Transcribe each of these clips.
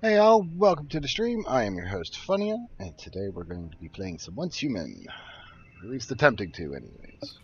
Hey all, welcome to the stream. I am your host Funia, and today we're going to be playing some Once Human. Or at least attempting to, anyways.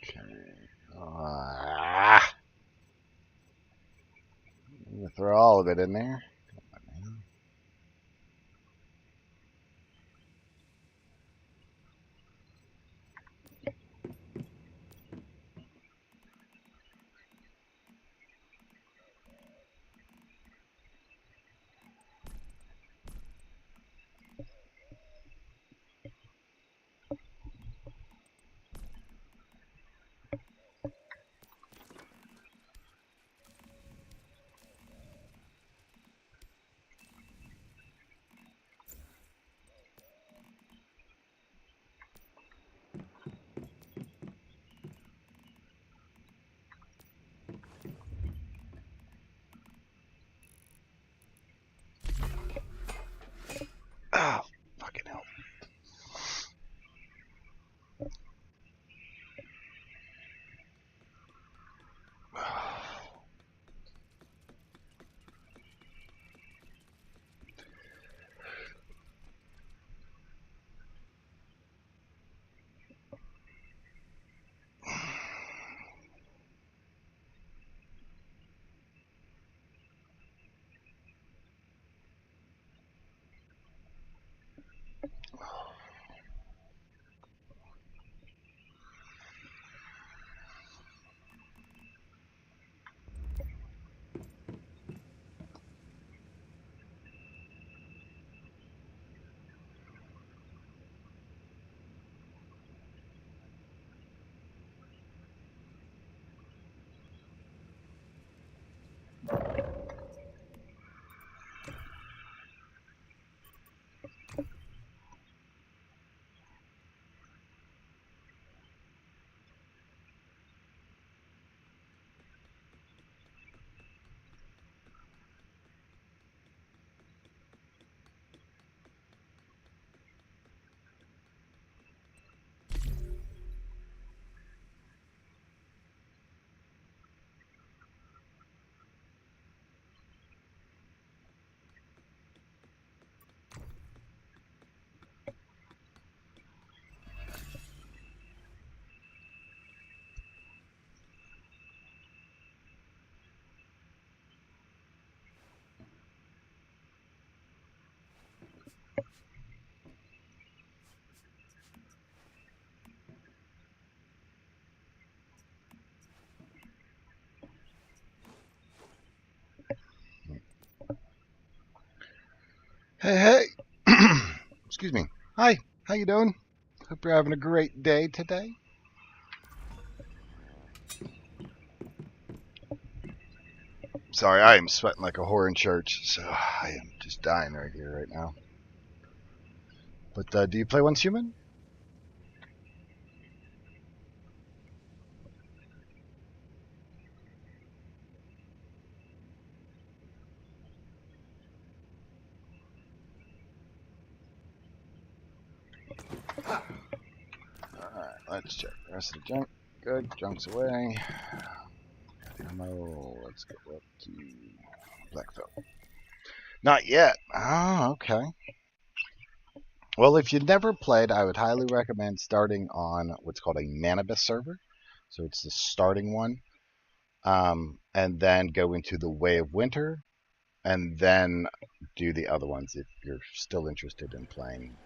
Okay. I'm gonna throw all of it in there. Oh, fucking hell. Hey, hey. Excuse me. Hi, how you doing? Hope you're having a great day today. Sorry, I am sweating like a whore in church, so I am just dying right here, right now. But do you play Once Human? Alright, let's check the rest of the junk. Good, junk's away. Ammo, let's go up to Black Felt. Not yet. Oh, okay. Well, if you've never played, I would highly recommend starting on what's called a Manibus server. So it's the starting one. And then go into the Way of Winter, and then do the other ones if you're still interested in playing.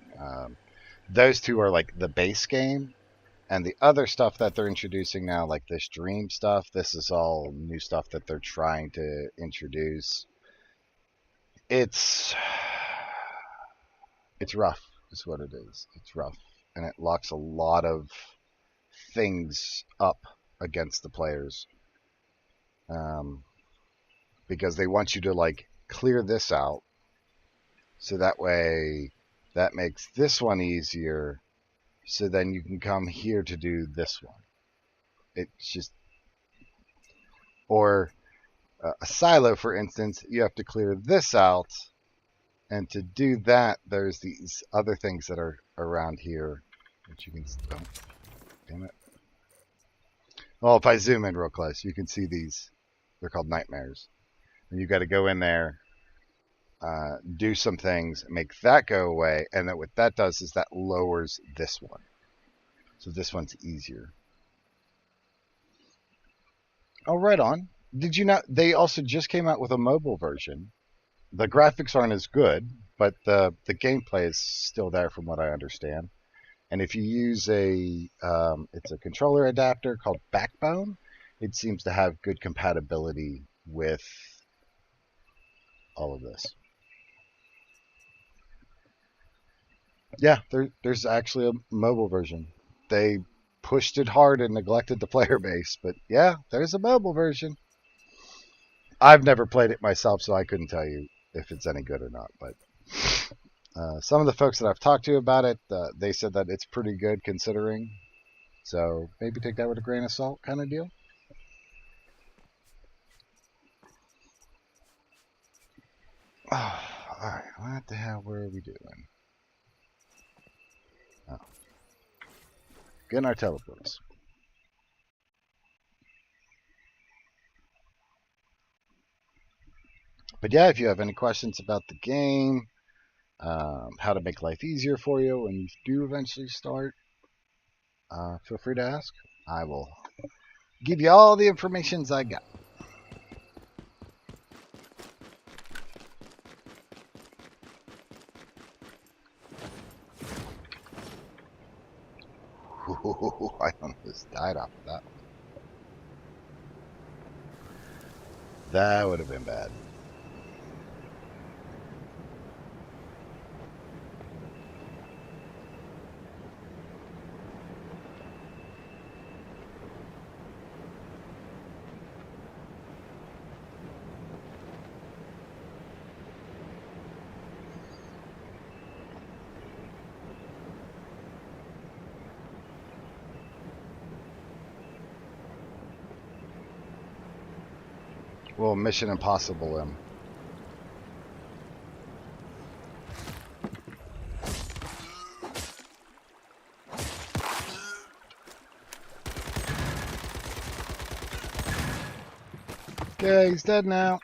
Those two are like the base game, and the other stuff that they're introducing now, like this Dream stuff, this is all new stuff that they're trying to introduce. It's rough, is what it is. It's rough, and it locks a lot of things up against the players, because they want you to like clear this out, so that way that makes this one easier. So then you can come here to do this one. It's just, or a silo, for instance, you have to clear this out. And to do that, there's these other things that are around here, which you can, oh, damn it. Well, if I zoom in real close, you can see these. They're called nightmares. And you got to go in there, do some things, make that go away. And then what that does is that lowers this one. So this one's easier. Oh, right on. Did you not? They also just came out with a mobile version. The graphics aren't as good, but the gameplay is still there from what I understand. And if you use it's a controller adapter called Backbone, it seems to have good compatibility with all of this. Yeah, there's actually a mobile version. They pushed it hard and neglected the player base, but yeah, there's a mobile version. I've never played it myself, so I couldn't tell you if it's any good or not, but some of the folks that I've talked to about it, they said that it's pretty good considering. So maybe take that with a grain of salt kind of deal. Oh, alright, what the hell were we doing? Oh. Getting our teleports. But yeah, if you have any questions about the game, how to make life easier for you when you do eventually start, feel free to ask. I will give you all the information I got. I almost died off of that. That would have been bad. Well, Mission Impossible him. Okay, he's dead now.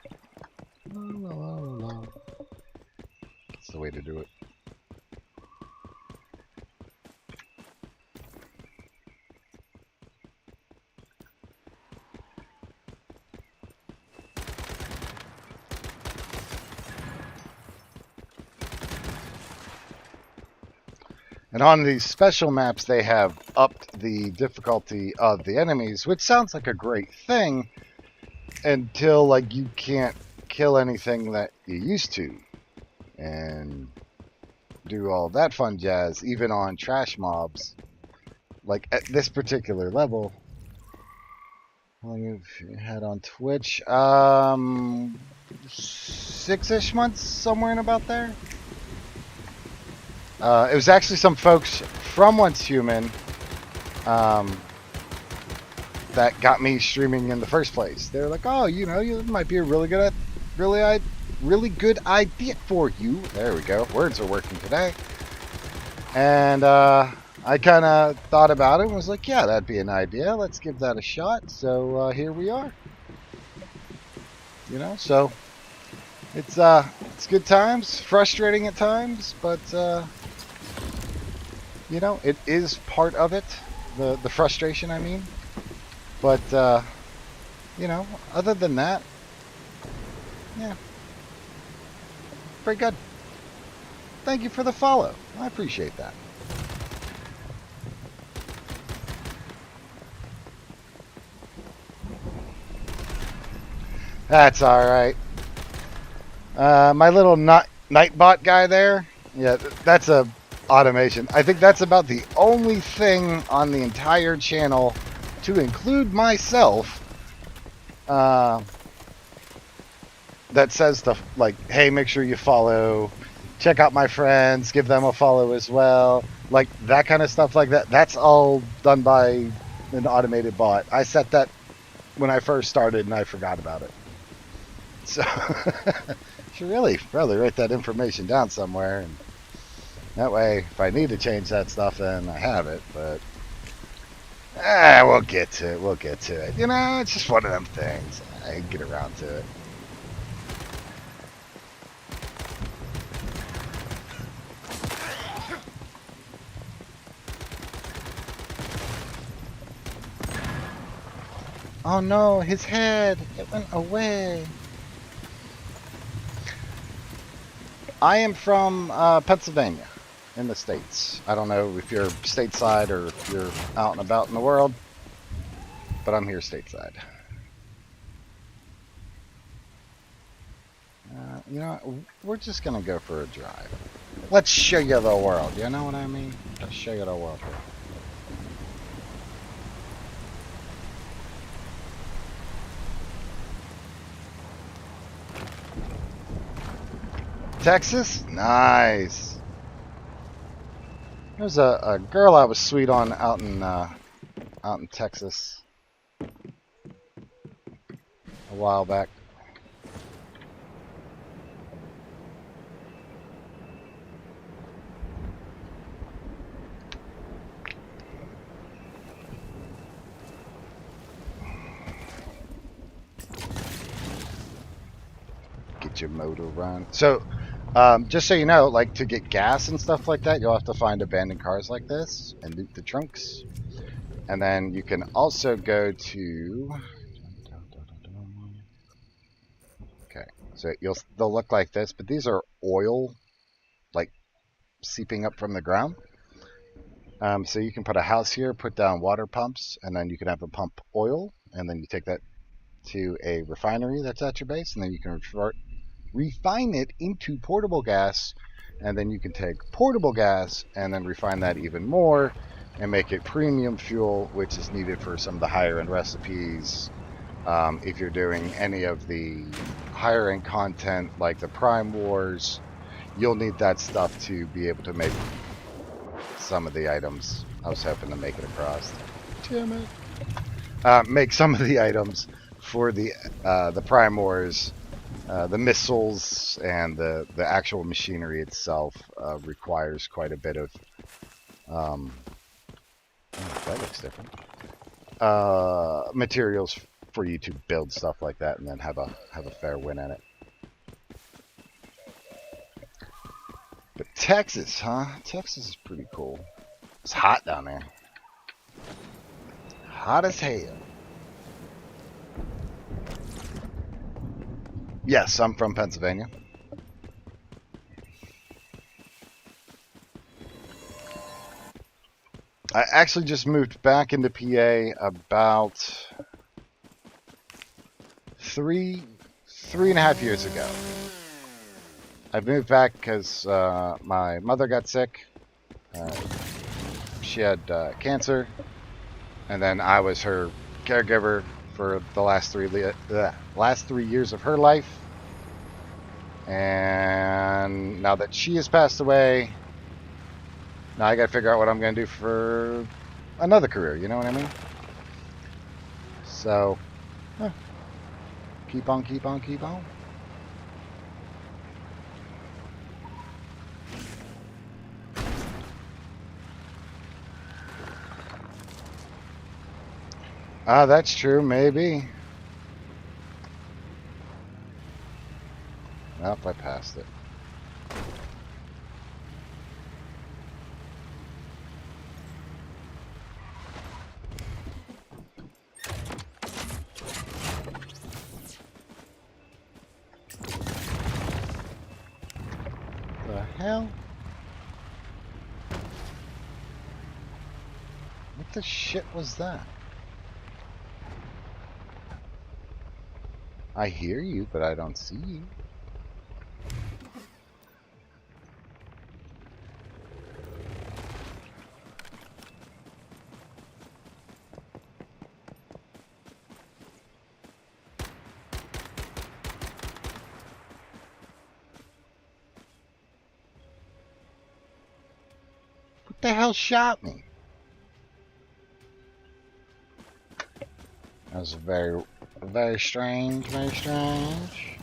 That's the way to do it. And on these special maps, they have upped the difficulty of the enemies, which sounds like a great thing until like you can't kill anything that you used to and do all that fun jazz, even on trash mobs. Like at this particular level, how long have you had on Twitch? 6-ish months, somewhere in about there. It was actually some folks from Once Human that got me streaming in the first place. They were like, "Oh, you know, it might be a really good idea for you." There we go. Words are working today. And I kind of thought about it and was like, "Yeah, that'd be an idea. Let's give that a shot." So here we are. You know, so it's good times, frustrating at times, but You know, it is part of it, the frustration, I mean. But, you know, other than that, yeah, pretty good. Thank you for the follow. I appreciate that. That's all right. My little Nightbot guy there, yeah, that's a automation. I think that's about the only thing on the entire channel, to include myself, uh, that says stuff like, hey, make sure you follow, check out my friends, give them a follow as well. Like that kind of stuff like that. That's all done by an automated bot. I set that when I first started and I forgot about it. So should really probably write that information down somewhere, and that way if I need to change that stuff then I have it. But we'll get to it. We'll get to it. You know, it's just one of them things. I get around to it. Oh no, his head! It went away. I am from Pennsylvania, in the States. I don't know if you're stateside or if you're out and about in the world, but I'm here stateside. You know, we're just gonna go for a drive. Let's show you the world, you know what I mean? Let's show you the world here. Texas? Nice. There's a girl I was sweet on out in Texas a while back. Get your motor run. So, just so you know, like to get gas and stuff like that, you'll have to find abandoned cars like this and loot the trunks. And then you can also go to. Okay, so they'll look like this, but these are oil, like seeping up from the ground. So you can put a house here, put down water pumps, and then you can have a pump oil, and then you take that to a refinery that's at your base, and then you can refine it into portable gas, and then you can take portable gas and then refine that even more and make it premium fuel, which is needed for some of the higher end recipes. If you're doing any of the higher end content like the Prime Wars, you'll need that stuff to be able to make some of the items. I was hoping to make it across. Damn it. Make some of the items for the Prime Wars. The missiles and the actual machinery itself requires quite a bit of oh, that looks different. Materials for you to build stuff like that and then have a fair win at it. But Texas, huh? Texas is pretty cool. It's hot down there. Hot as hell. Yes, I'm from Pennsylvania. I actually just moved back into PA about three and a half years ago. I moved back because my mother got sick. She had cancer, and then I was her caregiver for the last 3 years of her life. And now that she has passed away, now I got to figure out what I'm going to do for another career. You know what I mean? So, keep on, keep on, keep on. That's true, maybe. Nope, I passed it. hell? What the shit was that? I hear you, but I don't see you. What the hell shot me? That was very strange, very strange.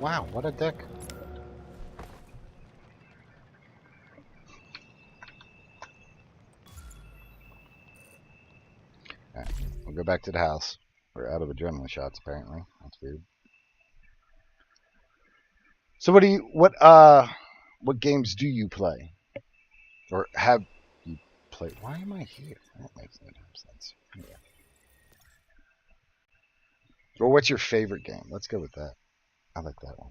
Wow, what a dick. Alright, we'll go back to the house. We're out of adrenaline shots, apparently. That's weird. So what games do you play? Or have you played? Why am I here? That makes no damn sense. Yeah. Or what's your favorite game? Let's go with that. I like that one.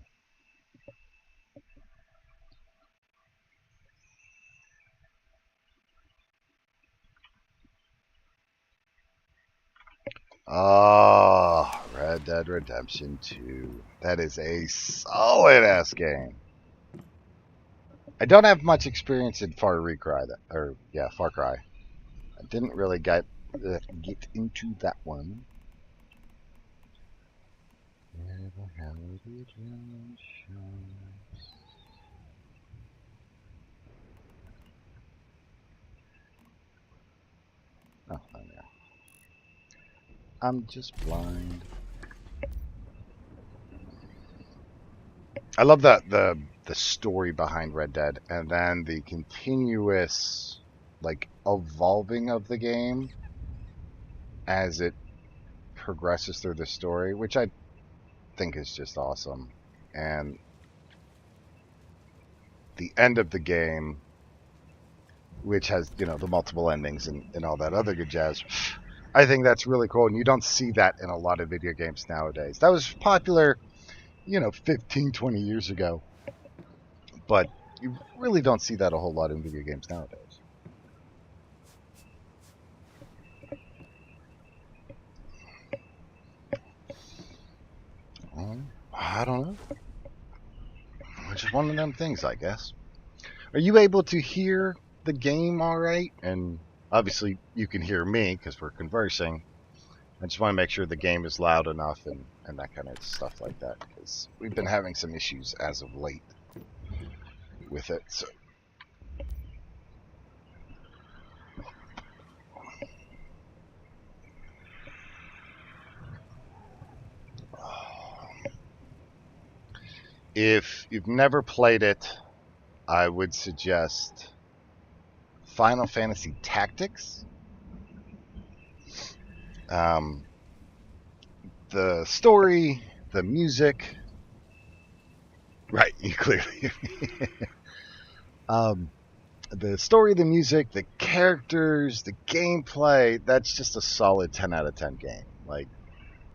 Oh, Red Dead Redemption 2. That is a solid ass game. I don't have much experience in Far Cry. Far Cry. I didn't really get into that one. Where the hell are the adrenaline shots? Oh, yeah. I'm just blind. I love the story behind Red Dead, and then the continuous evolving of the game as it progresses through the story, which I think is just awesome. And the end of the game, which has the multiple endings and all that other good jazz, I think that's really cool, and you don't see that in a lot of video games nowadays. That was popular 15, 20 years ago. But you really don't see that a whole lot in video games nowadays. I don't know. It's just one of them things, I guess. Are you able to hear the game all right? And obviously you can hear me because we're conversing. I just want to make sure the game is loud enough and that kind of stuff like that, because we've been having some issues as of late with it. So. If you've never played it, I would suggest Final Fantasy Tactics. The story, the music. Right, you clearly. The story, the music, the characters, the gameplay, that's just a solid 10 out of 10 game. Like,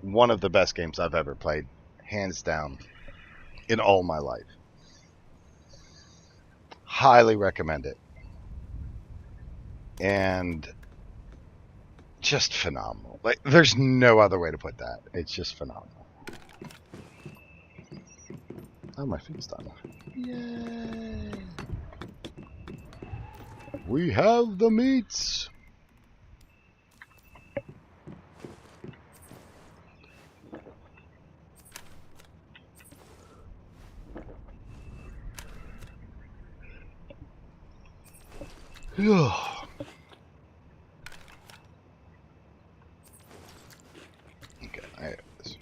one of the best games I've ever played, hands down, in all my life. Highly recommend it. And just phenomenal. Like, there's no other way to put that. It's just phenomenal. Oh, my feet's done. Yay! We have the meats! Okay, I have this.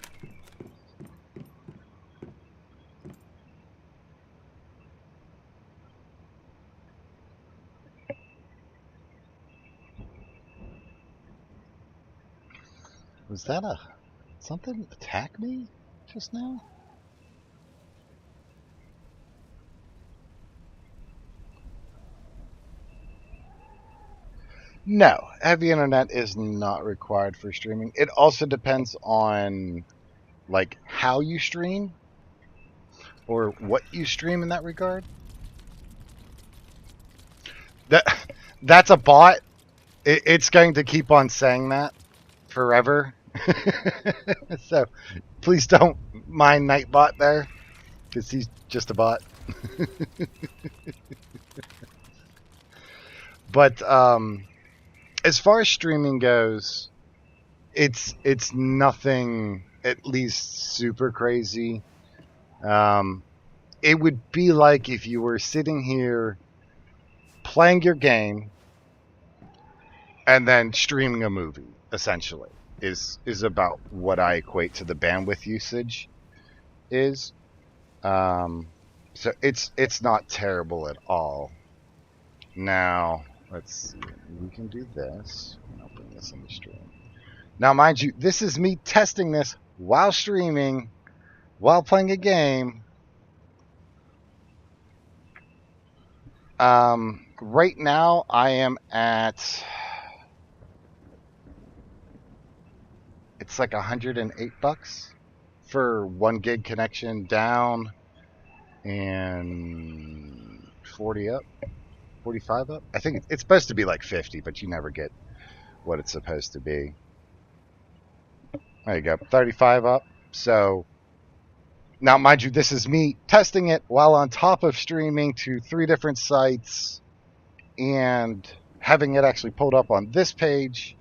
Was that something attack me just now? No, heavy internet is not required for streaming. It also depends on like how you stream or what you stream in that regard. That that's a bot. It's going to keep on saying that forever. So please don't mind Nightbot there because he's just a bot. But as far as streaming goes, it's nothing at least super crazy. Um, it would be like if you were sitting here playing your game and then streaming a movie. Essentially, is about what I equate to the bandwidth usage is. Um, so it's not terrible at all. Now let's see. We can do this. I'll bring this in the stream. Now, mind you, this is me testing this while streaming, while playing a game. Right now, I am at. It's like $108 for 1 gig connection down and 40 up, 45 up. I think it's supposed to be like 50, but you never get what it's supposed to be. There you go, 35 up. So now, mind you, this is me testing it while on top of streaming to 3 different sites and having it actually pulled up on this page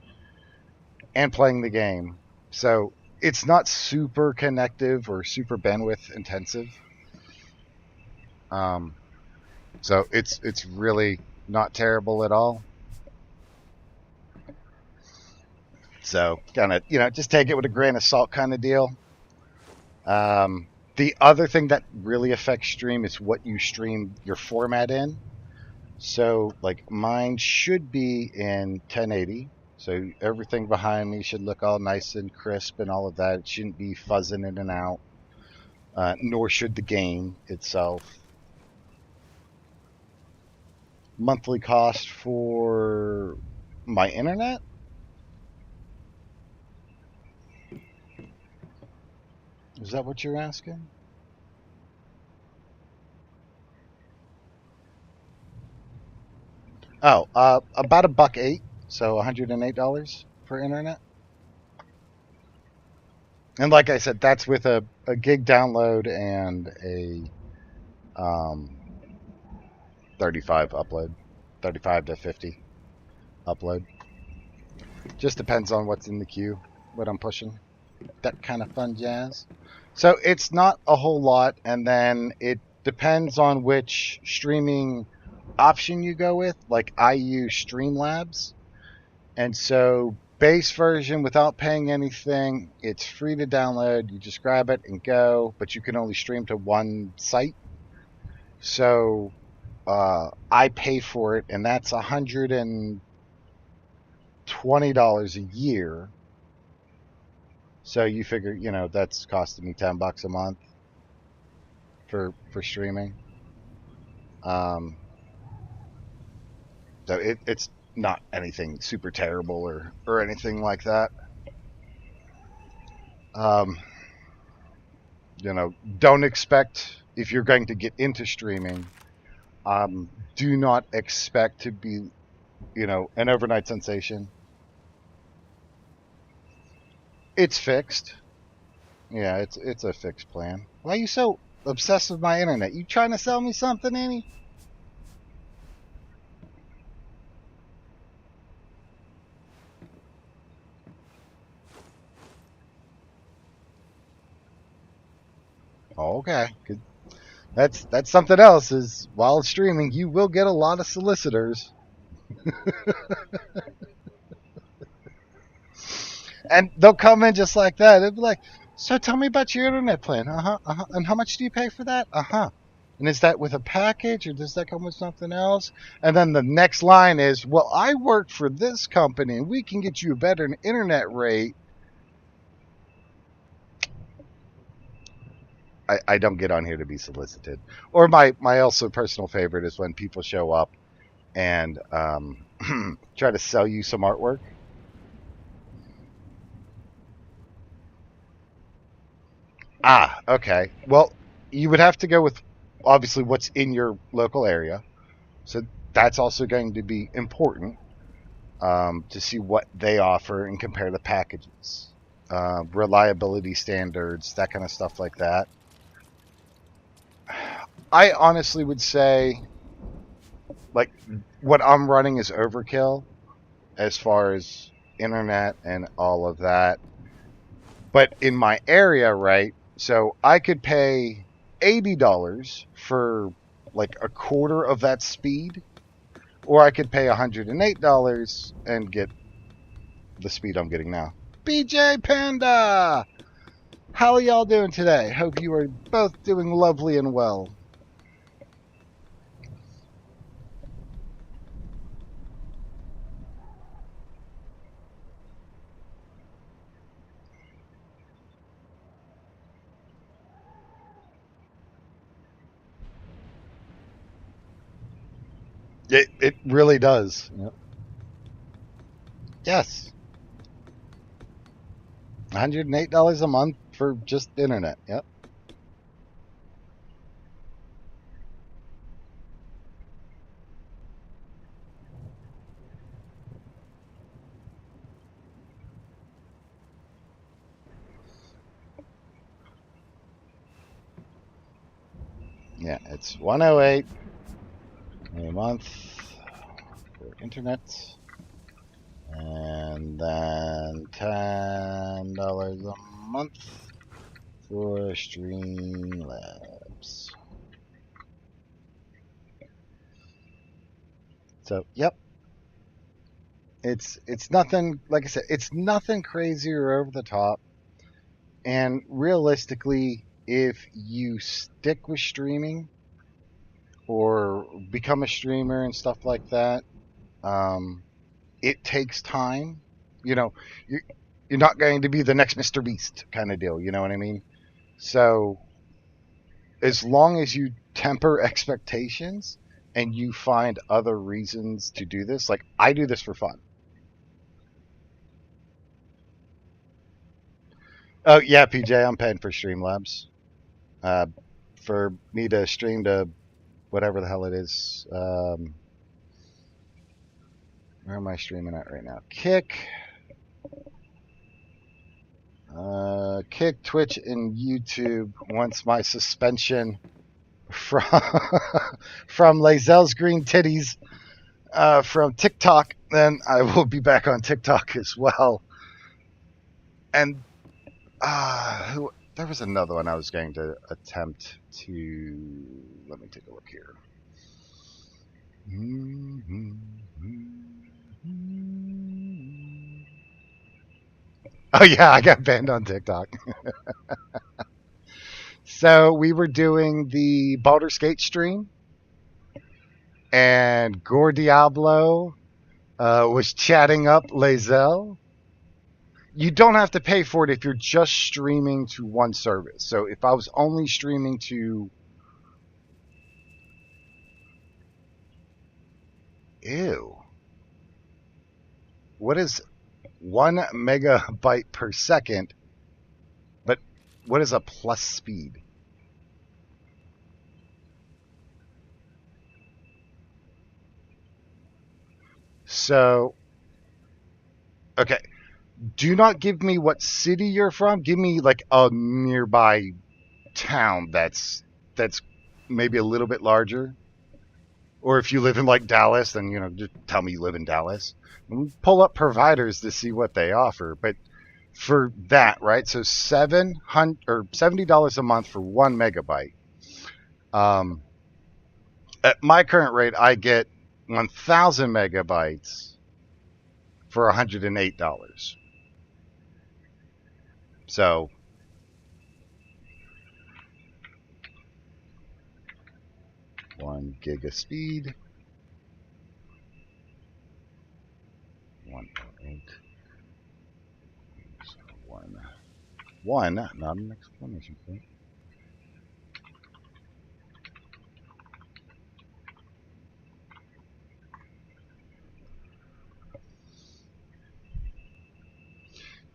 and playing the game. So it's not super connective or super bandwidth intensive. So it's really not terrible at all. So kind of, just take it with a grain of salt kind of deal. The other thing that really affects stream is what you stream your format in. So like mine should be in 1080. So everything behind me should look all nice and crisp and all of that. It shouldn't be fuzzing in and out. Nor should the game itself. Monthly cost for my internet? Is that what you're asking? Oh, about $1.08, so $108 for internet. And like I said, that's with a gig download and a 35 upload, 35 to 50 upload. Just depends on what's in the queue, what I'm pushing. That kind of fun jazz. So it's not a whole lot, and then it depends on which streaming option you go with. Like I use Streamlabs, and so base version without paying anything, it's free to download. You just grab it and go, but you can only stream to one site. So I pay for it, and that's $120 a year. So you figure, that's costing me $10 a month for streaming. So it's not anything super terrible or anything like that. Don't expect, if you're going to get into streaming, do not expect to be, an overnight sensation. It's fixed. Yeah, it's a fixed plan. Why are you so obsessed with my internet? You trying to sell me something, Annie? Oh, okay. Good. That's something else. Is while streaming, you will get a lot of solicitors, and they'll come in just like that. They'll be like, "So tell me about your internet plan. And how much do you pay for that? And is that with a package or does that come with something else?" And then the next line is, "Well, I work for this company and we can get you a better internet rate." I don't get on here to be solicited. Or my also personal favorite is when people show up and try to sell you some artwork. Ah, okay. Well, you would have to go with obviously what's in your local area. So that's also going to be important to see what they offer and compare the packages, reliability standards, that kind of stuff like that. I honestly would say, like, what I'm running is overkill as far as internet and all of that. But in my area, right? So I could pay $80 for like a quarter of that speed, or I could pay $108 and get the speed I'm getting now. BJ Panda! How are y'all doing today? Hope you are both doing lovely and well. It really does. Yep. Yes. $108 a month for just internet. Yep. Yeah, it's 108 a month for internet. And then $10 a month for Streamlabs. So, yep, it's nothing. Like I said, it's nothing crazy or over the top. And realistically, if you stick with streaming or become a streamer and stuff like that, um, it takes time. You know, you're you're not going to be the next Mr. Beast kind of deal. You know what I mean? So as long as you temper expectations and you find other reasons to do this, like I do this for fun. Oh yeah, PJ, I'm paying for Streamlabs. Uh, for me to stream to whatever the hell it is. Where am I streaming at right now? Kick, Twitch, and YouTube. Once my suspension from from Lazelle's green titties from TikTok, then I will be back on TikTok as well. And who? There was another one I was going to attempt to. Let me take a look here. Oh yeah, I got banned on TikTok. So we were doing the Baldur's Gate stream, and Gore Diablo was chatting up Lazelle. You don't have to pay for it if you're just streaming to one service. So if I was only streaming to, ew, what is 1 megabyte per second? But what is a plus speed? So, okay, do not give me what city you're from. Give me like a nearby town that's maybe a little bit larger. Or if you live in like Dallas, then just tell me you live in Dallas. And we pull up providers to see what they offer. But for that, right? So $70 a month for 1 megabyte. Um, at my current rate, I get 1,000 megabytes for $108. So 1 gig of speed, 1.8, one, not an exclamation point.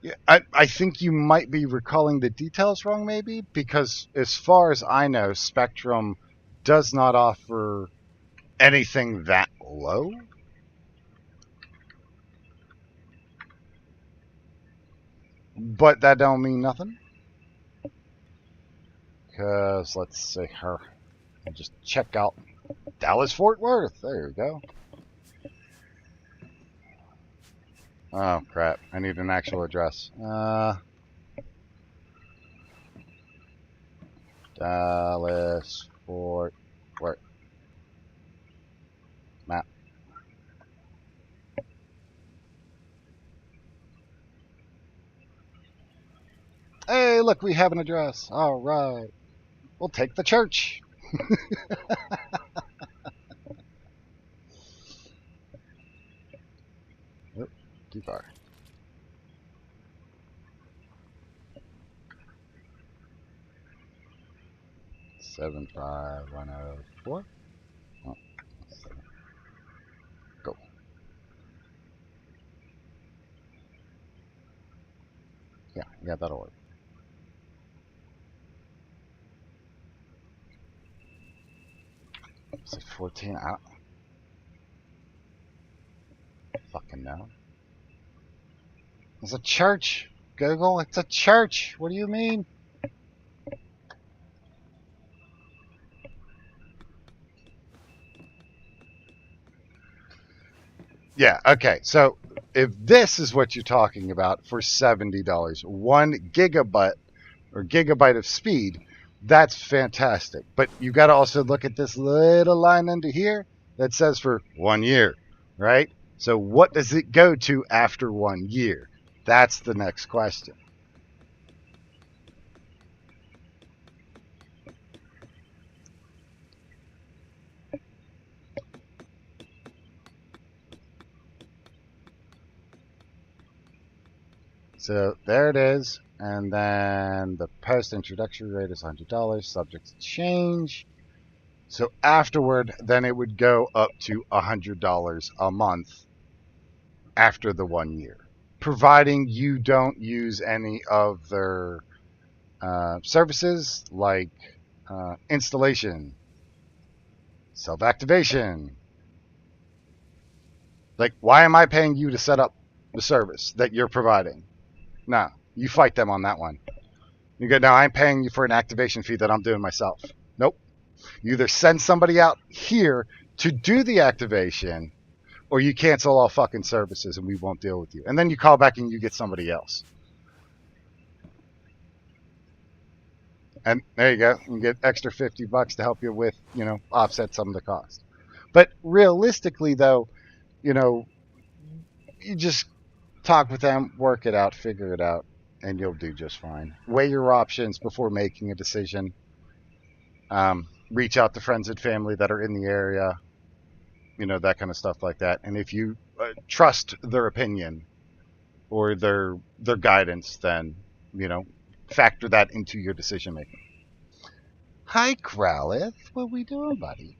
Yeah, I think you might be recalling the details wrong, maybe, because as far as I know, Spectrum does not offer anything that low. But that don't mean nothing. Because let's see her. I'll just check out Dallas Fort Worth. There you go. Oh crap! I need an actual address. Dallas Fort Worth map. Hey, look, we have an address. All right, we'll take the church. Oop, too far. 75104. Oh, go. Yeah, that'll work. Is it 14? I don't fucking know. It's a church, Google. It's a church. What do you mean? Yeah, okay. So if this is what you're talking about for $70, 1 gigabyte or gigabyte of speed, that's fantastic. But you got to also look at this little line under here that says for 1 year, right? So what does it go to after 1 year? That's the next question. So there it is. And then the post introductory rate is $100, subject to change. So afterward, then it would go up to $100 a month after the 1 year, providing you don't use any of their services like installation, self activation. Like, why am I paying you to set up the service that you're providing? No, you fight them on that one. You go, no, I'm paying you for an activation fee that I'm doing myself. Nope. You either send somebody out here to do the activation, or you cancel all fucking services and we won't deal with you. And then you call back and you get somebody else. And there you go. You get extra $50 to help you with, offset some of the cost. But realistically, though, you just talk with them, work it out, figure it out, and you'll do just fine. Weigh your options before making a decision. Reach out to friends and family that are in the area, that kind of stuff like that. And if you trust their opinion or their guidance, then, factor that into your decision making. Hi, Growlith. What we doing, buddy?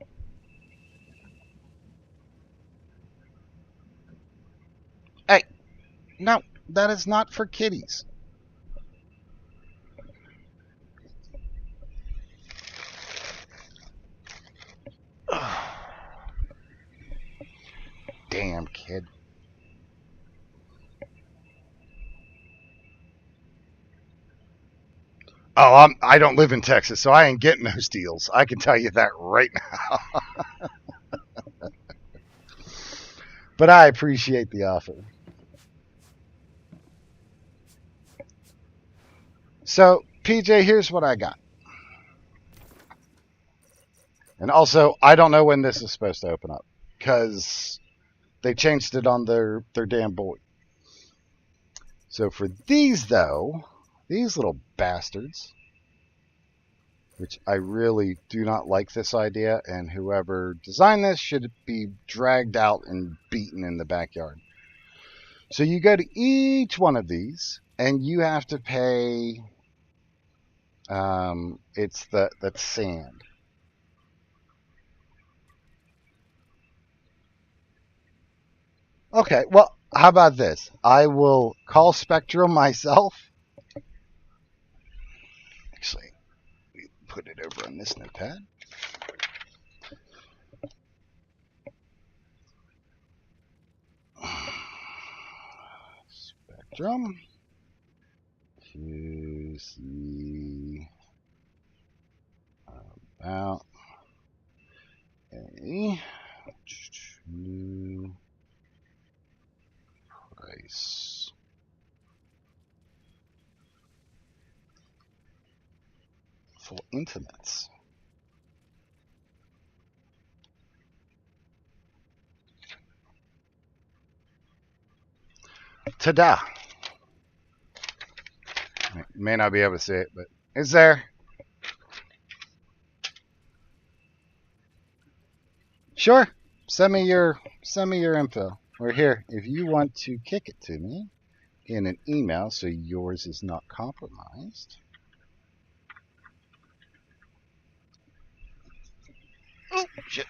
Hey, no, that is not for kitties. Damn kid. Oh, I don't live in Texas, so I ain't getting those deals. I can tell you that right now. But I appreciate the offer. So, PJ, here's what I got. And also, I don't know when this is supposed to open up because they changed it on their damn board. So for these, though, these little bastards, which I really do not like this idea, and whoever designed this should be dragged out and beaten in the backyard. So you go to each one of these, and you have to pay. It's that sand. Okay, well, how about this? I will call Spectrum myself. Actually, put it over on this notepad. Spectrum to see about a new price for intimates. Ta-da! May not be able to see it, but it's there. Sure. Send me your info. Or here, if you want to kick it to me in an email so yours is not compromised. Oh, shit.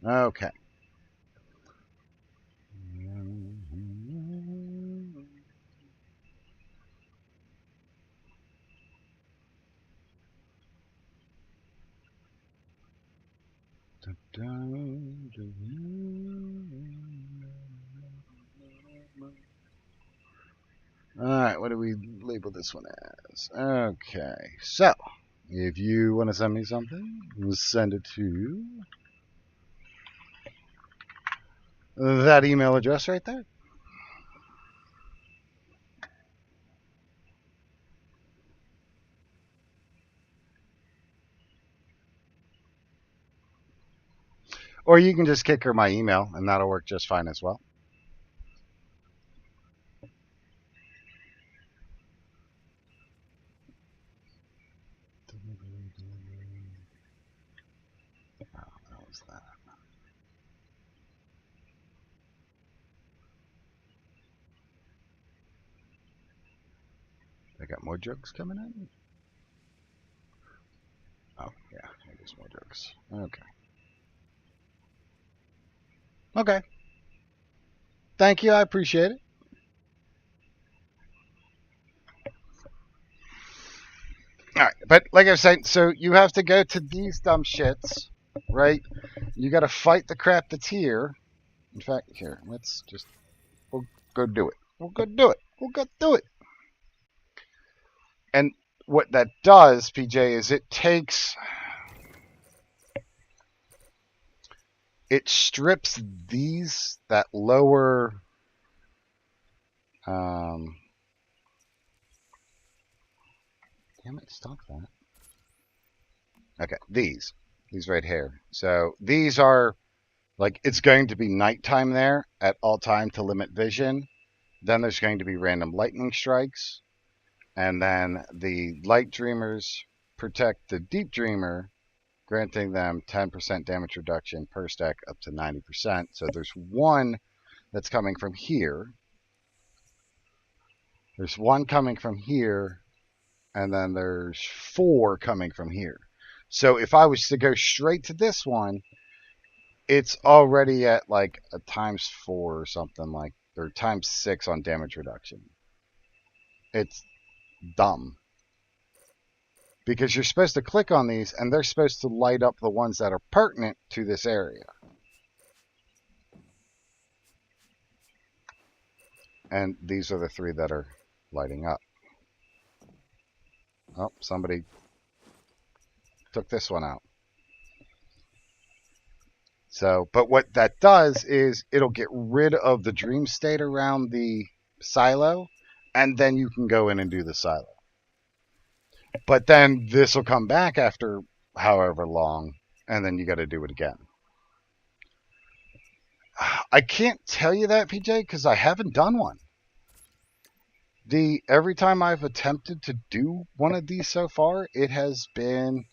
Okay. Alright, what do we label this one as? Okay, so if you want to send me something, send it to that email address right there. Or you can just kick her my email, and that'll work just fine as well. I got more jokes coming in? Oh, yeah, I guess more jokes. Okay. Okay. Thank you, I appreciate it. Alright, but like I was saying, so you have to go to these dumb shits, right? You gotta fight the crap that's here. In fact, here, let's just, we'll go do it. We'll go do it. We'll go do it. And what that does, PJ, is it strips these, that lower, damn it, stop that. Okay, these right here. So these are, like, it's going to be nighttime there at all time to limit vision. Then there's going to be random lightning strikes. And then the light dreamers protect the deep dreamer, granting them 10% damage reduction per stack up to 90%. So there's one that's coming from here. There's one coming from here, and then there's 4 coming from here. So if I was to go straight to this one, it's already at like a ×4 or something, like, or ×6 on damage reduction. It's dumb. Because you're supposed to click on these, and they're supposed to light up the ones that are pertinent to this area. And these are the 3 that are lighting up. Oh, somebody took this one out. So, but what that does is it'll get rid of the dream state around the silo, and then you can go in and do the silo. But then this will come back after however long, and then you got to do it again. I can't tell you that, PJ, because I haven't done one. Every time I've attempted to do one of these so far, it has been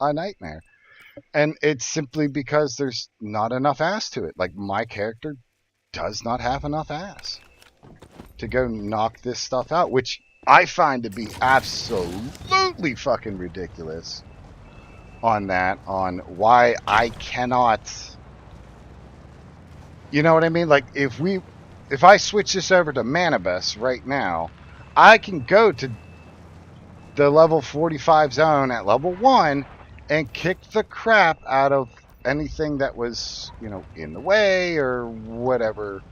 a nightmare. And it's simply because there's not enough ass to it. Like, my character does not have enough ass to go knock this stuff out, which I find to be absolutely fucking ridiculous on that, on why I cannot, you know what I mean? Like, if I switch this over to Manibus right now, I can go to the level 45 zone at level 1 and kick the crap out of anything that was, in the way or whatever,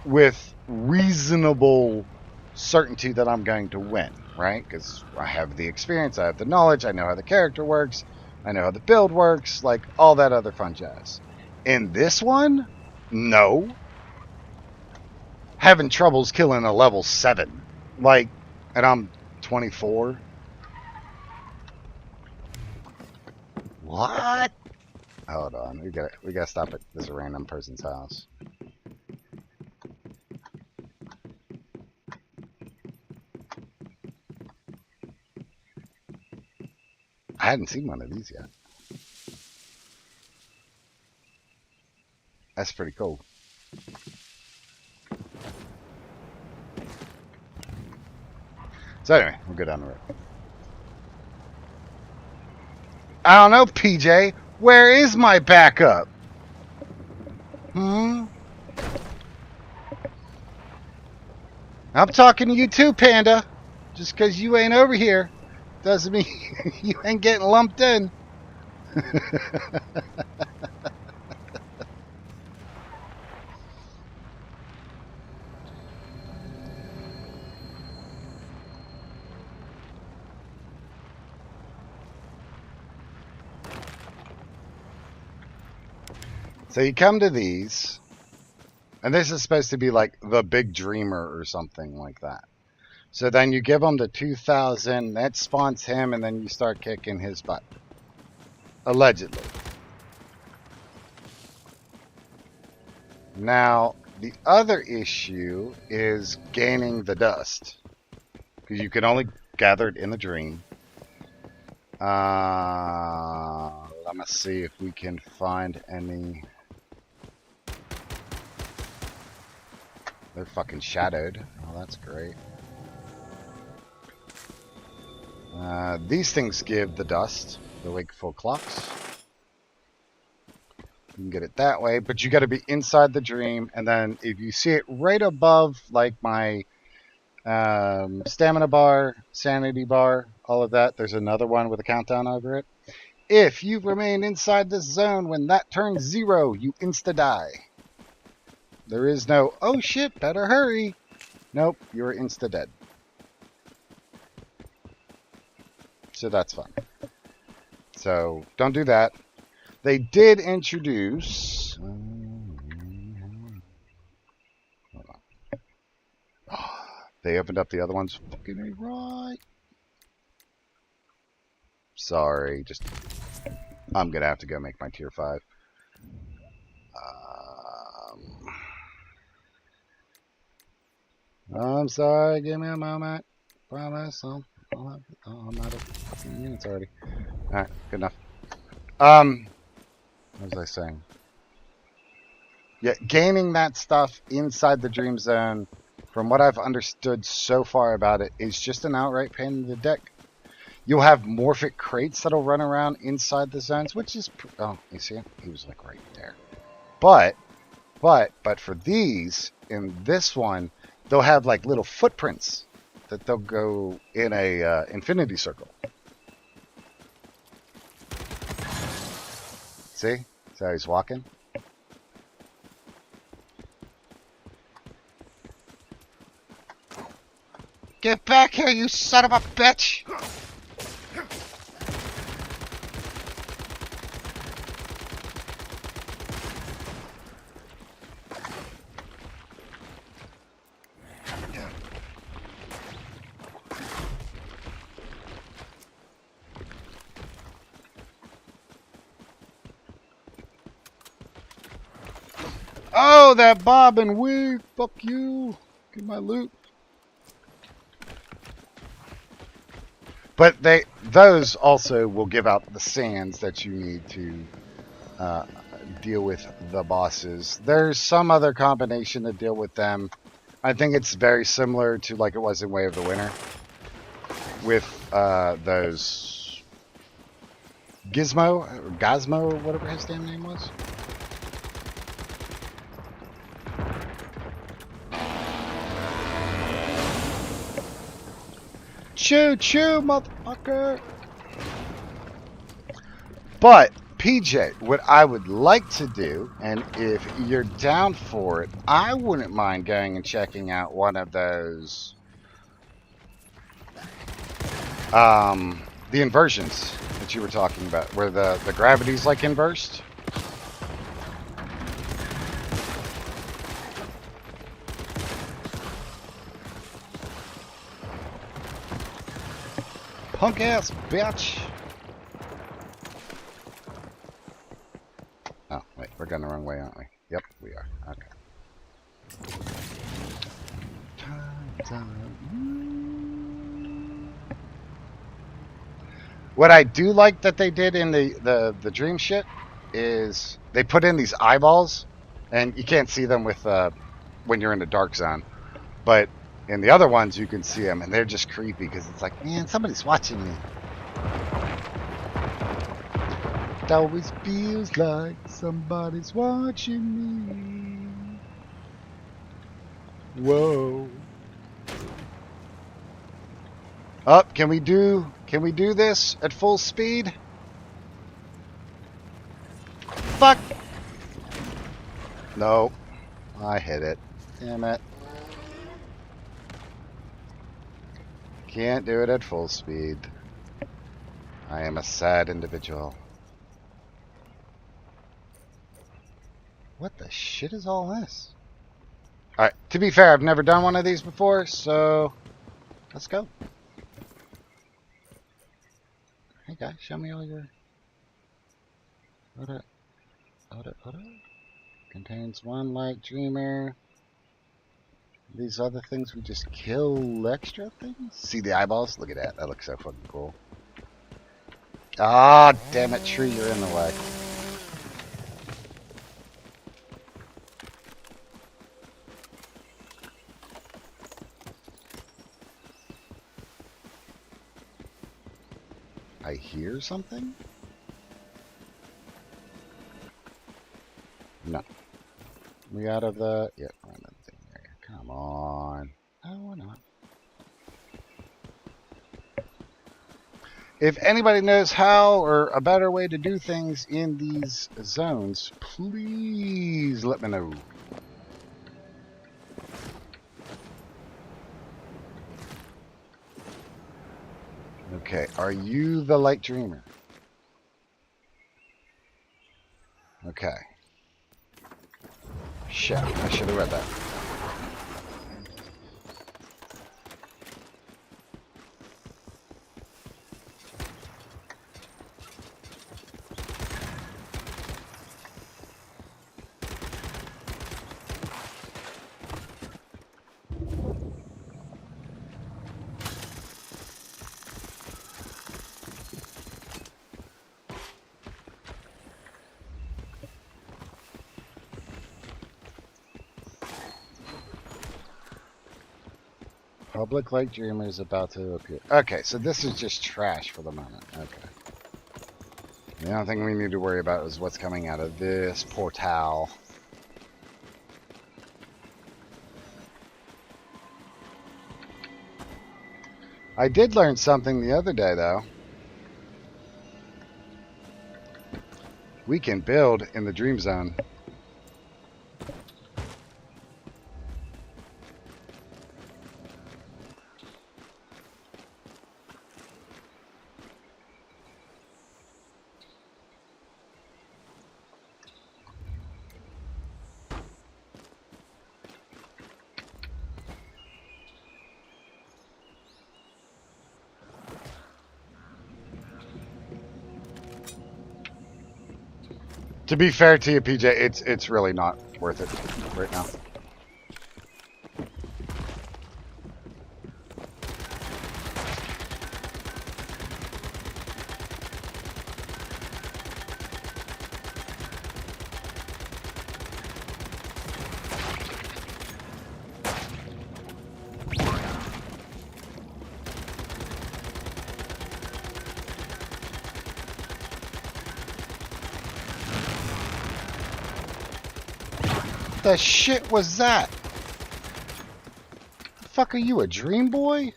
with reasonable certainty that I'm going to win, right? Because I have the experience, I have the knowledge, I know how the character works, I know how the build works, like all that other fun jazz. In this one, no. Having troubles killing a level 7. Like, and I'm 24. What? Hold on, we gotta stop at this random person's house. I hadn't seen one of these yet. That's pretty cool. So anyway, we'll go down the road. I don't know, PJ. Where is my backup? I'm talking to you too, Panda. Just because you ain't over here doesn't mean you ain't getting lumped in. So you come to these, and this is supposed to be like the big dreamer or something like that. So then you give him the 2,000, that spawns him, and then you start kicking his butt. Allegedly. Now, the other issue is gaining the dust. Because you can only gather it in the dream. Let me see if we can find any. They're fucking shadowed. Oh, that's great. These things give the dust, the wakeful clocks. You can get it that way, but you got to be inside the dream. And then if you see it right above, like my stamina bar, sanity bar, all of that, there's another one with a countdown over it. If you remain inside this zone when that turns 0, you insta-die. There is no, oh shit, better hurry. Nope, you're insta-dead. So that's fun. So don't do that. They did introduce. Hold on. They opened up the other ones. Fucking right. Sorry, just I'm gonna have to go make my tier 5. I'm sorry. Give me a moment. Promise. I'm out of fucking units already. All right, good enough. What was I saying? Yeah, gaining that stuff inside the dream zone, from what I've understood so far about it, is just an outright pain in the dick. You'll have morphic crates that'll run around inside the zones, which is, oh, you see him? He was like right there. But for these, in this one, they'll have like little footprints that they'll go in a infinity circle. See? See how he's walking? Get back here, you son of a bitch! Oh, that bob and weave! Fuck you! Get my loot. But those also will give out the sands that you need to deal with the bosses. There's some other combination to deal with them. I think it's very similar to like it was in Way of the Winter with those Gizmo or Gosmo or whatever his damn name was. Choo choo, motherfucker! But PJ, what I would like to do, and if you're down for it, I wouldn't mind going and checking out one of those, the inversions that you were talking about, where the gravity's like inversed. Punk ass bitch! Oh, wait, we're going the wrong way, aren't we? Yep, we are. Okay. What I do like that they did in the dream shit is they put in these eyeballs, and you can't see them with when you're in the dark zone, but in the other ones you can see them, and they're just creepy because it's like, man, somebody's watching me. It always feels like somebody's watching me. Whoa. Up, can we do this at full speed? Fuck! No. I hit it. Damn it. Can't do it at full speed. I am a sad individual. What the shit is all this? Alright, to be fair, I've never done one of these before, so let's go. Hey guys, show me all your... Hold up. Contains one light dreamer. These other things we just kill extra things? See the eyeballs? Look at that. That looks so fucking cool. Ah, damn it, tree, you're in the way. I hear something? No. We out of the... Yep, we're in the thing area. Come on. No, we're not. If anybody knows how or a better way to do things in these zones, please let me know. Okay, are you the light dreamer? Okay. Shit, I should have read that. Public light dreamer is about to appear. Okay, so this is just trash for the moment. Okay. The only thing we need to worry about is what's coming out of this portal. I did learn something the other day, though. We can build in the dream zone. To be fair to you, PJ, it's really not worth it right now. the shit was that? The fuck are you, a dream boy?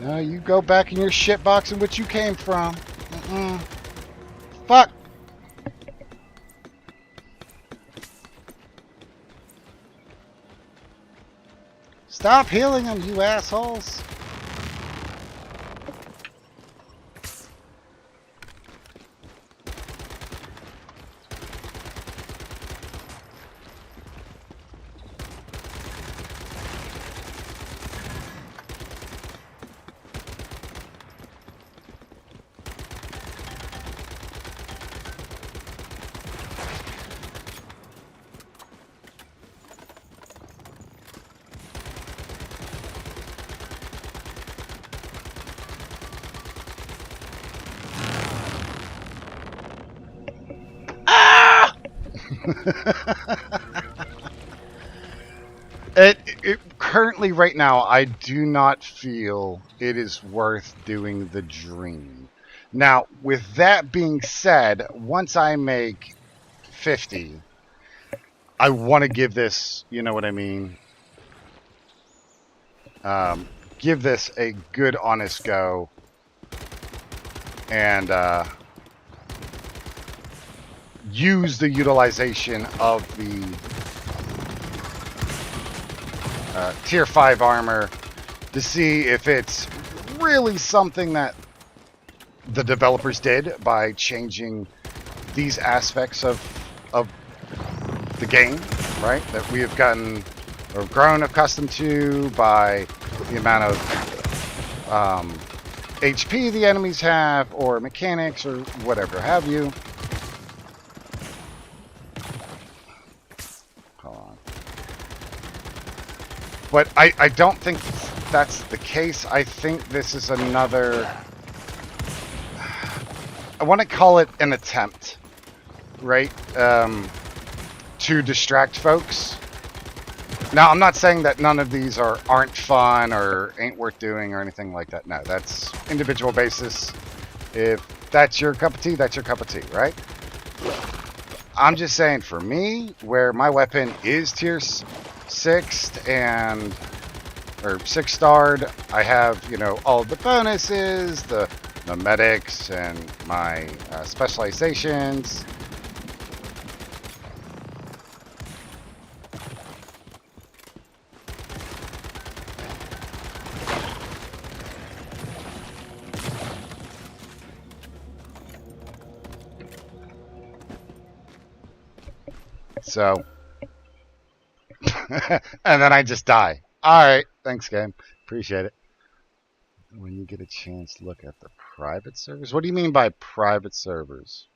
No, you go back in your shit box in which you came from. Fuck! Stop healing them, you assholes! Currently, right now, I do not feel it is worth doing the dream. Now, with that being said, once I make 50, I want to give this, you know what I mean? Give this a good, honest go. And use the utilization of the tier 5 armor to see if it's really something that the developers did by changing these aspects of the game, right? That we have gotten or grown accustomed to by the amount of HP the enemies have, or mechanics, or whatever have you. Hold on. But I don't think that's the case. I think this is another... I want to call it an attempt, right? To distract folks. Now, I'm not saying that none of these aren't fun or ain't worth doing or anything like that. No, that's individual basis. If that's your cup of tea, that's your cup of tea, right? I'm just saying, for me, where my weapon is tier 6th and... or 6-starred, I have, you know, all of the bonuses, the medics, and my specializations. So, and then I just die. Alright, thanks game. Appreciate it. When you get a chance, look at the private servers. What do you mean by private servers?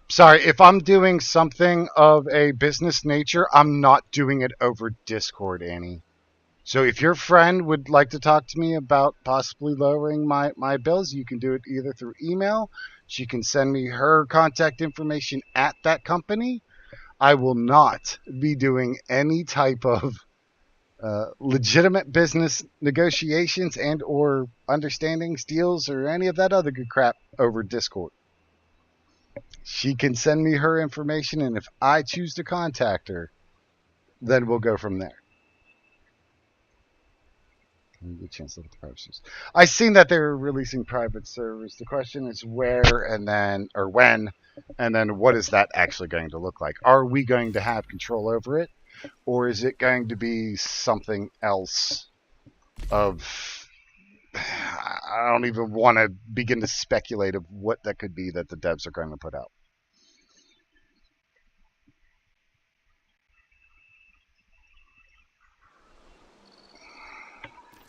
Sorry, if I'm doing something of a business nature, I'm not doing it over Discord, Annie. So if your friend would like to talk to me about possibly lowering my bills, you can do it either through email. She can send me her contact information at that company. I will not be doing any type of legitimate business negotiations and or understandings, deals, or any of that other good crap over Discord. She can send me her information, and if I choose to contact her, then we'll go from there. Good chance to look at the private servers. I've seen that they're releasing private servers. The question is where and then, or when, and then what is that actually going to look like? Are we going to have control over it, or is it going to be something else of... I don't even want to begin to speculate of what that could be that the devs are going to put out.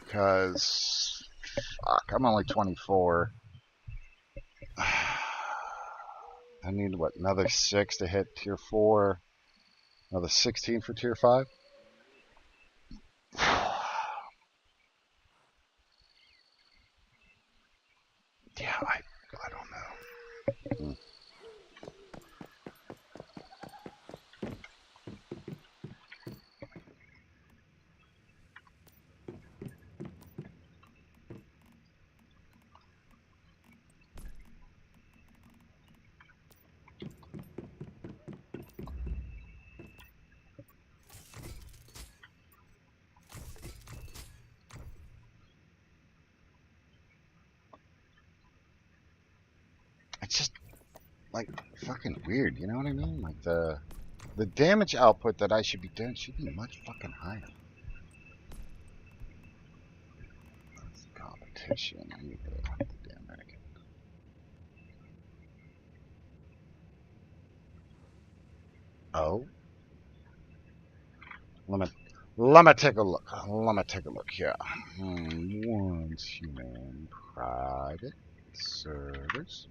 Because, fuck, I'm only 24. I need, what, another 6 to hit tier 4? Another 16 for tier 5? Yeah, I don't know. it's just like fucking weird. You know what I mean? Like the damage output that I should be doing should be much fucking higher. That's competition. I need the damn medic. Oh, let me take a look. Let me take a look here. Once human private servers.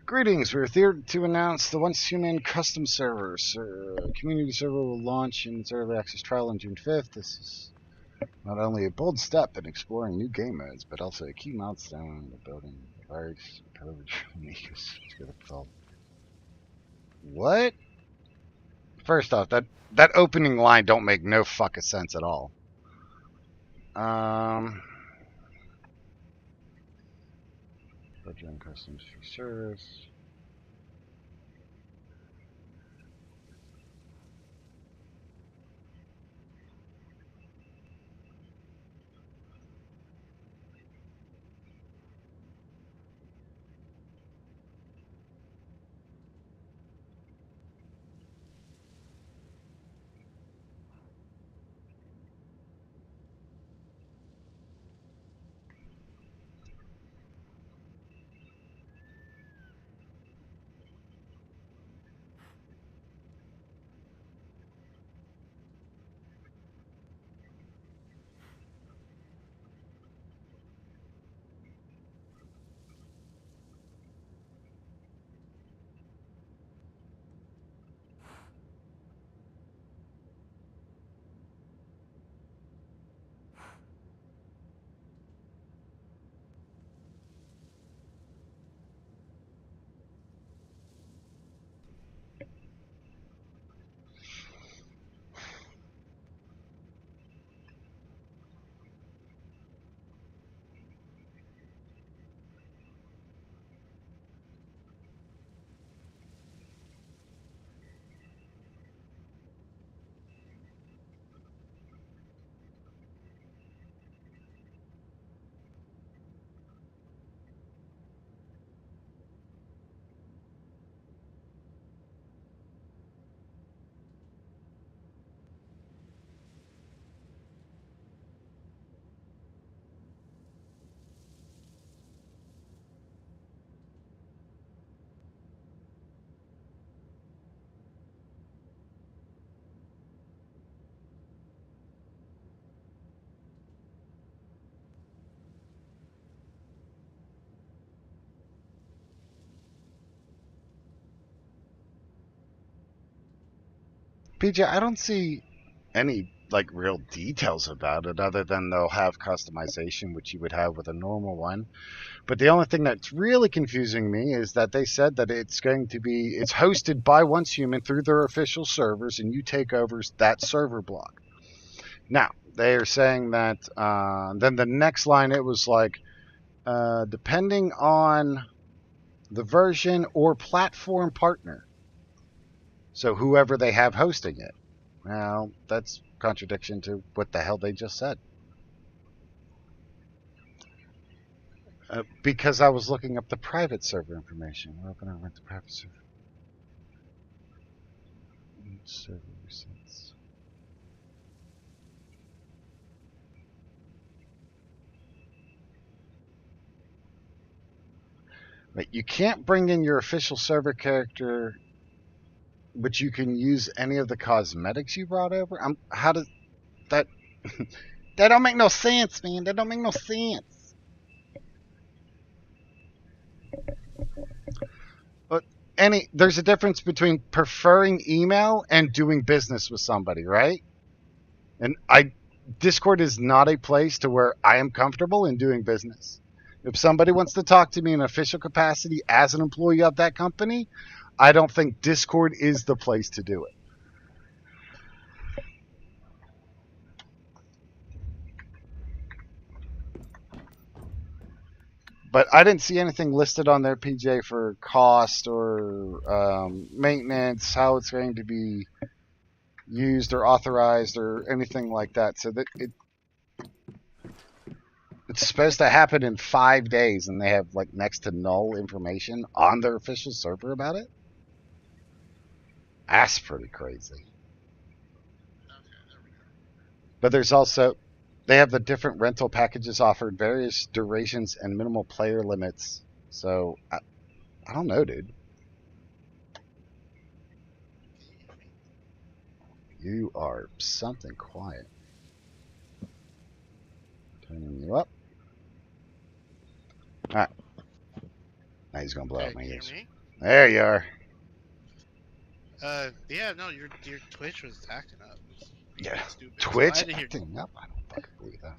Greetings, we're here to announce the Once Human custom servers. Community server will launch in its early access trial on June 5th. This is not only a bold step in exploring new game modes, but also a key milestone in building a large television ecosystem. What? First off, that opening line don't make no fucking sense at all. Budget customs for service. PJ, I don't see any like real details about it other than they'll have customization, which you would have with a normal one. But the only thing that's really confusing me is that they said that it's hosted by Once Human through their official servers, and you take over that server block. Now they are saying that. Then the next line, it was like, depending on the version or platform partner. So whoever they have hosting it. Well, that's contradiction to what the hell they just said. Because I was looking up the private server information. We're open over the private server. Server resets. But you can't bring in your official server character, but you can use any of the cosmetics you brought over. How does that? That don't make no sense, man. That don't make no sense. But there's a difference between preferring email and doing business with somebody, right? And Discord is not a place to where I am comfortable in doing business. If somebody wants to talk to me in official capacity as an employee of that company, I don't think Discord is the place to do it. But I didn't see anything listed on their PJ for cost or maintenance, how it's going to be used or authorized or anything like that. So that it's supposed to happen in 5 days, and they have like next to null information on their official server about it. That's pretty crazy. But there's also they have the different rental packages offered, various durations and minimal player limits. So I don't know, dude. You are something quiet. Turning you up. All right. Now he's gonna blow Hey, out my can you ears. hear me? There you are. Yeah, no, your Twitch was acting up. It's being Yeah. stupid. So I Twitch didn't hear. acting up. I don't fucking believe that.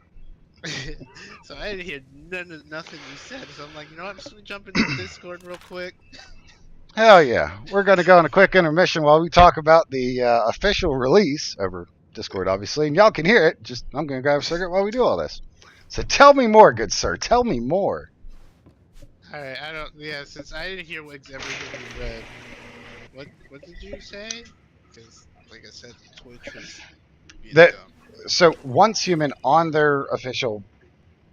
So I didn't hear nothing you said. So I'm like, you know what? I'm just gonna jump into Discord real quick. Hell yeah. We're going to go on a quick intermission while we talk about the official release over Discord, obviously. And y'all can hear it. Just I'm going to grab a cigarette while we do all this. So tell me more, good sir. Tell me more. All right, I don't. Yeah, since I didn't hear everything you read, what did you say? Because like I said, Twitch was being That dumb. so Once Human on their official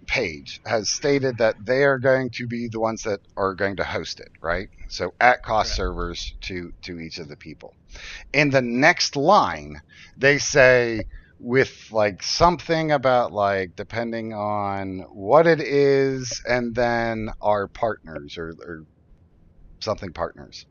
page has stated that they are going to be the ones that are going to host it, right? So at cost Correct. servers to each of the people. In the next line, they say with like something about like depending on what it is and then our partners or something partners.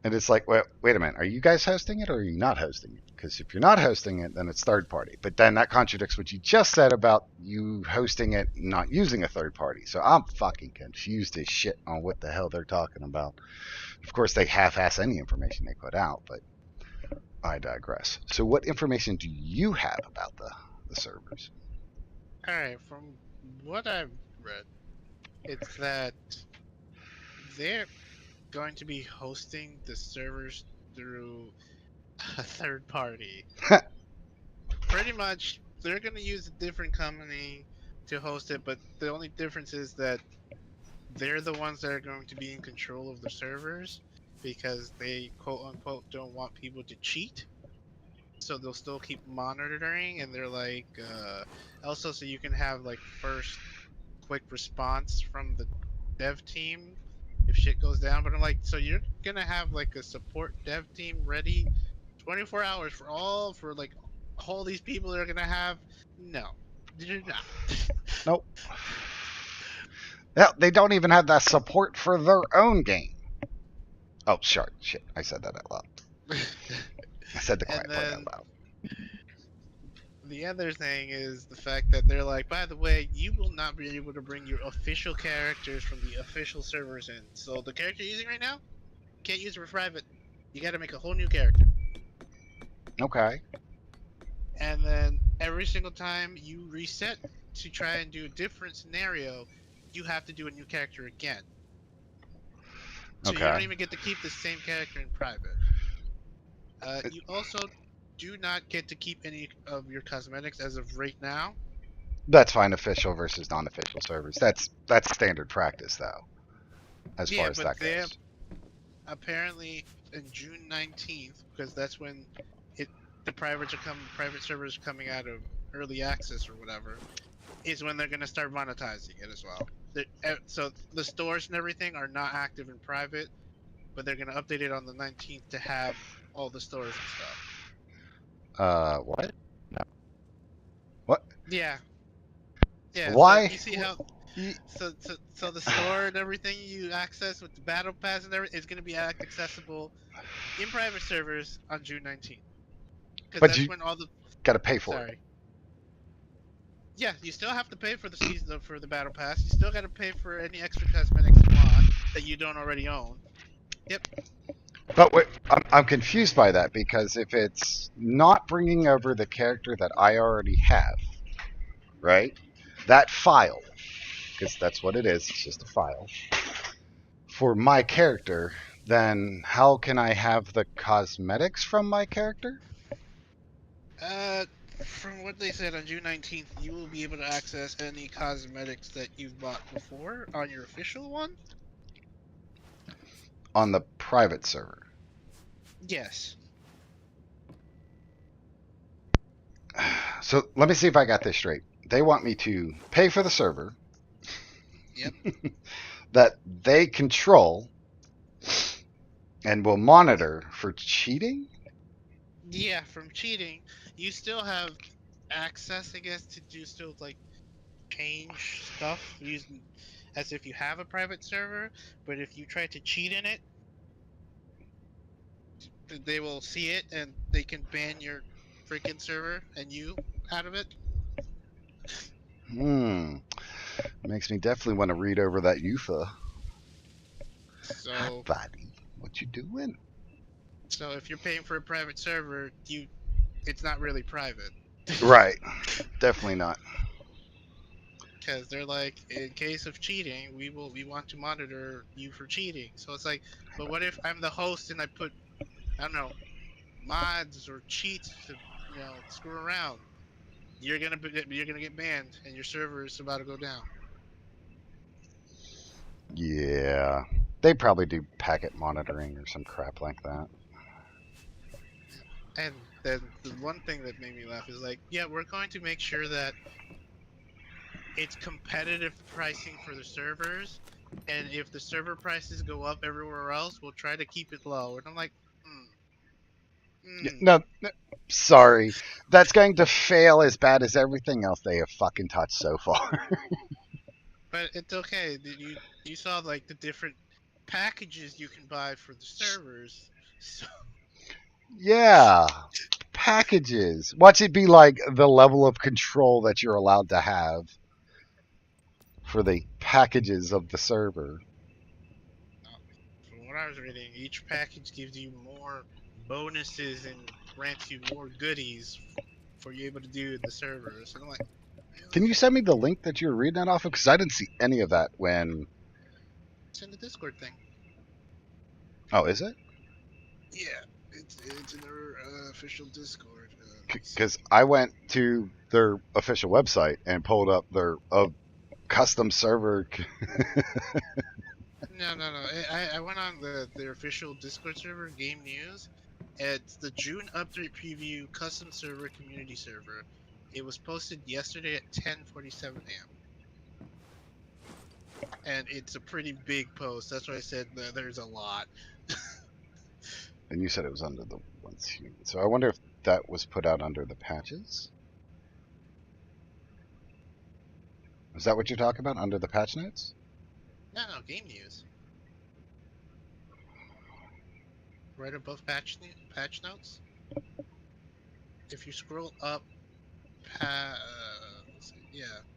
And it's like, wait a minute, are you guys hosting it or are you not hosting it? Because if you're not hosting it, then it's third party. But then that contradicts what you just said about you hosting it, not using a third party. So I'm fucking confused as shit on what the hell they're talking about. Of course, they half-ass any information they put out, but I digress. So, what information do you have about the servers? All right, from what I've read, it's that they're going to be hosting the servers through a third party. Pretty much, they're going to use a different company to host it, but the only difference is that they're the ones that are going to be in control of the servers because they quote unquote don't want people to cheat. So they'll still keep monitoring, and they're like, also, so you can have like first quick response from the dev team if shit goes down. But I'm like, so you're gonna have like a support dev team ready 24 hours for like all these people that are gonna have? No, you're not. Nope. Hell, they don't even have that support for their own game. Oh, shit. I said that out loud. I said the And quiet part out then loud. the other thing is the fact that they're like, by the way, you will not be able to bring your official characters from the official servers in. So the character you're using right now, can't use it for private. You got to make a whole new character. Okay. And then every single time you reset to try and do a different scenario, you have to do a new character again. So you don't Okay. even get to keep the same character in private. You also do not get to keep any of your cosmetics as of right now. That's fine. Official versus non-official servers. That's standard practice, though, as far Yeah, as but that they goes. apparently in June 19th, because that's when it the private servers are coming out of early access or whatever, is when they're gonna start monetizing it as well. So the stores and everything are not active in private, but they're gonna update it on the 19th to have all the stores and stuff. What? No. What? Yeah, yeah. So Why? you see how Y- so the store and everything you access with the battle pass and everything is gonna be accessible in private servers on June 19th, because But that's you when all the got to pay for it. sorry. Yeah, you still have to pay for the season for the battle pass. You still got to pay for any extra cosmetics you want that you don't already own. Yep. But wait, I'm confused by that because if it's not bringing over the character that I already have, right? That file, because that's what it is, it's just a file, for my character, then how can I have the cosmetics from my character? From what they said on June 19th, you will be able to access any cosmetics that you've bought before on your official one. On the private server. Yes. So let me see if I got this straight. They want me to pay for the server. Yep. That they control and will monitor for cheating? Yeah, from cheating, you still have access, I guess, to do still like change stuff using as if you have a private server. But if you try to cheat in it, they will see it and they can ban your freaking server and you out of it. Makes me definitely want to read over that UFA. Hot So, body, what you doing? so if you're paying for a private server, it's not really private. Right. Definitely not. Because they're like, in case of cheating, we want to monitor you for cheating. So it's like, but what if I'm the host and I put, I don't know, mods or cheats to screw around? You're gonna get banned and your server is about to go down. Yeah. They probably do packet monitoring or some crap like that. And then the one thing that made me laugh is like, yeah, we're going to make sure that it's competitive pricing for the servers, and if the server prices go up everywhere else, we'll try to keep it low. And I'm like, No, sorry. That's going to fail as bad as everything else they have fucking touched so far. but it's okay. You saw like the different packages you can buy for the servers. So Yeah. Packages. Watch it be like the level of control that you're allowed to have for the packages of the server. from what I was reading, each package gives you more bonuses and grants you more goodies for you able to do in the servers. And I'm like, Can really? you send me the link that you were reading that off of? Because I didn't see any of that when. It's in the Discord thing. Oh, is it? Yeah, it's in their official Discord. Because I went to their official website and pulled up their custom server. No. I went on their official Discord server, Game News. It's the June update preview custom server community server. It was posted yesterday at 10:47 a.m. And it's a pretty big post. That's why I said that there's a lot. And you said it was under the once human. So I wonder if that was put out under the patches. Is that what you're talking about? Under the patch notes? No, Game News. Right above patch notes. If you scroll up, yeah,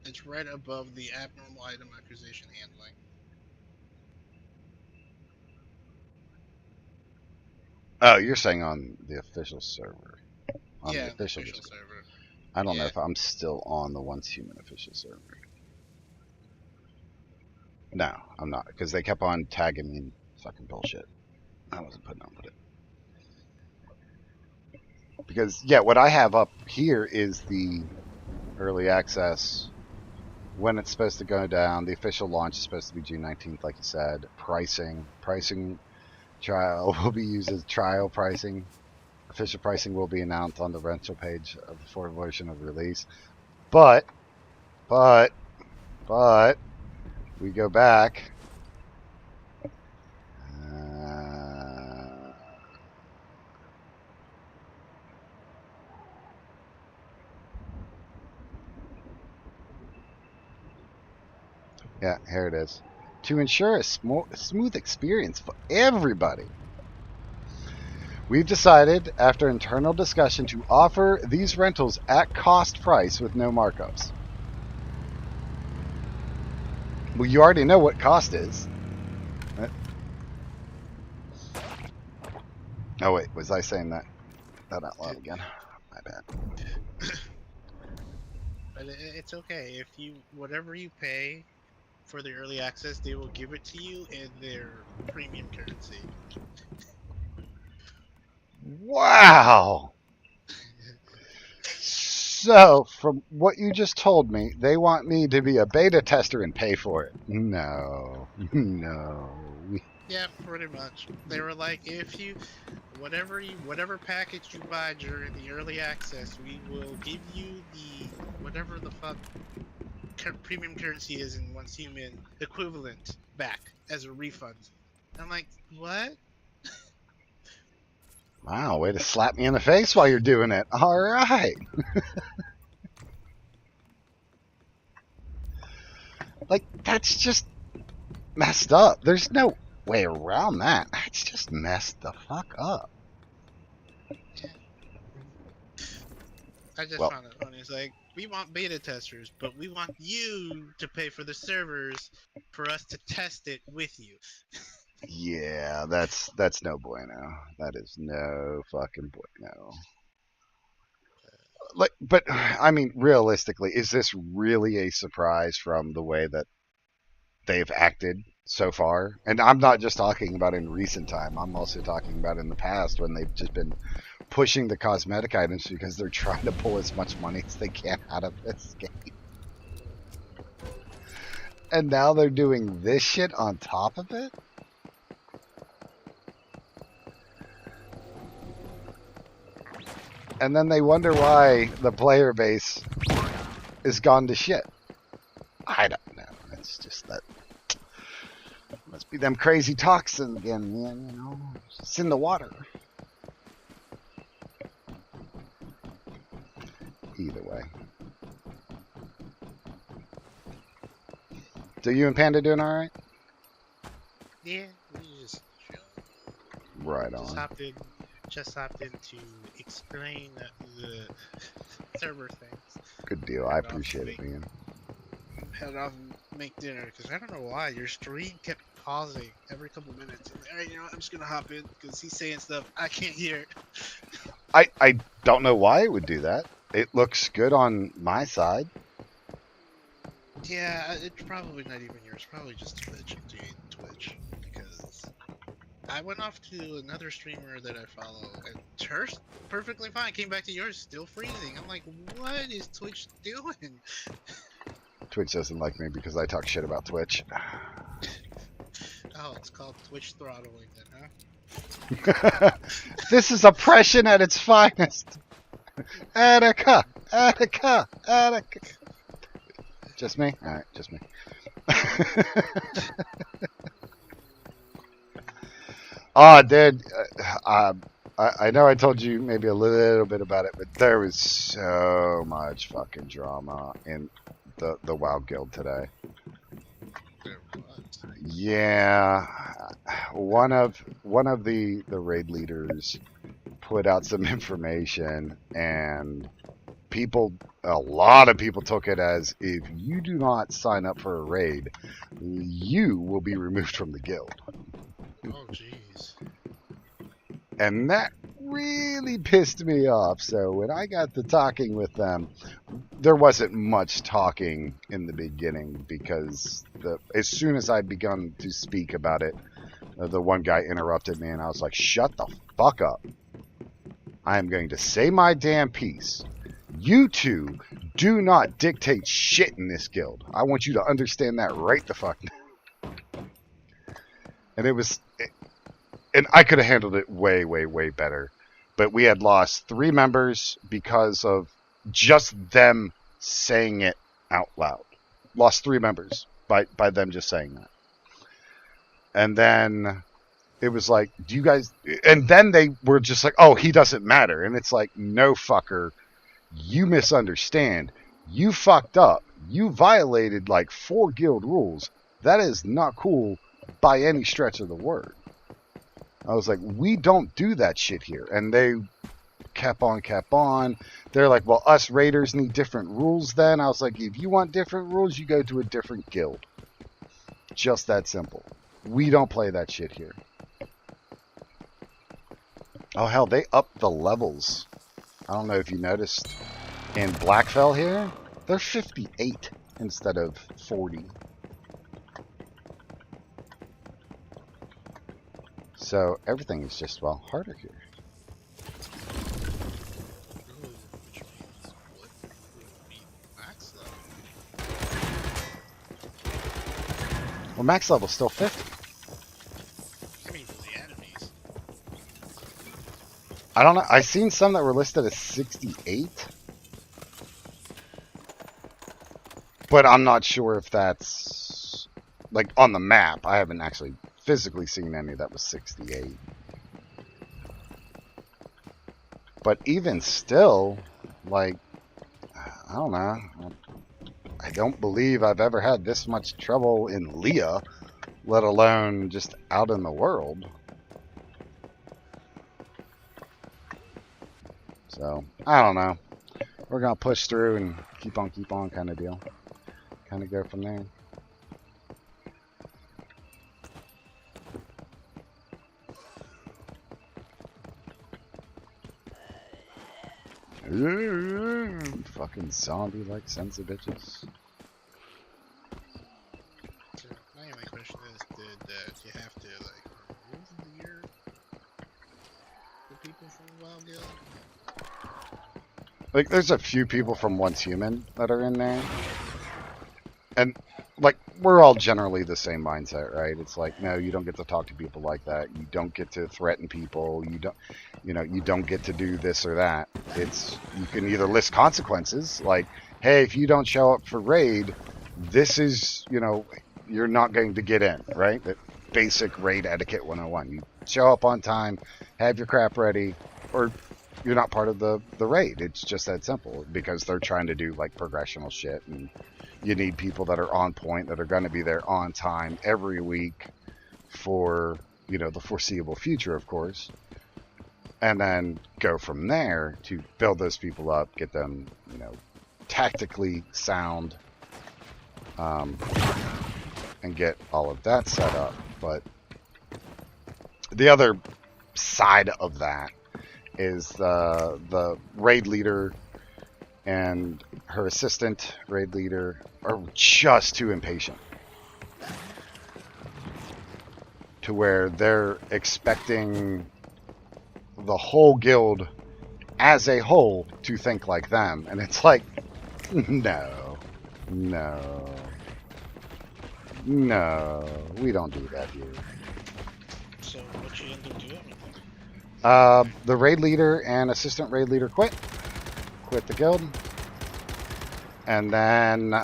it's right above the abnormal item acquisition handling. Oh, you're saying on the official server. On the Yeah, the official official Discord. server. I don't know Yeah. if I'm still on the once human official server. No, I'm not. Because they kept on tagging me in fucking bullshit. I wasn't putting up with it. Because, yeah, what I have up here is the early access, when it's supposed to go down. The official launch is supposed to be June 19th, like you said. Pricing trial will be used as trial pricing. Official pricing will be announced on the rental page of the full version of the release. But, we go back. Yeah, here it is. To ensure a smooth experience for everybody, we've decided, after internal discussion, to offer these rentals at cost price with no markups. Well, you already know what cost is. Oh, wait, was I saying that out loud again? My bad. But it's okay. If whatever you pay for the early access, they will give it to you in their premium currency. Wow! So, from what you just told me, they want me to be a beta tester and pay for it. No. No. Yeah, pretty much. They were like, if you, whatever package you buy during the early access, we will give you the whatever the fuck premium currency is in Once Human equivalent back as a refund. I'm like, what? Wow, way to slap me in the face while you're doing it. All right. Like, that's just messed up. There's no way around that. That's just messed the fuck up. I just Well, found it funny. It's like, we want beta testers, but we want you to pay for the servers for us to test it with you. yeah, that's no bueno. That is no fucking bueno. Like, but I mean, realistically, is this really a surprise from the way that they've acted so far? And I'm not just talking about in recent time. I'm also talking about in the past when they've just been pushing the cosmetic items because they're trying to pull as much money as they can out of this game. And now they're doing this shit on top of it? And then they wonder why the player base is gone to shit. I don't know. It's just that. Must be them crazy toxins again, man. You know, it's in the water. Either way. So you and Panda doing all right? Yeah, we just chill. Right Just on. hopped in to explain the server things. Good deal. I appreciate it, man. Head off and make dinner because I don't know why your stream kept pausing every couple minutes. I'm like, all right, you know what? I'm just gonna hop in because he's saying stuff I can't hear. I don't know why it would do that. It looks good on my side. Yeah, it's probably not even yours. Probably just Twitch. I'm doing Twitch because I went off to another streamer that I follow and hers perfectly fine. Came back to yours, still freezing. I'm like, what is Twitch doing? Twitch doesn't like me because I talk shit about Twitch. Oh, it's called Twitch throttling then, huh? This is oppression at its finest. Attica, Attica, Attica. Just me? Alright, just me. Oh, dude. I know I told you maybe a little bit about it, but there was so much fucking drama in the WoW Guild today. Yeah, one of the raid leaders put out some information, and a lot of people took it as if you do not sign up for a raid, you will be removed from the guild. Oh, jeez. And that really pissed me off. So when I got to talking with them, there wasn't much talking in the beginning because as soon as I'd begun to speak about it, the one guy interrupted me and I was like, shut the fuck up. I am going to say my damn piece. You two do not dictate shit in this guild. I want you to understand that right the fuck now. And I could have handled it way, way, way better. But we had lost 3 members because of just them saying it out loud. Lost 3 members by them just saying that. And then it was like, do you guys... And then they were just like, oh, he doesn't matter. And it's like, no, fucker. You misunderstand. You fucked up. You violated like 4 guild rules. That is not cool by any stretch of the word. I was like, we don't do that shit here. And they kept on. They're like, well, us raiders need different rules then. I was like, if you want different rules, you go to a different guild. Just that simple. We don't play that shit here. Oh, hell, they upped the levels. I don't know if you noticed. In Blackfell here, they're 58 instead of 40. So everything is just, well, harder here. max level's still 50. I mean, for the enemies. I don't know. I seen some that were listed as 68. But I'm not sure if that's like on the map. I haven't actually physically seen any that was 68. But even still, like, I don't know. I don't believe I've ever had this much trouble in Leah, let alone just out in the world. So, I don't know. We're going to push through and keep on kind of deal. Kind of go from there. Fucking zombie-like sons of bitches. So my only question is, did you have to like remove the people from Wild Guild? Like, there's a few people from Once Human that are in there. And, like, we're all generally the same mindset, right? It's like, no, you don't get to talk to people like that. You don't get to threaten people. You don't, you don't get to do this or that. It's, you can either list consequences, like, hey, if you don't show up for raid, this is, you're not going to get in, right? That basic raid etiquette 101. You show up on time, have your crap ready, or you're not part of the raid. It's just that simple, because they're trying to do, like, progressional shit, and you need people that are on point, that are going to be there on time every week for, the foreseeable future, of course. And then go from there to build those people up, get them, tactically sound, and get all of that set up. But the other side of that is the raid leader and her assistant raid leader are just too impatient, to where they're expecting the whole guild as a whole to think like them. And it's like, no, we don't do that here. So what you end up doing with them? The raid leader and assistant raid leader quit the guild. And then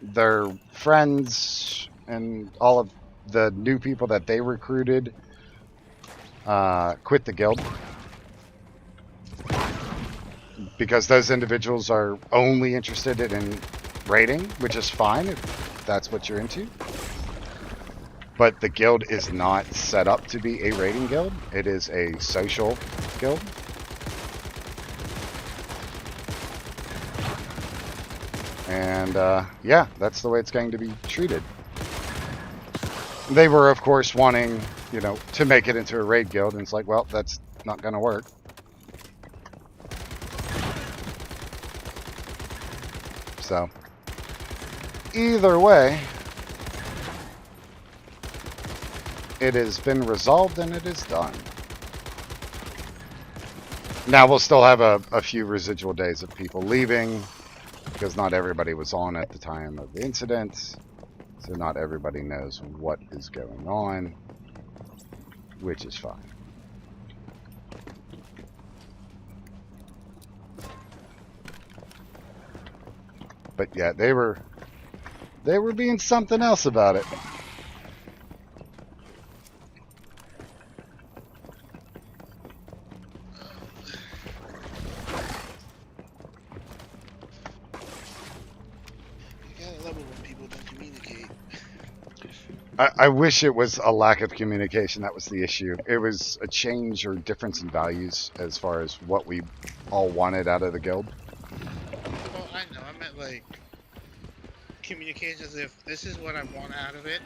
their friends and all of the new people that they recruited quit the guild. Because those individuals are only interested in raiding, which is fine if that's what you're into. But the guild is not set up to be a raiding guild. It is a social guild. And, yeah, that's the way it's going to be treated. They were, of course, wanting, to make it into a raid guild, and it's like, well, that's not going to work. So, either way, it has been resolved and it is done. Now, we'll still have a few residual days of people leaving, because not everybody was on at the time of the incident, so not everybody knows what is going on, which is fine. But yeah, they were being something else about it. I wish it was a lack of communication that was the issue. It was a change or difference in values as far as what we all wanted out of the guild. Well, I know. I meant, like, communications if this is what I want out of it,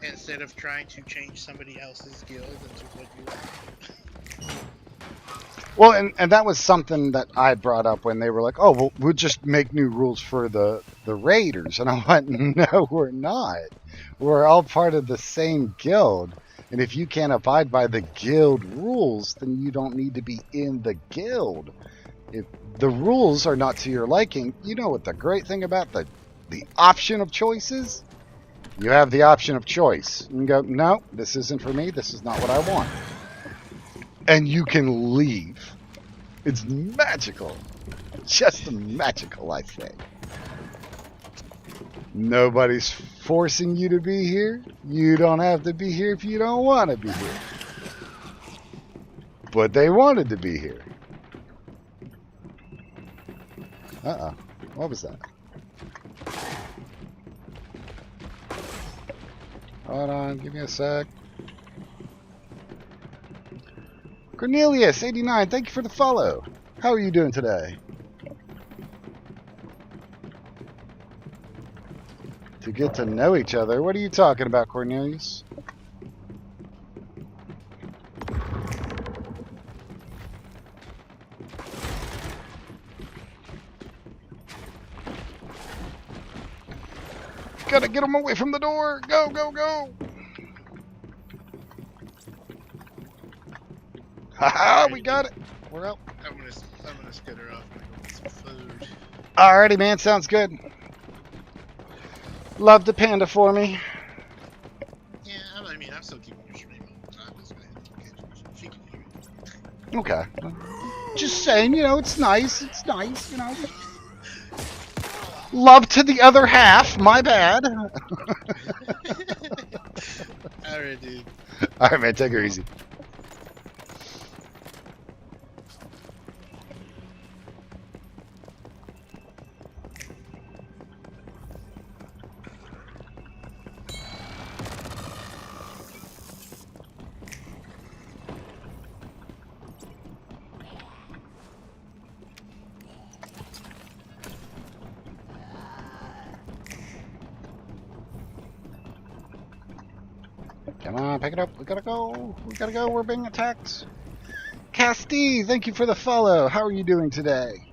instead of trying to change somebody else's guild into what you want. Well, and that was something that I brought up when they were like, oh, well, we'll just make new rules for the raiders. And I went, no, we're not. We're all part of the same guild. And if you can't abide by the guild rules, then you don't need to be in the guild. If the rules are not to your liking, you know what the great thing about the option of choice is? You have the option of choice. You can go, no, this isn't for me. This is not what I want. And you can leave. It's magical. Just magical, I say. Nobody's forcing you to be here. You don't have to be here if you don't want to be here. But they wanted to be here. Uh-oh. What was that? Hold on, give me a sec. Cornelius89, thank you for the follow. How are you doing today? To get to know each other. What are you talking about, Cornelius? Gotta get him away from the door. Go, go, go. Haha, we got it. We're out. I'm gonna skitter off and go get some food. Alrighty, man. Sounds good. Love the panda for me. Yeah, I mean, I'm still keeping your stream on. So I'm just gonna get you so she can hear it. Okay. Just saying, you know, it's nice. It's nice, you know. Love to the other half. My bad. Alright, dude. Alright, man. Take her easy. Come on, pick it up. We gotta go. We gotta go. We're being attacked. Casti, thank you for the follow. How are you doing today?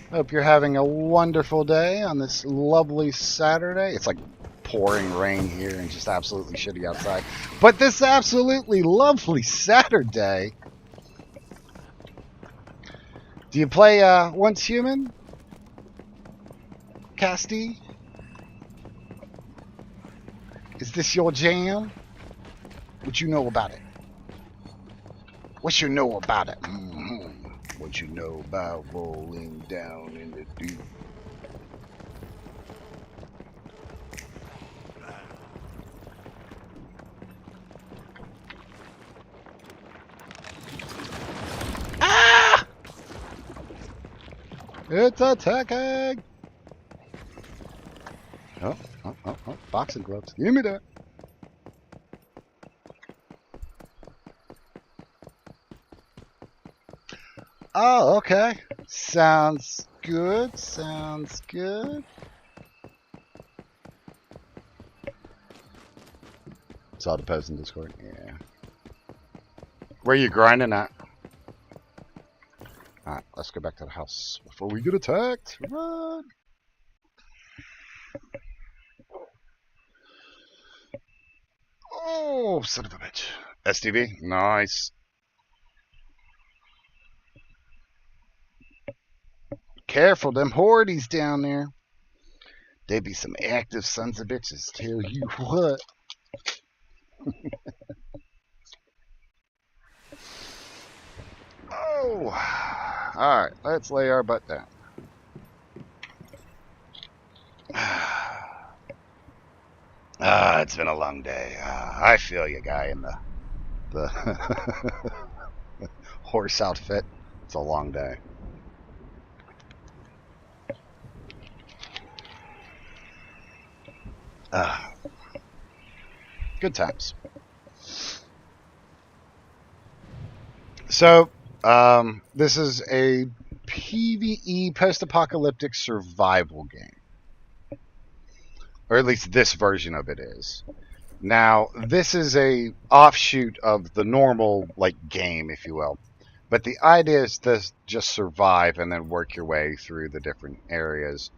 Hope you're having a wonderful day on this lovely Saturday. It's like pouring rain here and just absolutely shitty outside. But this absolutely lovely Saturday. Do you play Once Human? Casti? Is this your jam? What you know about it? What you know about it? What you know about rolling down in the deep? Ah! It's attacking! Oh, boxing gloves. Give me that. Oh, okay. Sounds good. Sounds good. Saw the post in Discord. Yeah. Where are you grinding at? Alright, let's go back to the house before we get attacked. Run! Oh, son of a bitch. STV? Nice. Careful, them hordes down there. They be some active sons of bitches, tell you what. Oh. Alright, let's lay our butt down. It's been a long day. I feel you, guy in the horse outfit. It's a long day. Good times. So, this is a PvE post-apocalyptic survival game. Or at least this version of it is. Now, this is a offshoot of the normal, like, game, if you will. But the idea is to just survive and then work your way through the different areas.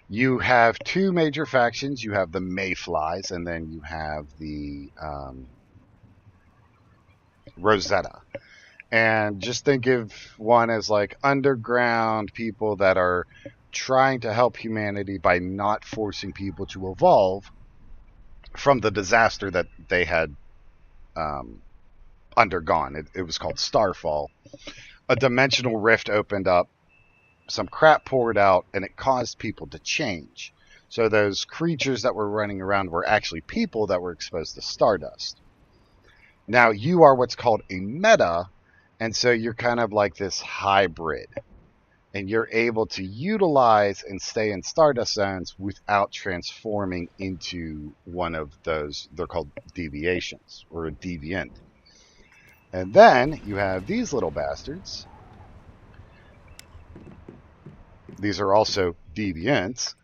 You have two major factions. You have the Mayflies, and then you have the Rosetta. And just think of one as like underground people that are trying to help humanity by not forcing people to evolve, from the disaster that they had um, undergone. It was called Starfall. A dimensional rift opened up, some crap poured out, and it caused people to change. So those creatures that were running around were actually people that were exposed to stardust. Now you are what's called a meta, and so you're kind of like this hybrid. And you're able to utilize and stay in stardust zones without transforming into one of those. They're called deviations or a deviant. And then you have these little bastards. These are also deviants.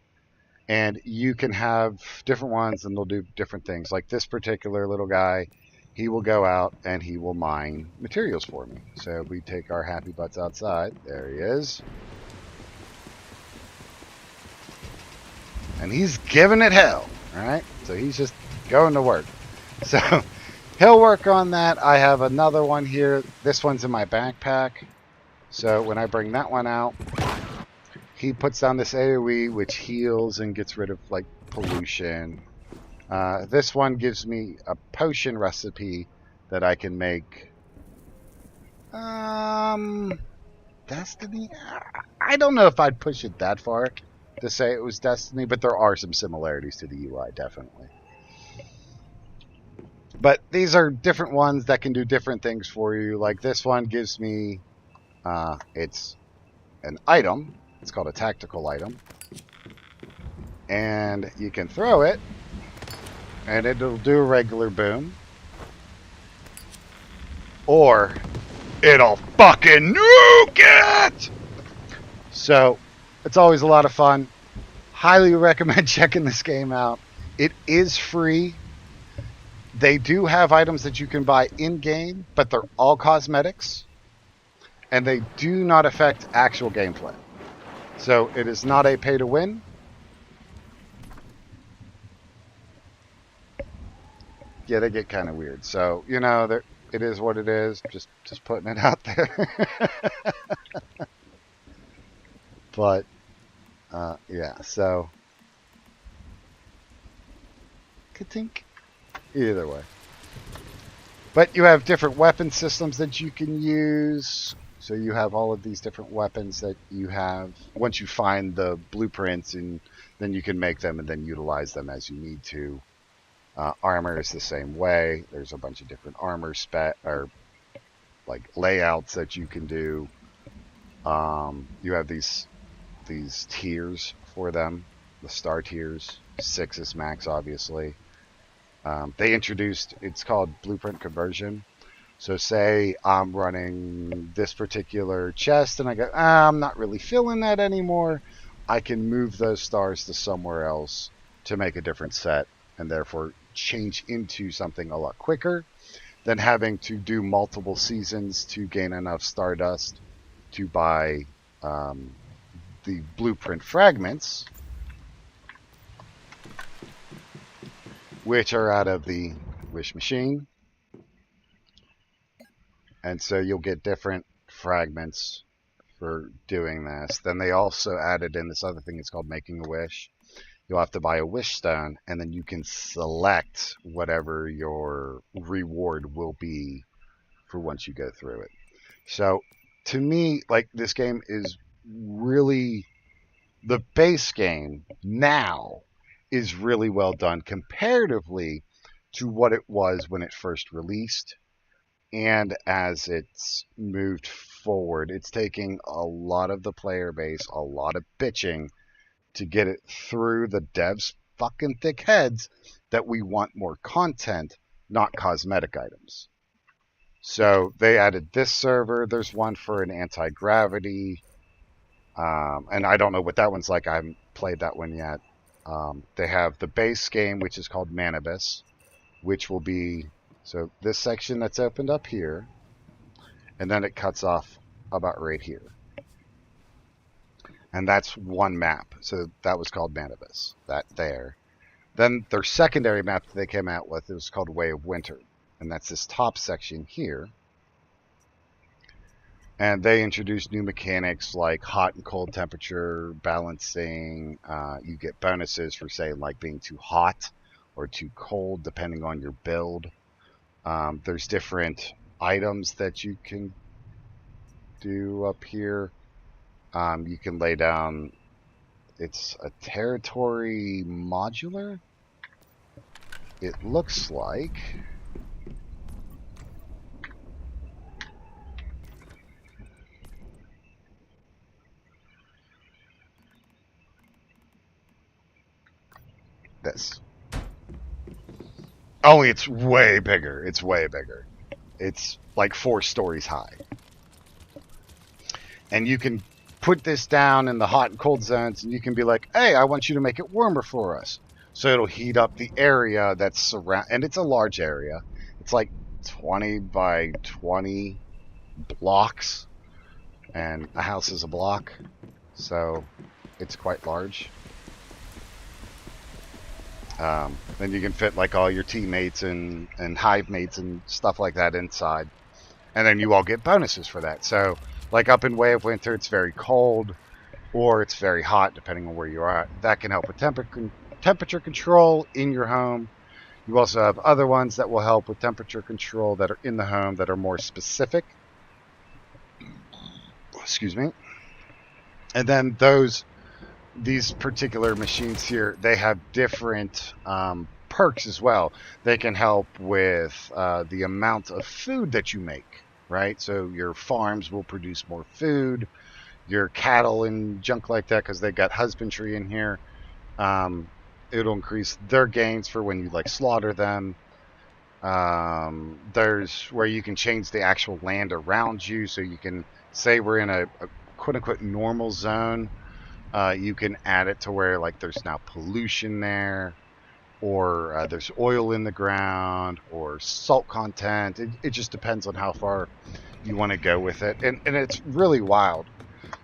And you can have different ones and they'll do different things. Like this particular little guy, he will go out and he will mine materials for me. So we take our happy butts outside. There he is. And he's giving it hell. Alright? So he's just going to work. So he'll work on that. I have another one here. This one's in my backpack. So when I bring that one out, he puts down this AoE, which heals and gets rid of like pollution. This one gives me a potion recipe that I can make. Destiny? I don't know if I'd push it that far to say it was Destiny, but there are some similarities to the UI, definitely. But these are different ones that can do different things for you. Like this one gives me, it's an item. It's called a tactical item. And you can throw it, and it'll do a regular boom. Or it'll fucking nuke it! So, it's always a lot of fun. Highly recommend checking this game out. It is free. They do have items that you can buy in-game, but they're all cosmetics. And they do not affect actual gameplay. So it is not a pay-to-win. Yeah, they get kind of weird. So, you know, it is what it is. Just putting it out there. But, yeah, so. Ka-tink. Either way. But you have different weapon systems that you can use. So you have all of these different weapons that you have. Once you find the blueprints, and then you can make them and then utilize them as you need to. Armor is the same way. There's a bunch of different armor or like layouts that you can do. You have these tiers for them, the star tiers. 6 is max, obviously. They introduced, it's called blueprint conversion. So say I'm running this particular chest and I go, I'm not really feeling that anymore. I can move those stars to somewhere else to make a different set and therefore change into something a lot quicker than having to do multiple seasons to gain enough stardust to buy the blueprint fragments, which are out of the wish machine. And so you'll get different fragments for doing this. Then they also added in this other thing, it's called making a wish. You'll have to buy a wish stone, and then you can select whatever your reward will be for once you go through it. So to me, like, this game is really, the base game now is really well done comparatively to what it was when it first released. And as it's moved forward, it's taking a lot of the player base, a lot of bitching to get it through the devs' fucking thick heads that we want more content, not cosmetic items. So they added this server. There's one for an anti-gravity. And I don't know what that one's like. I haven't played that one yet. They have the base game, which is called Manibus, which will be... So this section that's opened up here, and then it cuts off about right here. And that's one map. So that was called Manibus, that there. Then their secondary map that they came out with, it was called Way of Winter. And that's this top section here. And they introduced new mechanics like hot and cold temperature balancing. You get bonuses for, say, like being too hot or too cold, depending on your build. There's different items that you can do up here. You can lay down, it's a territory modular, it looks like. This. Only it's way bigger. It's way bigger. It's like 4 stories high. And you can put this down in the hot and cold zones, and you can be like, hey, I want you to make it warmer for us. So it'll heat up the area that's surround, and it's a large area. It's like 20 by 20 blocks, and a house is a block, so it's quite large. Then you can fit like all your teammates and hive mates and stuff like that inside, and then you all get bonuses for that. So like up in Way of Winter, it's very cold, or it's very hot, depending on where you are. That can help with temperature control in your home. You also have other ones that will help with temperature control that are in the home that are more specific. Excuse me. And then these particular machines here, they have different perks as well. They can help with the amount of food that you make, right? So your farms will produce more food, your cattle and junk like that, because they've got husbandry in here. It'll increase their gains for when you like slaughter them. There's where you can change the actual land around you, so you can say we're in a quote-unquote normal zone. You can add it to where like there's now pollution there, or there's oil in the ground, or salt content. It just depends on how far you want to go with it, and it's really wild.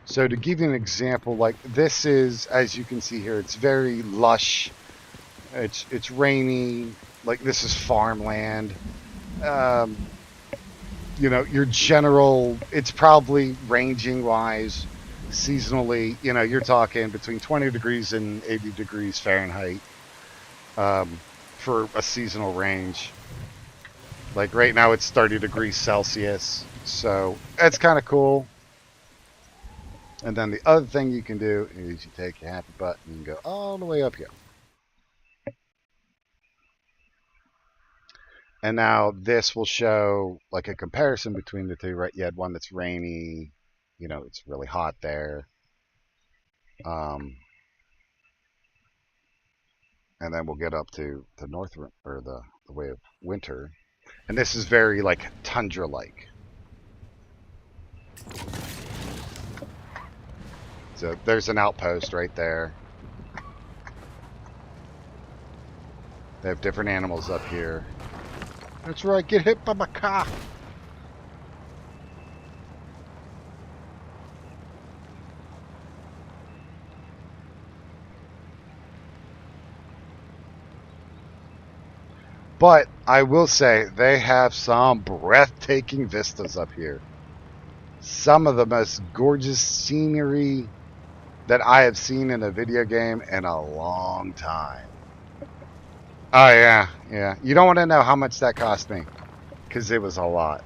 So to give you an example, like this is, as you can see here, it's very lush. It's rainy. Like this is farmland. You know, your general, it's probably ranging wise, seasonally, you know, you're talking between 20 degrees and 80 degrees Fahrenheit for a seasonal range. Like right now it's 30 degrees Celsius, so that's kind of cool. And then the other thing you can do is you take your happy button and go all the way up here. And now this will show like a comparison between the two, right? You had one that's rainy, you know, it's really hot there. And then we'll get up to the north, or the Way of Winter. And this is very like tundra-like. So there's an outpost right there. They have different animals up here. That's right, get hit by my car. But I will say they have some breathtaking vistas up here. Some of the most gorgeous scenery that I have seen in a video game in a long time. Oh yeah, yeah. You don't want to know how much that cost me, because it was a lot.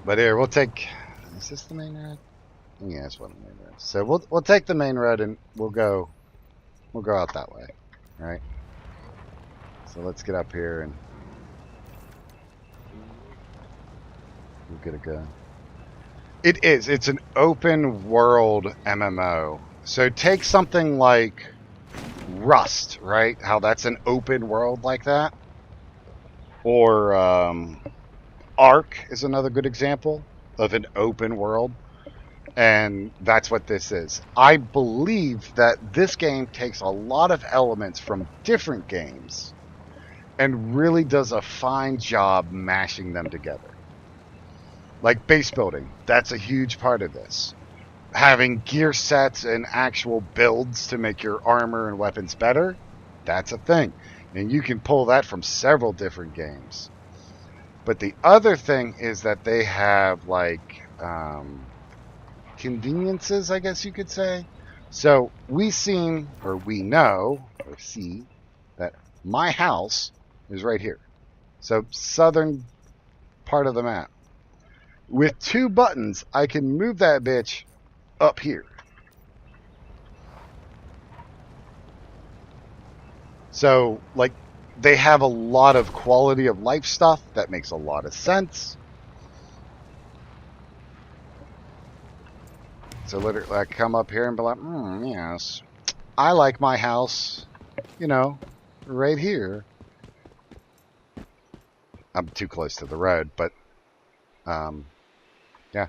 But here, we'll take. Is this the main road? Yeah, it's one of the main roads. So we'll take the main road and we'll go out that way, right? So let's get up here and we'll get a gun. It's an open world MMO. So take something like Rust, right? How that's an open world like that. Or Ark is another good example of an open world. And that's what this is. I believe that this game takes a lot of elements from different games and really does a fine job mashing them together. Like base building, that's a huge part of this. Having gear sets and actual builds to make your armor and weapons better, that's a thing. And you can pull that from several different games. But the other thing is that they have like conveniences, I guess you could say. So we seen, or we know, or see, that my house is right here. So southern part of the map. With 2 buttons, I can move that bitch up here. So, like, they have a lot of quality of life stuff that makes a lot of sense. So literally, I come up here and be like, yes, I like my house, you know, right here. I'm too close to the road, but, yeah.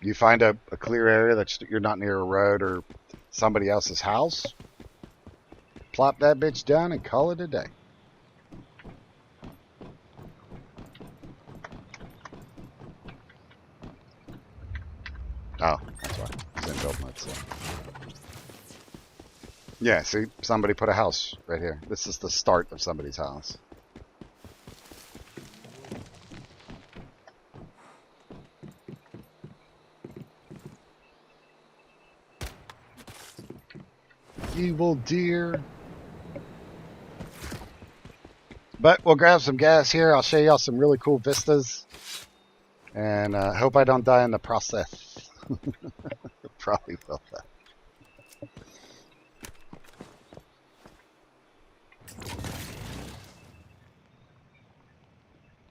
You find a clear area that you're not near a road or somebody else's house, plop that bitch down and call it a day. Oh, that's why. It's in build mode, so. Yeah, see, somebody put a house right here. This is the start of somebody's house. Evil deer. But we'll grab some gas here. I'll show y'all some really cool vistas. And hope I don't die in the process. Probably will, though.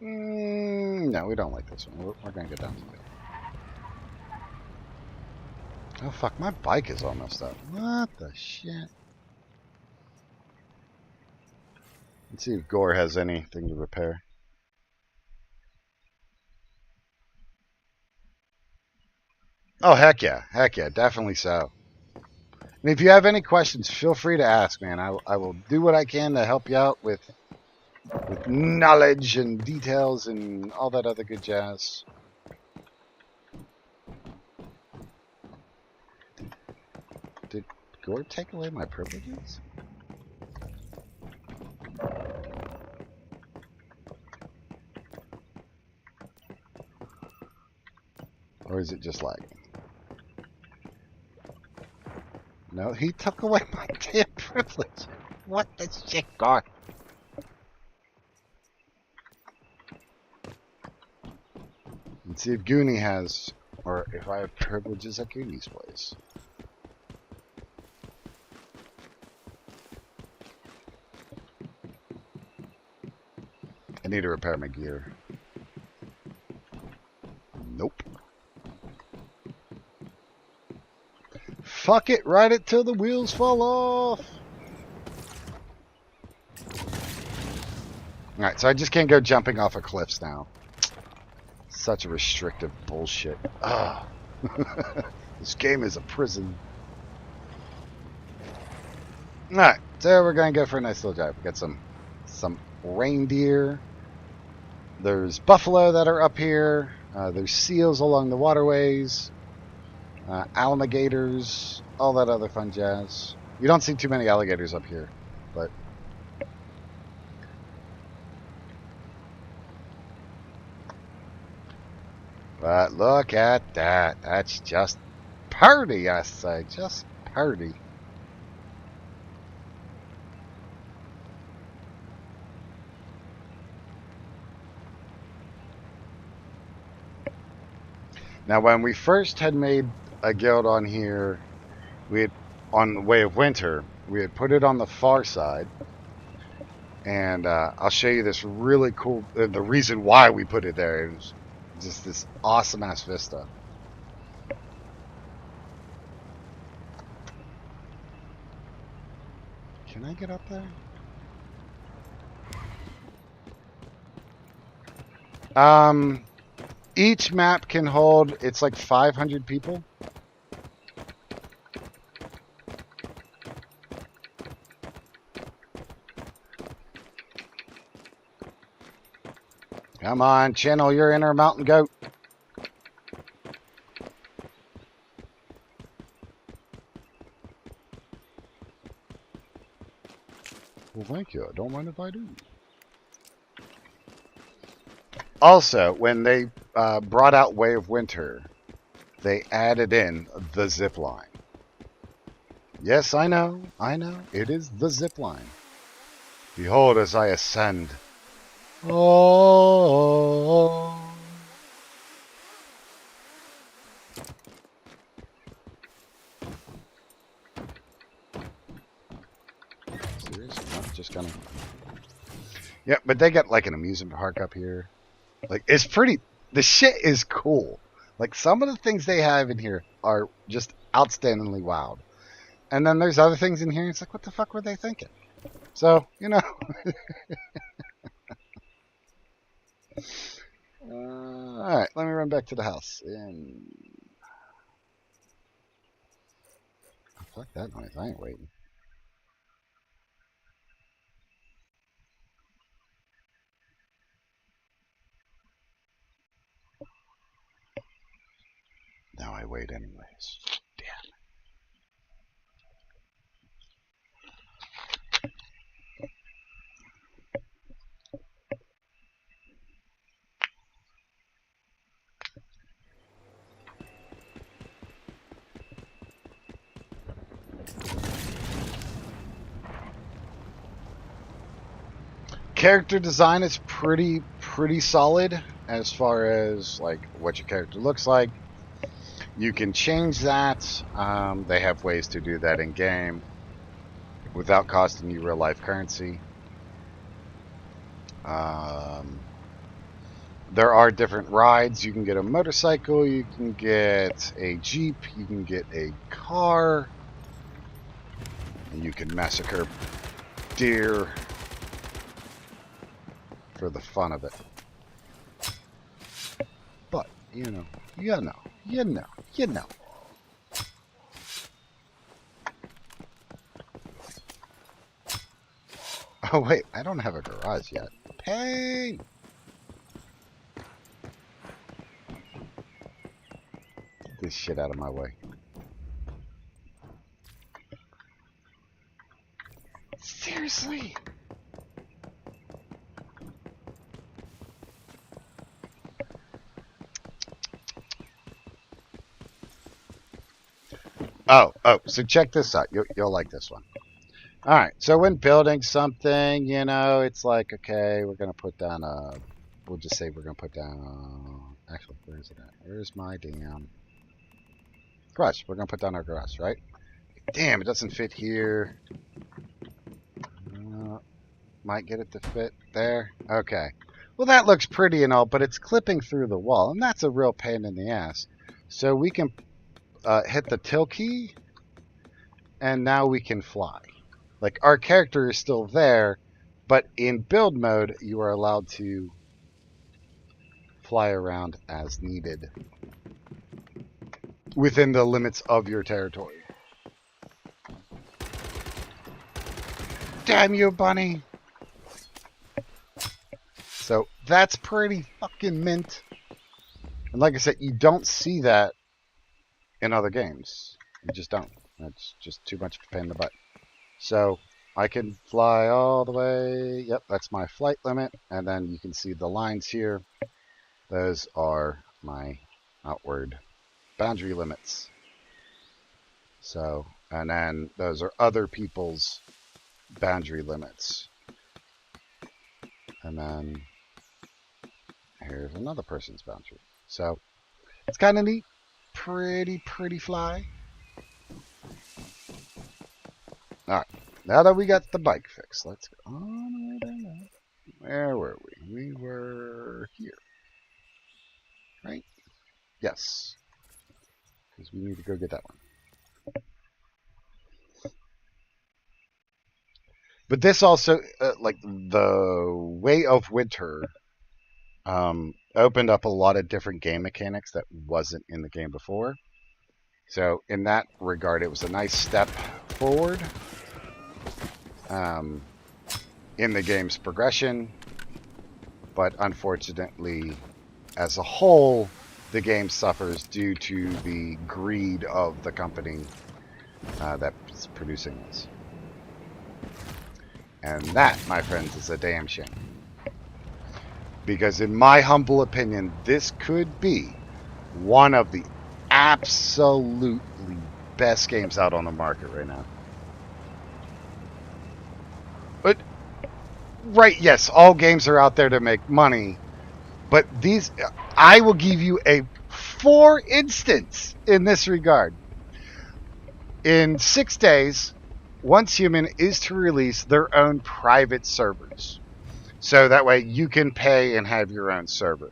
No, we don't like this one. We're going to get down to it. Oh, fuck. My bike is almost up. What the shit? Let's see if Gore has anything to repair. Oh, heck yeah. Heck yeah. Definitely so. And if you have any questions, feel free to ask, man. I will do what I can to help you out with knowledge and details and all that other good jazz. Did Gore take away my privileges? Or is it just like... No, he took away my damn privilege. What the shit, Gore? Let's see if Goonie has, or if I have privileges at Goonie's place. I need to repair my gear. Nope. Fuck it, ride it till the wheels fall off. Alright, so I just can't go jumping off of cliffs now. Such a restrictive bullshit. Ugh. This game is a prison. Alright, so we're gonna go for a nice little drive. We got some reindeer. There's buffalo that are up here. There's seals along the waterways. Alligators. All that other fun jazz. You don't see too many alligators up here, but... But look at that. That's just purty, I say. Just purty. Now, when we first had made a guild on here, we had, on the Way of Winter, we had put it on the far side. And I'll show you this really cool, the reason why we put it there. It was just this awesome ass vista. Can I get up there? Each map can hold, it's like 500 people. Come on, channel your inner mountain goat. Well, thank you. I don't mind if I do. Also, when they brought out Way of Winter, they added in the zip line. Yes, I know, it is the zip line. Behold as I ascend. Oh. Seriously, not just gonna. Yeah, but they got like an amusement park up here. Like, it's pretty. The shit is cool. Like, some of the things they have in here are just outstandingly wild. And then there's other things in here. It's like, what the fuck were they thinking? So, you know. Alright, let me run back to the house. And fuck that noise. I ain't waiting. Now I wait anyways. Damn. Character design is pretty solid as far as like what your character looks like. You can change that. They have ways to do that in game without costing you real life currency. There are different rides. You can get a motorcycle, you can get a Jeep, you can get a car, and you can massacre deer for the fun of it. But, you know. Oh wait, I don't have a garage yet. Pain! Get this shit out of my way. Seriously? Oh, so check this out. You'll like this one. All right, so when building something, you know, it's like, okay, we're going to put down a, we'll just say we're going to put down, actually, where is it at? Where's my damn garage? We're going to put down our garage, right? Damn, it doesn't fit here. Might get it to fit there. Okay. Well, that looks pretty and all, but it's clipping through the wall, and that's a real pain in the ass. So we can hit the tilt key, and now we can fly. Like, our character is still there, but in build mode, you are allowed to fly around as needed within the limits of your territory. Damn you, bunny! So, that's pretty fucking mint. And like I said, you don't see that in other games. You just don't. It's just too much of a pain in the butt. So I can fly all the way. Yep, that's my flight limit. And then you can see the lines here. Those are my outward boundary limits. So, and then those are other people's boundary limits. And then here's another person's boundary. So it's kind of neat. Pretty fly. Alright, now that we got the bike fixed, let's go all the way down. Where were we? We were here. Right? Yes. Because we need to go get that one. But this also, like, the Way of Winter opened up a lot of different game mechanics that wasn't in the game before. So in that regard, it was a nice step forward in the game's progression. But unfortunately, as a whole, the game suffers due to the greed of the company that's producing this. And that, my friends, is a damn shame. Because in my humble opinion, this could be one of the absolutely best games out on the market right now. But right, yes, all games are out there to make money, but these, I will give you a for instance in this regard. In 6 days, Once Human is to release their own private servers. So that way you can pay and have your own server.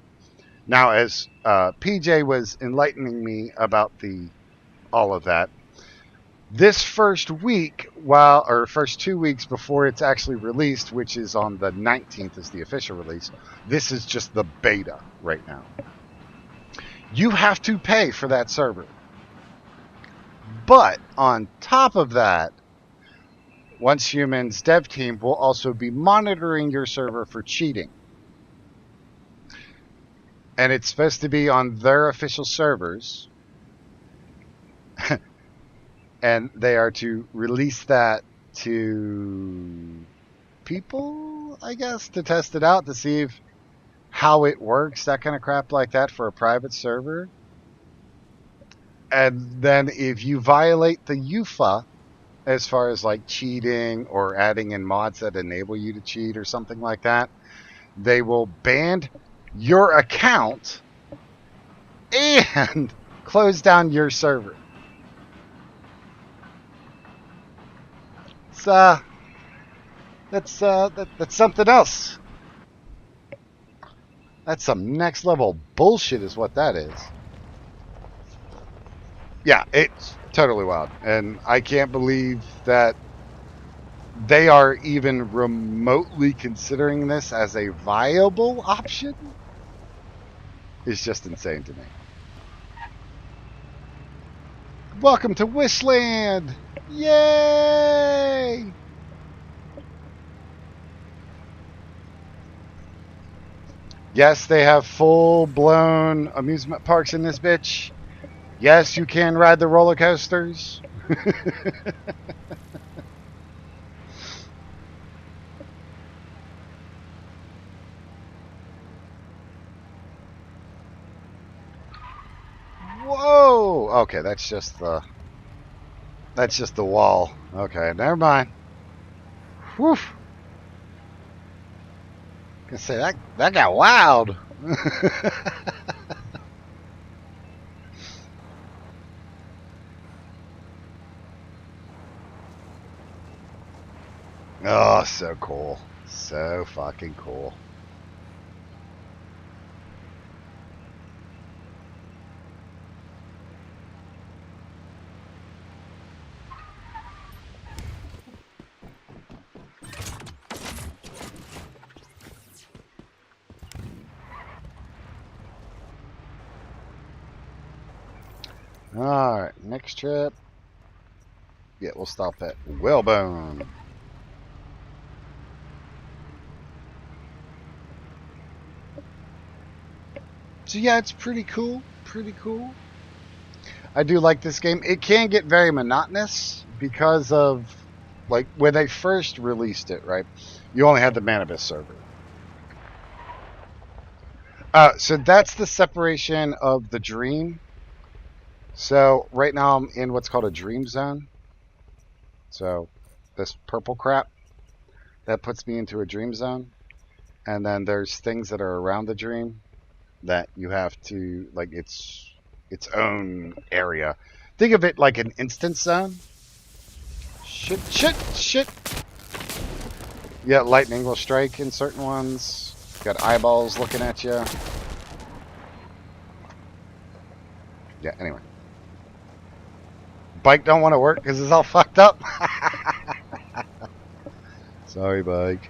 Now, as PJ was enlightening me about all of that, this first week, first 2 weeks before it's actually released, which is on the 19th is the official release, this is just the beta right now. You have to pay for that server. But on top of that, Once Human's dev team will also be monitoring your server for cheating. And it's supposed to be on their official servers. And they are to release that to people, I guess, to test it out, to see how it works, that kind of crap like that for a private server. And then if you violate the UFA, as far as like cheating or adding in mods that enable you to cheat or something like that, they will ban your account and close down your server. That's something else. That's some next level bullshit is what that is. Yeah, it's totally wild. And I can't believe that they are even remotely considering this as a viable option. It's just insane to me. Welcome to Wishland! Yay! Yes, they have full-blown amusement parks in this bitch. Yes, you can ride the roller coasters. Whoa! Okay, that's just the wall. Okay, never mind. Whew. I can say that got wild. Oh, so cool. So fucking cool. Alright, next trip. Yeah, we'll stop at Whalebone. So yeah, it's pretty cool. Pretty cool. I do like this game. It can get very monotonous because of, like, when they first released it, right? You only had the Manibus server. So that's the separation of the dream. So right now I'm in what's called a dream zone. So this purple crap, that puts me into a dream zone. And then there's things that are around the dream that you have to, like, its own area. Think of it like an instance zone. Shit. Yeah, lightning will strike in certain ones. Got eyeballs looking at you. Yeah, anyway. Bike don't want to work because it's all fucked up. Sorry, bike.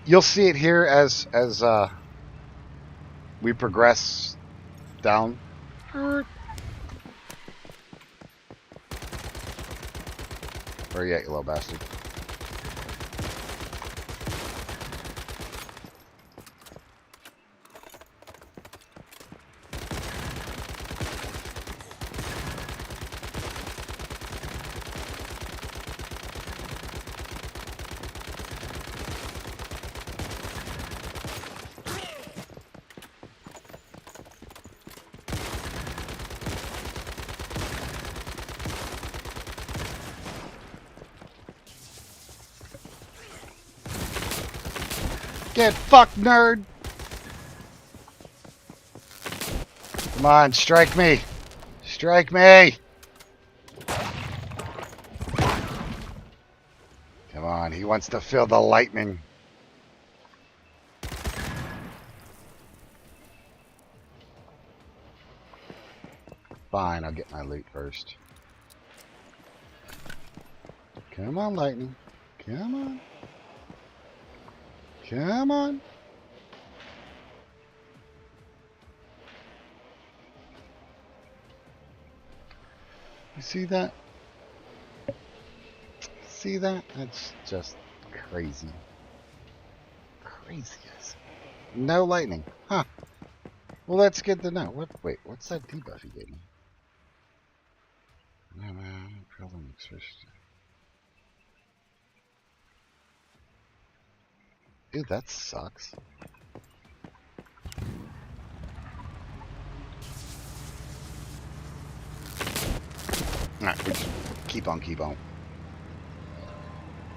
You'll see it here as we progress down. Where are you at, you little bastard? Get fucked, nerd! Come on, strike me! Strike me! Come on, he wants to feel the lightning. Fine, I'll get my loot first. Come on, lightning. Come on. Come on. You see that? See that? That's just crazy. Crazy. No lightning. Huh. Well, that's good to know. Wait, what's that debuff he gave me? No, man. Problem expression. Dude, that sucks. Alright, we just keep on.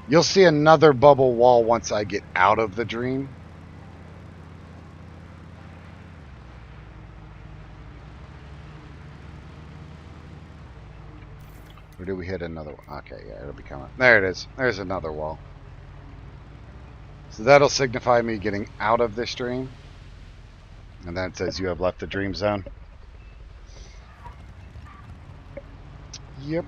You'll see another bubble wall once I get out of the dream. Or do we hit another one? Okay, yeah, it'll be coming. There it is. There's another wall. So that'll signify me getting out of this dream. And then it says you have left the dream zone. Yep.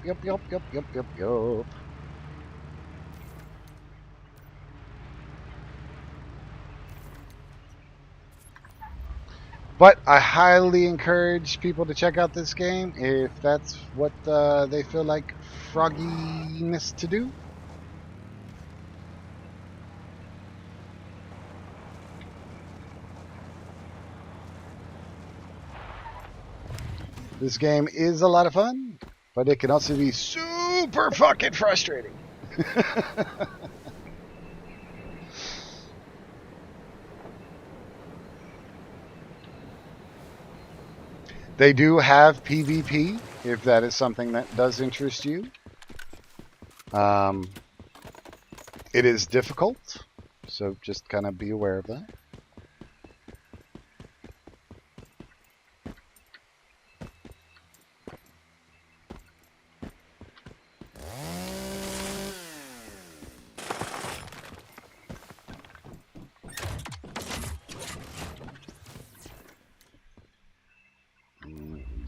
But I highly encourage people to check out this game if that's what they feel like frogginess to do. This game is a lot of fun, but it can also be super fucking frustrating. They do have PvP, if that is something that does interest you. It is difficult, so just kind of be aware of that.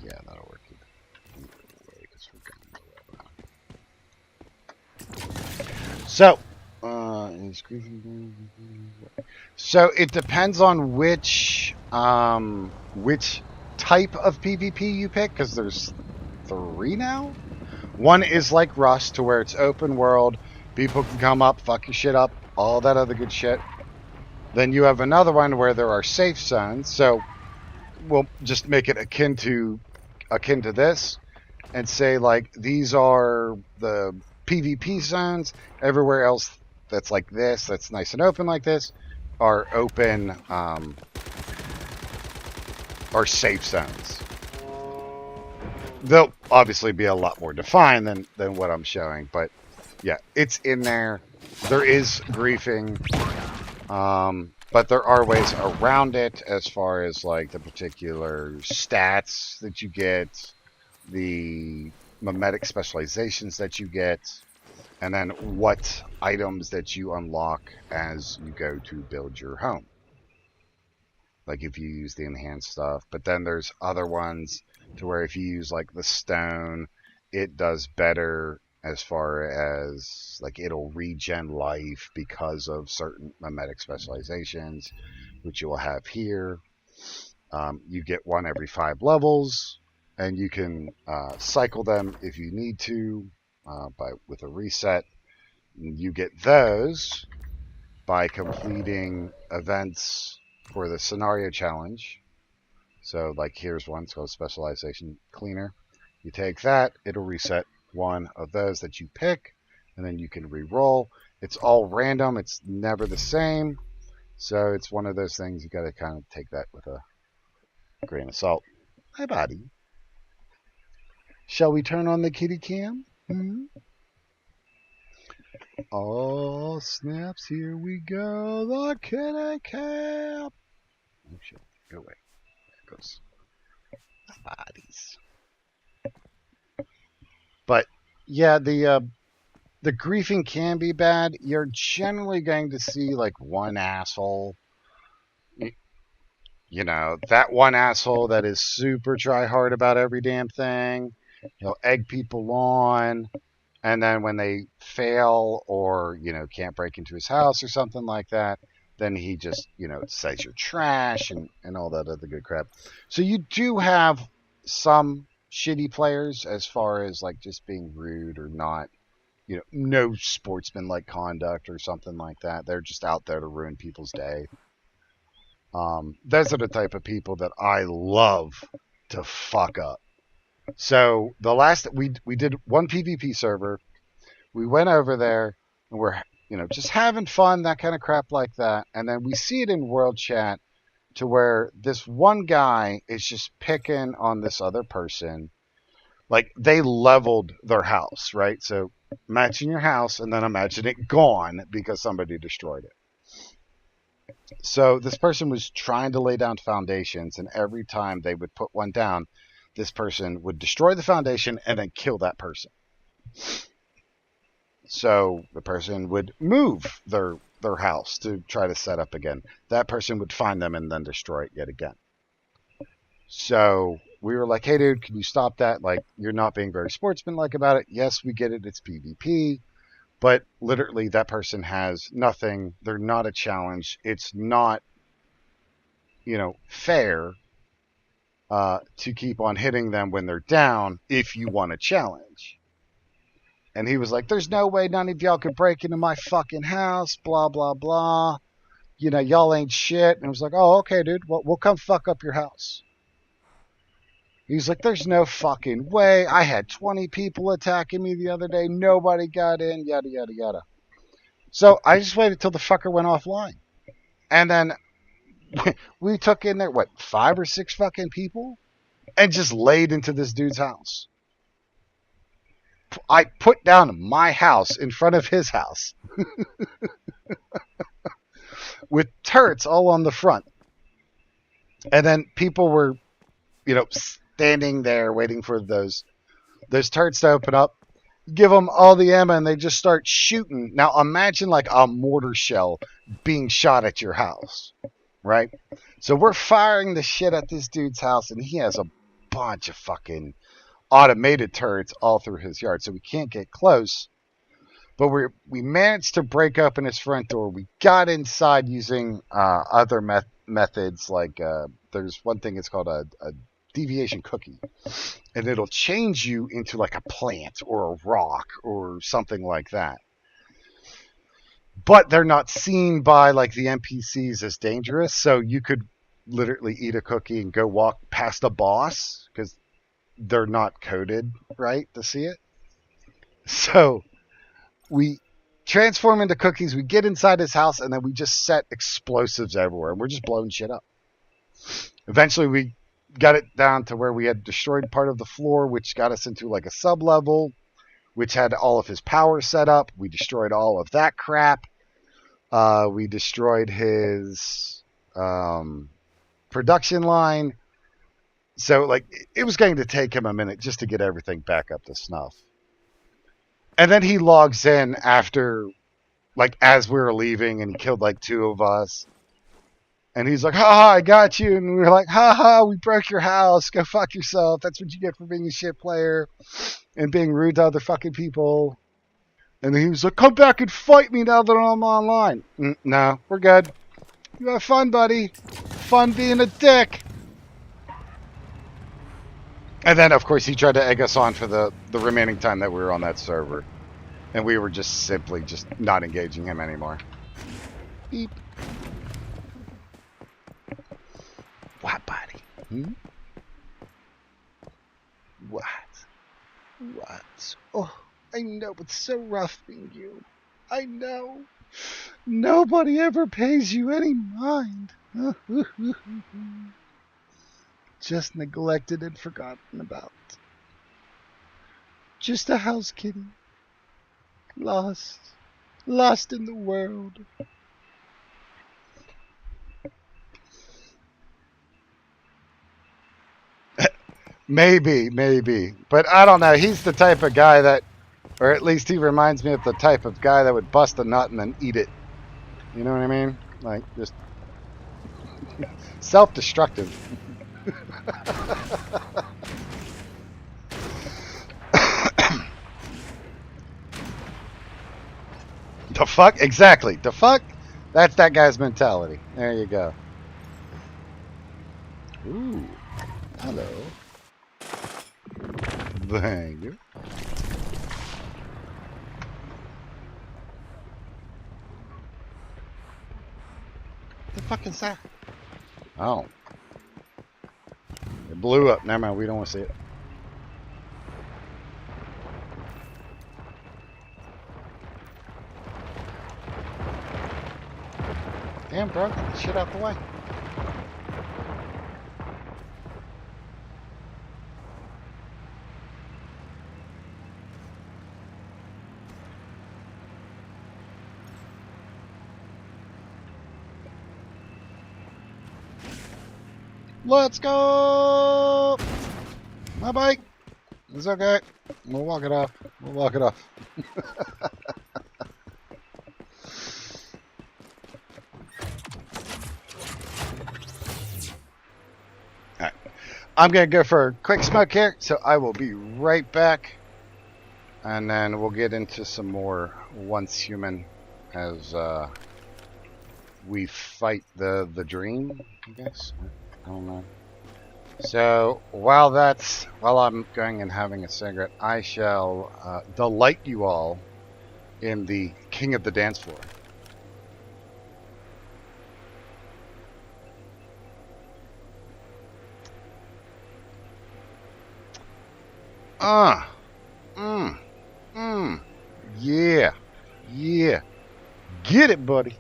Yeah, that'll work. So it depends on which type of PvP you pick, because there's 3 now. One is like Rust, to where it's open world, people can come up, fuck your shit up, all that other good shit. Then you have another one where there are safe zones. So we'll just make it akin to this, and say like these are the PvP zones. Everywhere else that's like this, that's nice and open like this, are open, are safe zones. They'll obviously be a lot more defined than what I'm showing, but yeah, it's in there. There is griefing, but there are ways around it as far as like the particular stats that you get, the mimetic specializations that you get, and then what items that you unlock as you go to build your home. Like if you use the enhanced stuff, but then there's other ones to where if you use like the stone, it does better as far as like it'll regen life because of certain mimetic specializations, which you will have here. You get one every 5 levels, and you can cycle them if you need to with a reset. You get those by completing events for the scenario challenge. So like here's one, it's called Specialization Cleaner. You take that, it'll reset one of those that you pick, and then you can re-roll. It's all random, it's never the same. So it's one of those things you got to kind of take that with a grain of salt. Hi, buddy. Shall we turn on the kitty cam? Oh, snaps, here we go. The kitty cap. Oh, shit. Go away. There goes bodies. But, yeah, the griefing can be bad. You're generally going to see, like, one asshole. You know, that one asshole that is super try hard about every damn thing. He'll egg people on. And then when they fail or, can't break into his house or something like that, then he just, says you're trash and all that other good crap. So you do have some shitty players as far as like just being rude or not, no sportsmanlike conduct or something like that. They're just out there to ruin people's day. Those are the type of people that I love to fuck up. So the last we did one PvP server. We went over there and we're, just having fun, that kind of crap like that. And then we see it in World Chat to where this one guy is just picking on this other person. Like they leveled their house, right? So imagine your house and then imagine it gone because somebody destroyed it. So this person was trying to lay down foundations, and every time they would put one down, this person would destroy the foundation and then kill that person. So the person would move their house to try to set up again. That person would find them and then destroy it yet again. So we were like, hey, dude, can you stop that? Like, you're not being very sportsmanlike about it. Yes, we get it. It's PvP. But literally, that person has nothing. They're not a challenge. It's not, fair to keep on hitting them when they're down if you want a challenge. And he was like, there's no way none of y'all could break into my fucking house, blah, blah, blah. Y'all ain't shit. And I was like, oh, okay, dude. Well, we'll come fuck up your house. He's like, there's no fucking way. I had 20 people attacking me the other day. Nobody got in, yada, yada, yada. So I just waited till the fucker went offline. And then we took in there, 5 or 6 fucking people? And just laid into this dude's house. I put down my house in front of his house with turrets all on the front. And then people were, standing there waiting for those turrets to open up, give them all the ammo, and they just start shooting. Now imagine like a mortar shell being shot at your house, right? So we're firing the shit at this dude's house, and he has a bunch of fucking automated turrets all through his yard, so we can't get close. But we managed to break open his front door. We got inside using other methods, like there's one thing, it's called a deviation cookie, and it'll change you into like a plant or a rock or something like that. But they're not seen by like the NPCs as dangerous, so you could literally eat a cookie and go walk past a boss because they're not coded right to see it. So we transform into cookies, we get inside his house, and then we just set explosives everywhere, and we're just blowing shit up. Eventually we got it down to where we had destroyed part of the floor, which got us into like a sub-level, which had all of his power set up. We destroyed all of that crap. We destroyed his production line. So, like, it was going to take him a minute just to get everything back up to snuff. And then he logs in after, like, as we were leaving, and he killed, like, 2 of us. And he's like, ha, I got you. And we were like, ha, we broke your house. Go fuck yourself. That's what you get for being a shit player and being rude to other fucking people. And then he was like, come back and fight me now that I'm online. No, we're good. You have fun, buddy. Fun being a dick. And then, of course, he tried to egg us on for the remaining time that we were on that server. And we were just simply just not engaging him anymore. Beep. What, buddy? What? Oh, I know it's so rough being you. I know. Nobody ever pays you any mind. Just neglected and forgotten about. Just a house kitty. Lost Lost in the world. Maybe. But I don't know. He's the type of guy that, or at least he reminds me of the type of guy that would bust a nut and then eat it. You know what I mean? Like, just self-destructive. The fuck? Exactly. The fuck? That's that guy's mentality. There you go. Ooh. Hello. Thank you. The fuck is that? Oh. It blew up. Never mind. We don't want to see it. Damn, bro. Get the shit out the way. Let's go! My bike. It's okay. We'll walk it off. We'll walk it off. Alright. I'm going to go for a quick smoke here, so I will be right back. And then we'll get into some more Once Human as we fight the dream, I guess. I don't know. So while I'm going and having a cigarette, I shall delight you all in the King of the Dance Floor. Yeah. Get it, buddy.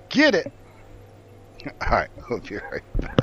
Get it. All right, I'll be right back.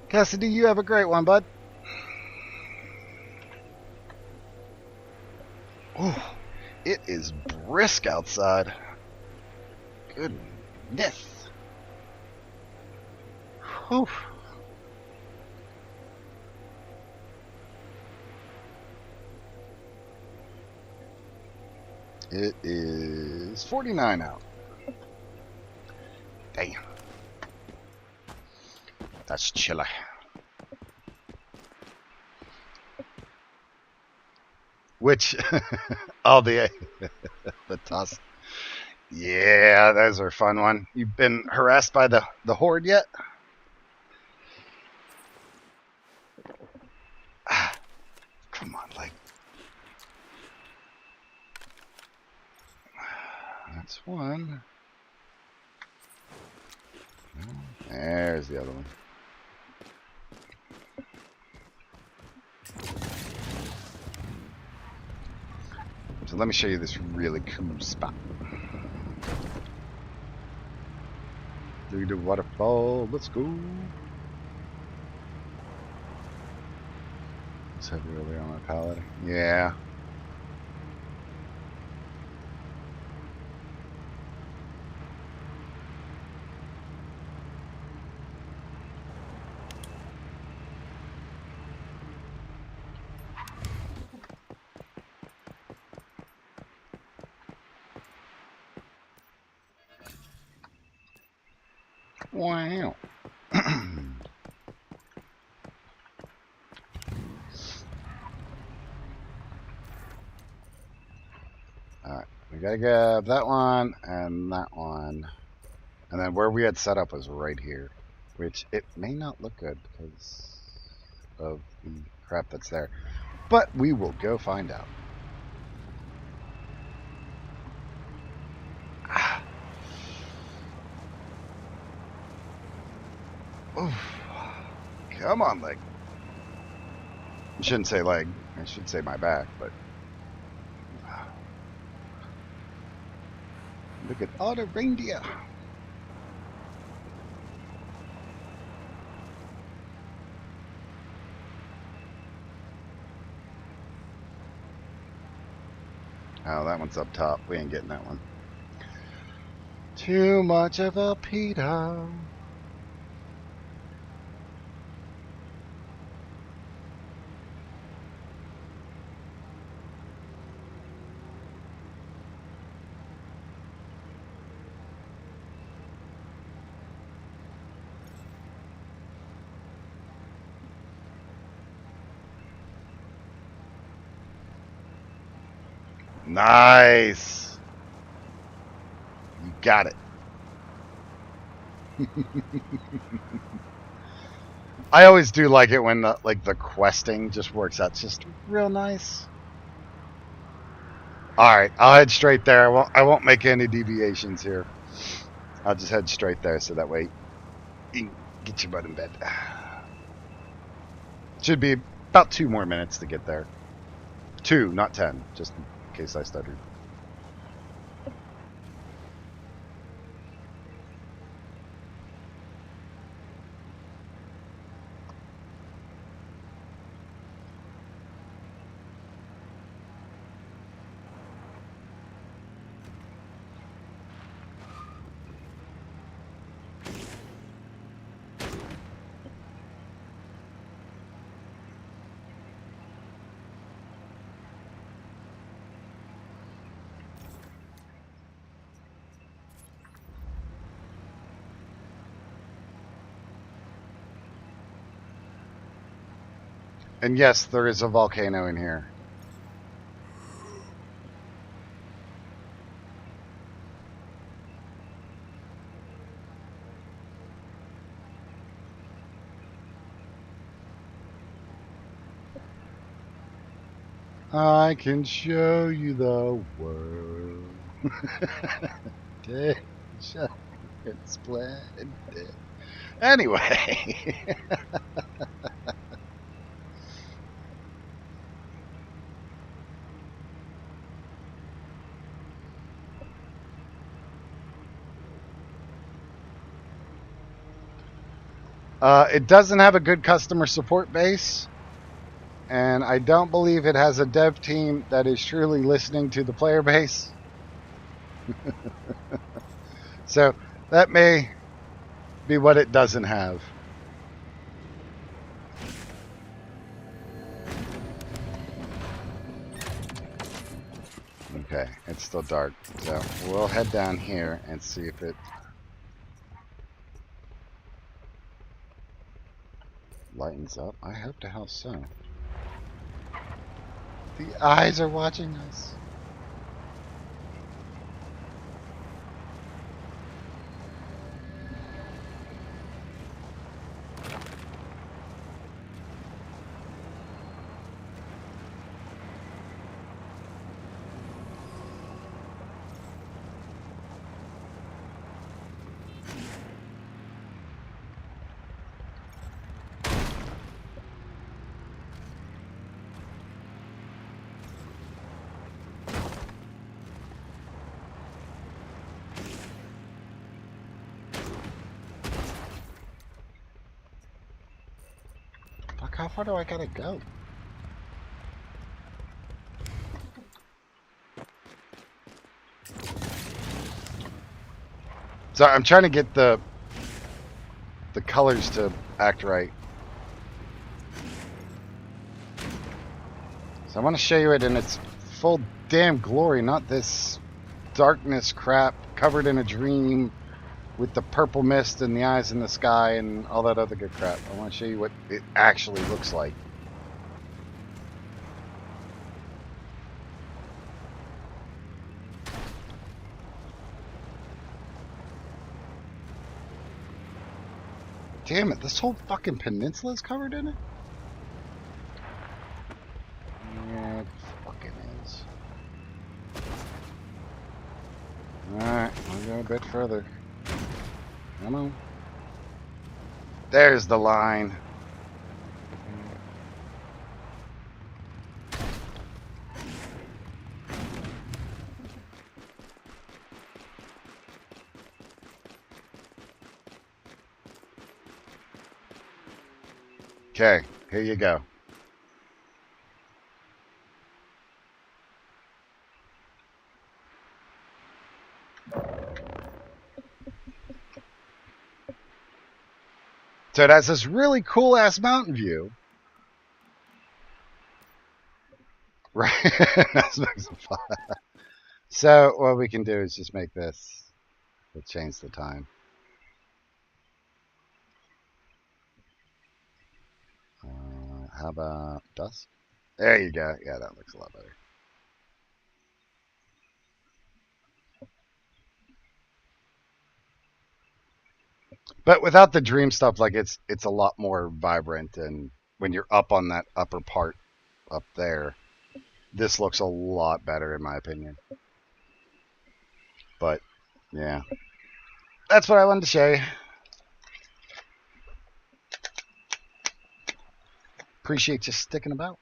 Cassidy, you have a great one, bud. Oh, it is brisk outside. Goodness. Whew. It is 49 out. Damn. That's chilly. Which, all the toss. Yeah, those are a fun one. You've been harassed by the horde yet? Ah, come on, like. That's one. There's the other one. So let me show you this really cool spot. Through the waterfall, let's go. Let's have really on my palette. Yeah. Wow. Alright, we gotta grab that one and that one. And then where we had set up was right here. Which it may not look good because of the crap that's there. But we will go find out. Ah. Oof. Come on, leg. I shouldn't say leg. I should say my back, but look at all the reindeer. Oh, that one's up top. We ain't getting that one. Too much of a Peter. Nice. You got it. I always do like it when the questing just works out just real nice. All right, I'll head straight there. I won't make any deviations here. I'll just head straight there so that way you can get your butt in bed. Should be about 2 more minutes to get there. 2, not 10, just in case I stuttered. And yes, there is a volcano in here. I can show you the world. It's splendid. Anyway. It doesn't have a good customer support base, and I don't believe it has a dev team that is truly listening to the player base. So that may be what it doesn't have. Okay, it's still dark, so we'll head down here and see if it lightens up. I hope to hell so. The eyes are watching us. Fuck, how far do I gotta go? So I'm trying to get the colors to act right. So I want to show you it in its full damn glory, not this darkness crap covered in a dream with the purple mist and the eyes in the sky and all that other good crap. I want to show you what it actually looks like. Damn it, this whole fucking peninsula is covered in it? Yeah, it fucking is. Alright, I'll go a bit further. Come on. There's the line. Okay, here you go. So it has this really cool ass mountain view. Right. So what we can do is just make this. We'll change the time. How about dusk? There you go. Yeah, that looks a lot better. But without the dream stuff, like it's a lot more vibrant, and when you're up on that upper part up there, this looks a lot better in my opinion. But yeah, that's what I wanted to show you. Appreciate you sticking about.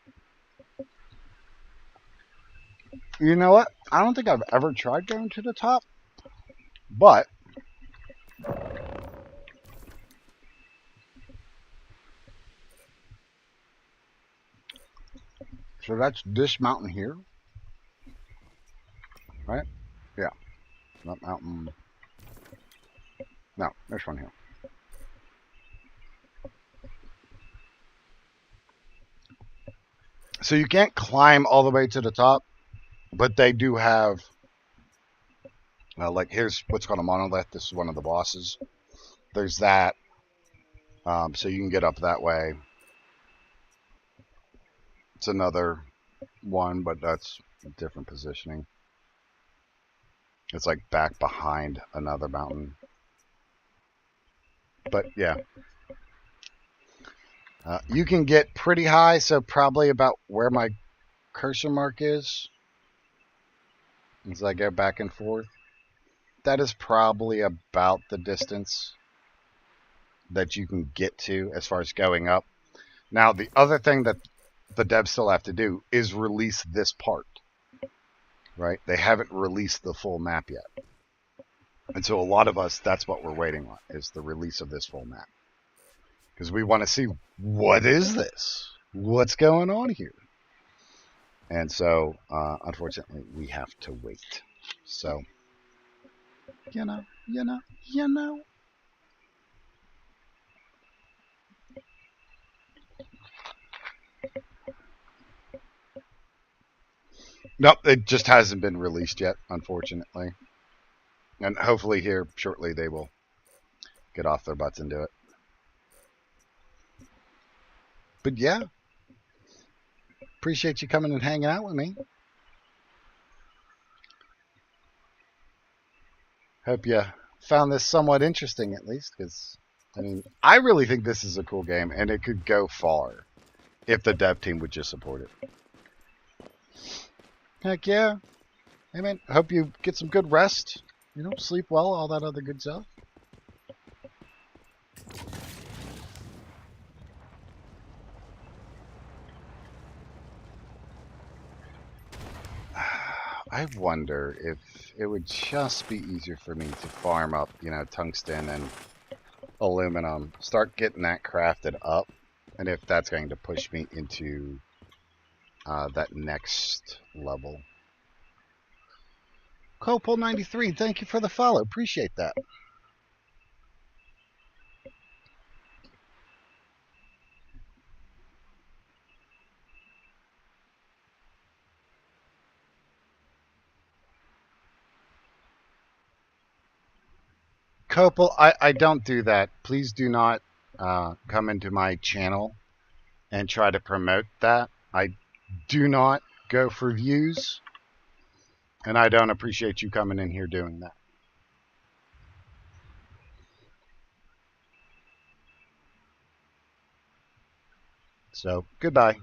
You know what? I don't think I've ever tried going to the top, but so that's this mountain here, right? Yeah, that mountain. No, this one here. So you can't climb all the way to the top, but they do have, like here's what's called a monolith. This is one of the bosses. There's that, so you can get up that way. It's another one, but that's a different positioning. It's like back behind another mountain. But yeah, you can get pretty high, so probably about where my cursor mark is as I go back and forth. That is probably about the distance that you can get to as far as going up. Now, the other thing that the devs still have to do is release this part, right? They haven't released the full map yet. And so a lot of us, that's what we're waiting on, is the release of this full map. because we want to see what is this? What's going on here? And so, unfortunately, we have to wait. So, you know. Nope, it just hasn't been released yet, unfortunately. And hopefully here shortly they will get off their butts and do it. But yeah, appreciate you coming and hanging out with me. Hope you found this somewhat interesting at least, because, I mean, I really think this is a cool game, and it could go far if the dev team would just support it. Heck yeah. Hey man, hope you get some good rest. You know, sleep well, all that other good stuff. I wonder if it would just be easier for me to farm up, you know, tungsten and aluminum, start getting that crafted up, and if that's going to push me into that next level. Copel93, thank you for the follow. Appreciate that. Copel, I don't do that. Please do not come into my channel and try to promote that. I do not go for views, and I don't appreciate you coming in here doing that. So, goodbye.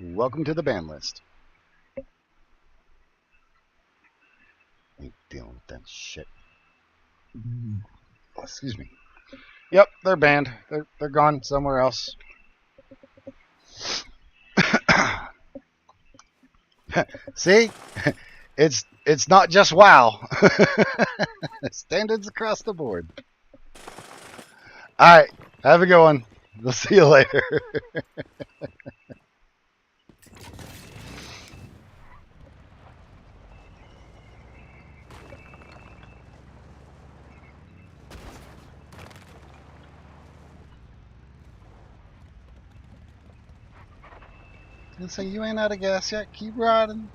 Welcome to the ban list. Ain't dealing with that shit. Oh, excuse me. Yep, they're banned. They're gone somewhere else. See? It's not just WoW. Standards across the board. Alright, have a good one. We'll see you later. And say you ain't out of gas yet. Keep riding.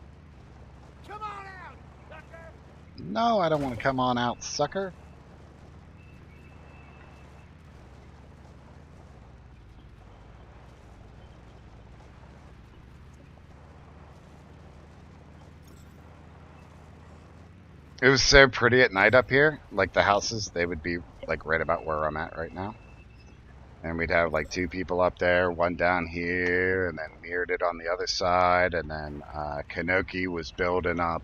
Come on out, sucker! No, I don't want to come on out, sucker. It was so pretty at night up here. Like the houses, they would be like right about where I'm at right now. And we'd have like two people up there, one down here, and then mirrored it on the other side. And then Kanoki was building up,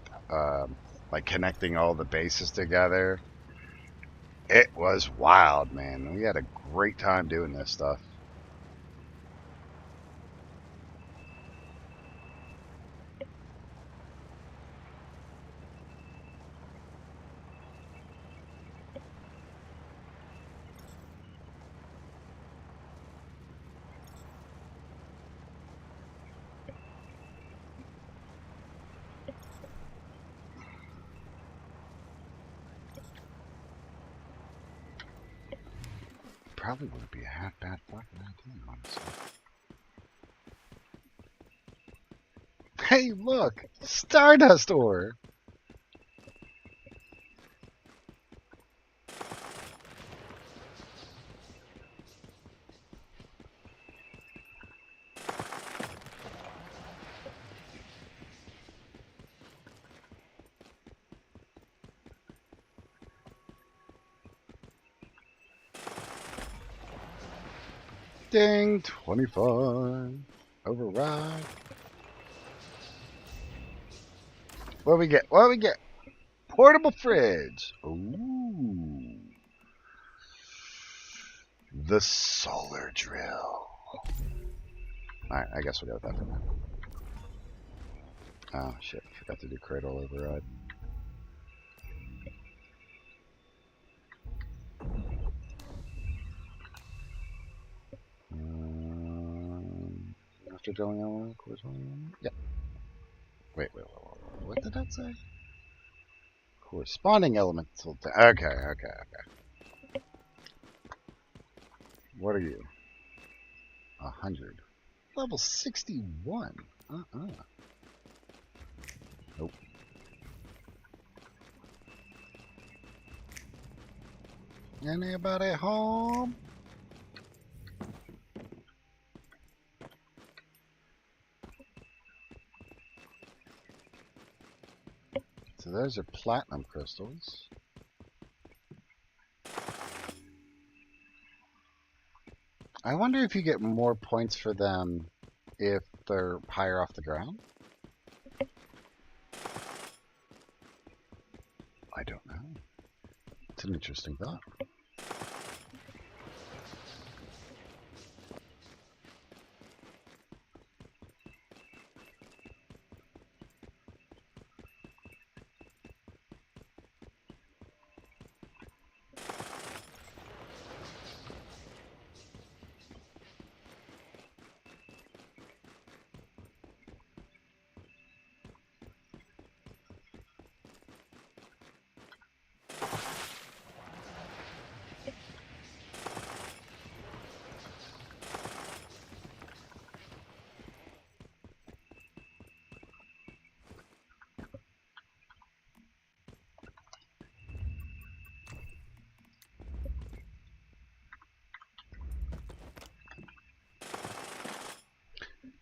like connecting all the bases together. It was wild, man. We had a great time doing this stuff. Probably wouldn't be a half bad fucking idea, honestly. Hey, look! Stardust ore! Ding! 25. Override. What we get? What we get? Portable fridge. Ooh. The solar drill. Alright, I guess we'll go with that for now. Oh shit, forgot to do cradle override. after drilling element. Yeah. Wait. What did that say? Corresponding elemental. Okay. What are you? 100. Level 61. Nope. Anybody home? So those are platinum crystals. I wonder if you get more points for them if they're higher off the ground. I don't know. It's an interesting thought.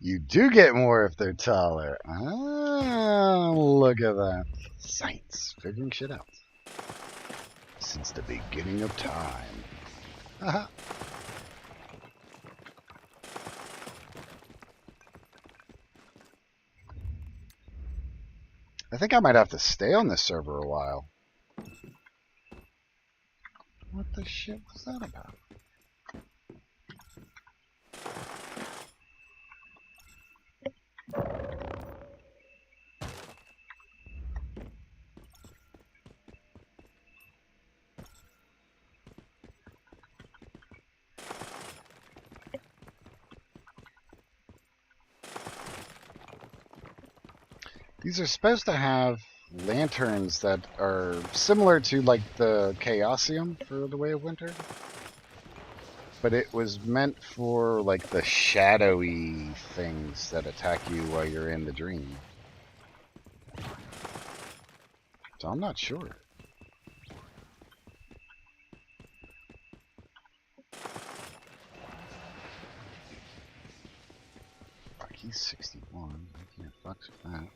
You do get more if they're taller. Ah, look at that. Science. Figuring shit out. Since the beginning of time. Haha. I think I might have to stay on this server a while. What the shit was that about? These are supposed to have lanterns that are similar to like the Chaosium for the Way of Winter. But it was meant for like the shadowy things that attack you while you're in the dream. So I'm not sure. Fuck, he's 61. I can't fuck with that.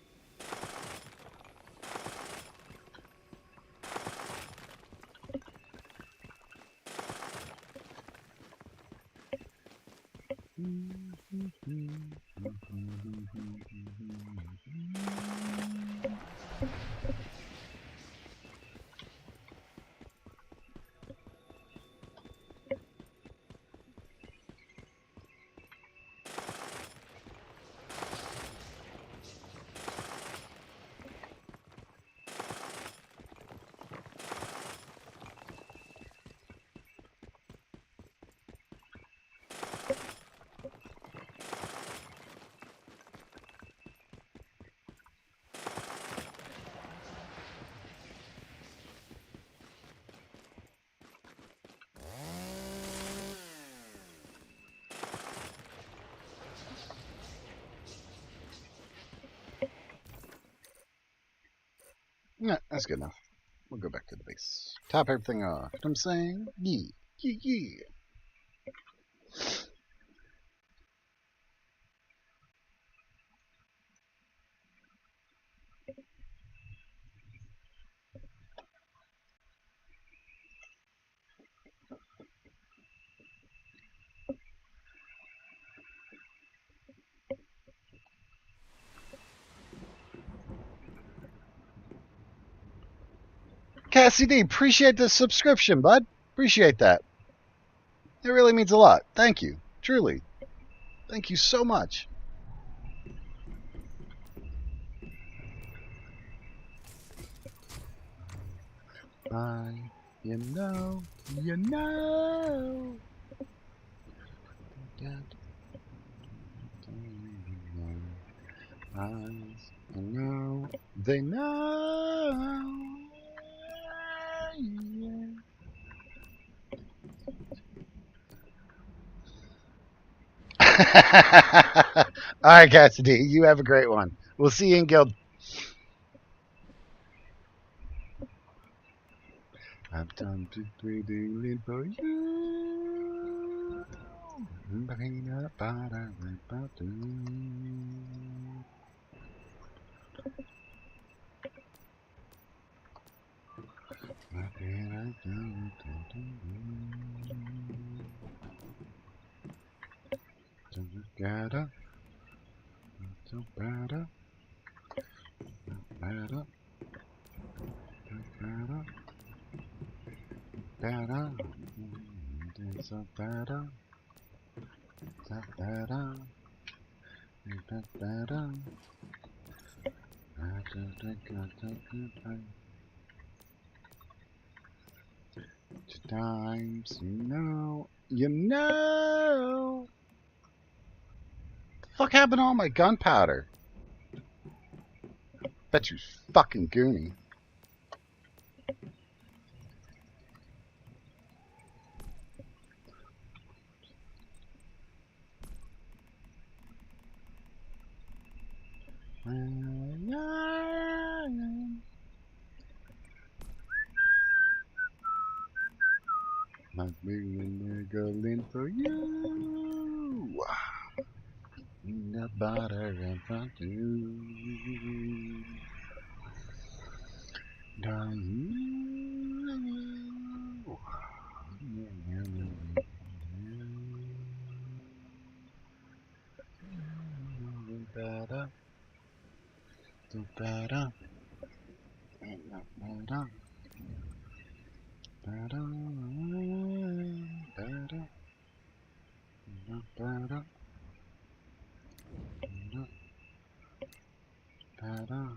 Yeah, that's good enough. We'll go back to the base. Top everything off. You know what I'm saying? Yeah. Cassidy, appreciate the subscription, bud. Appreciate that. It really means a lot. Thank you. Truly. Thank you so much. You know. eyes. I know they know. Yeah. All right, Cassidy, you have a great one. We'll see you in Guild. I've done to pretty for you. Peanut butter and butter. Together, so better, better, better, better, so better, so better, better. Times you know. Fuck happened to all my gunpowder? Bet you fucking Goonie. Might be a nigga in for you. Peanut butter and fondue. Better, do better, better, better, better, better, better.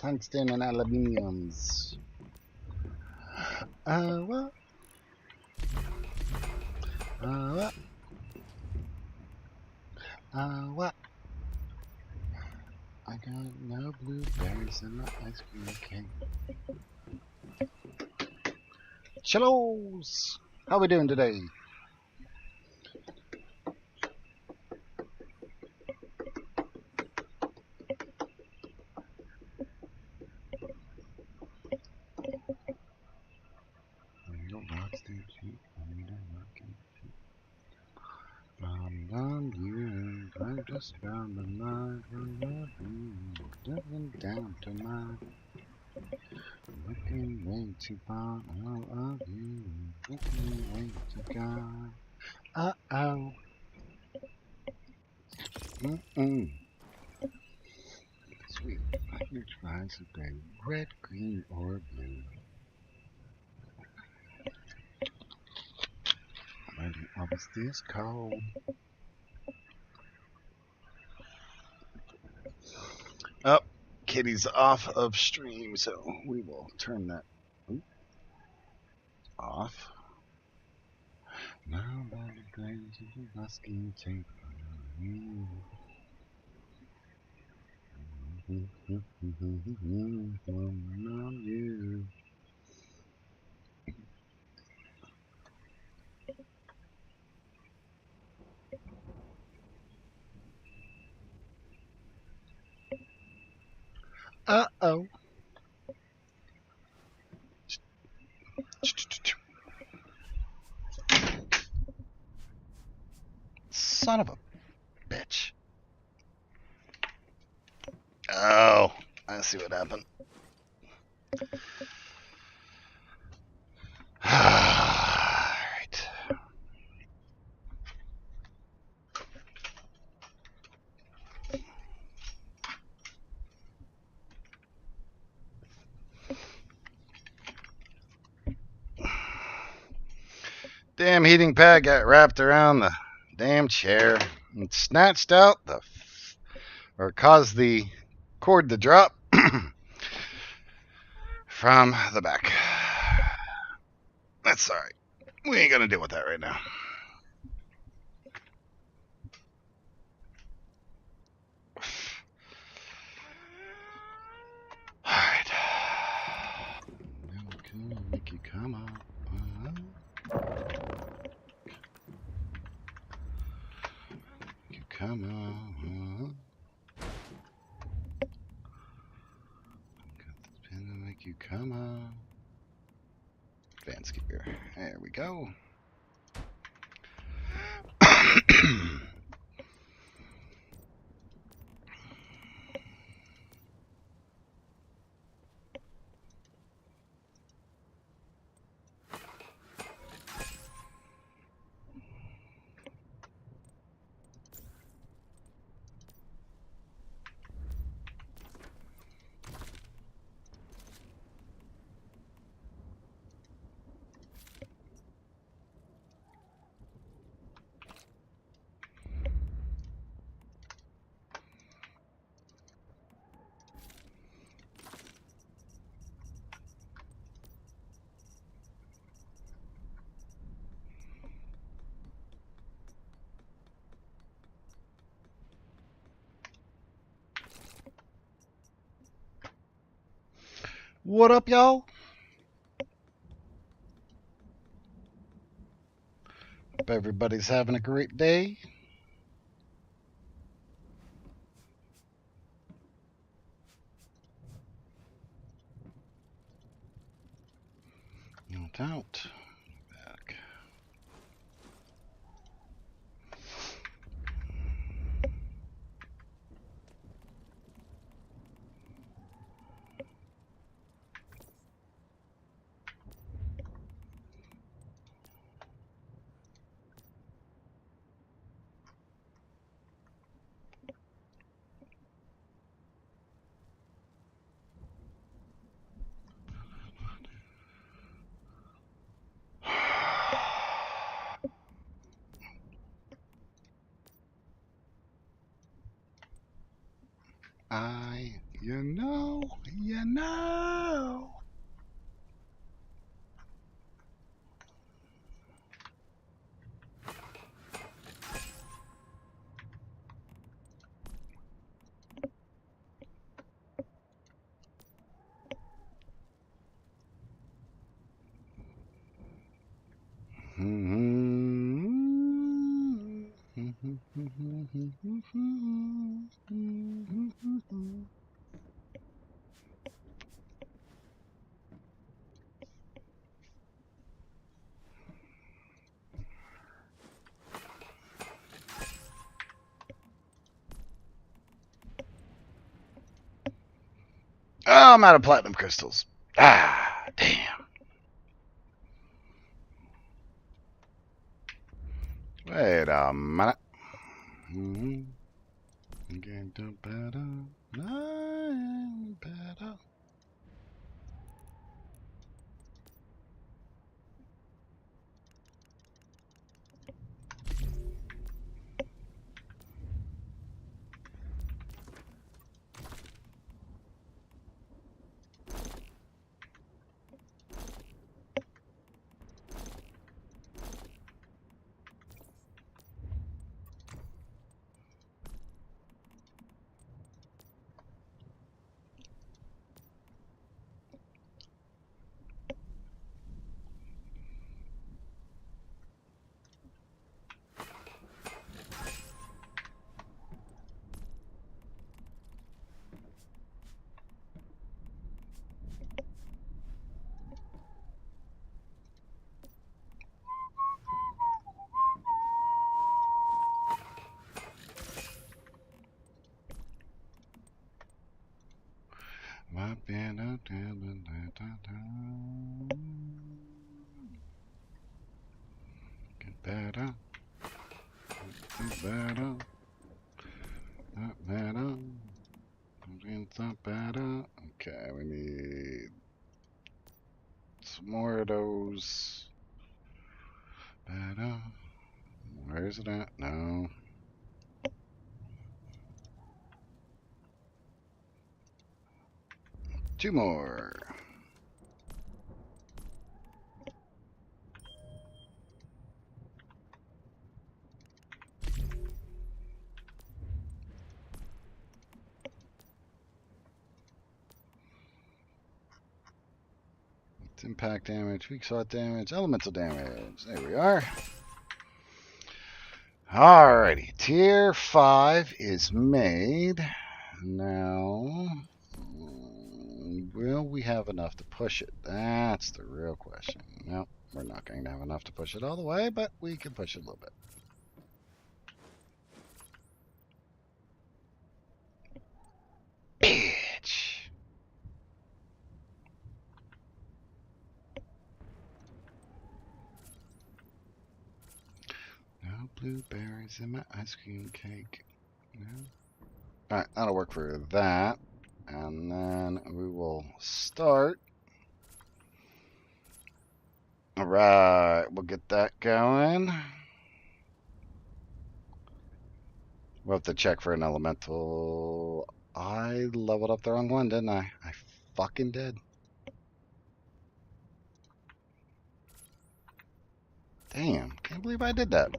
Tungsten and aluminiums. What? What? What? I got no blueberries in my ice cream cake. Chillos! How we doing today? I just found the line looking down to mine. Looking way too far out of you. Looking way too far. Uh-oh. Sweet. Which flies a gray, red, green, or blue. When I was this cold. Oh, Kitty's off of stream, so we will turn that off. Now that the grains of the musky take you. On you. Uh-oh. Son of a bitch. Oh. Let's see what happened. Alright. Damn heating pad got wrapped around the damn chair and snatched out or caused the cord to drop from the back. That's alright. We ain't gonna deal with that right now. Alright. Make you come out. You come out. Got the pin to make you come out. Advanced gear. There we go. What up, y'all? Hope everybody's having a great day. No doubt. Back. You know. Oh, I'm out of platinum crystals. Ah, damn. Wait a minute. Get better. Better. better. It's better. Not better. It's not better. Okay, we need some more of those. Better. Where is it at? No. Two more. It's impact damage, weak spot damage, elemental damage. There we are. Alrighty, tier 5 is made. Now, will we have enough to push it? That's the real question. No, we're not going to have enough to push it all the way, but we can push it a little bit. Bitch. No blueberries in my ice cream cake. No. Alright, that'll work for that. And then we will start. Alright, we'll get that going. We'll have to check for an elemental. I leveled up the wrong one, didn't I? I fucking did. Damn, can't believe I did that.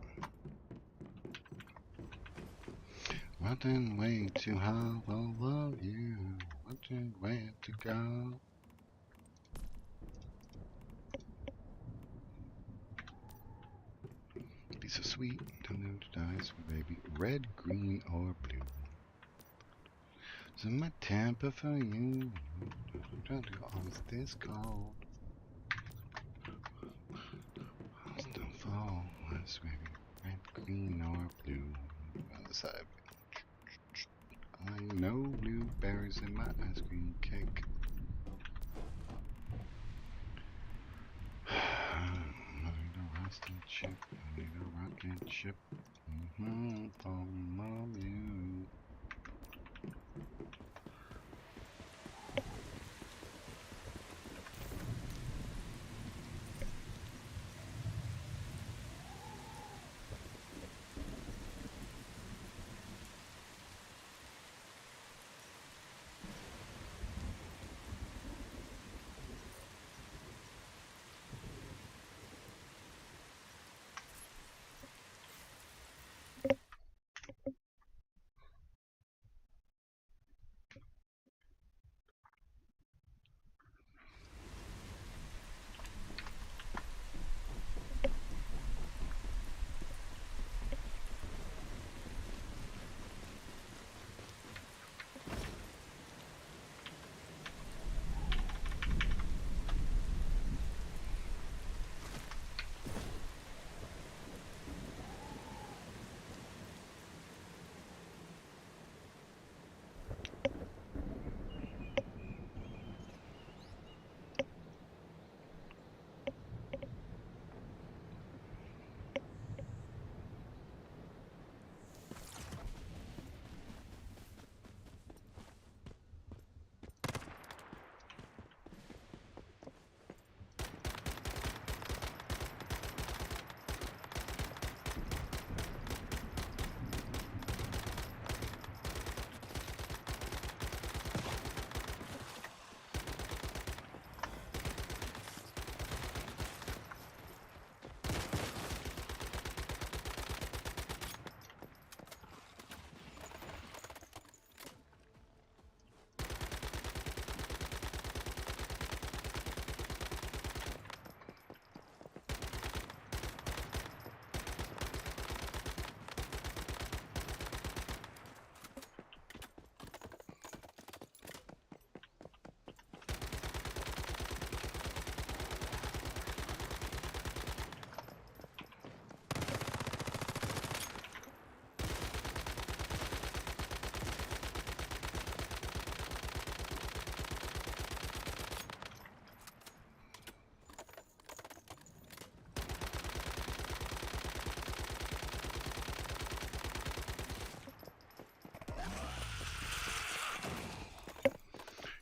Running way too high, I'll love you. Watching where to go. Be so sweet, don't know to die, sweet baby. Red, green, or blue. So my temper for you. Trying to go on this cold. Don't fall, let's baby. Red, green, or blue. On the side. I know blueberries in my ice cream cake. I need a rusty chip. I need a rocket ship. From you.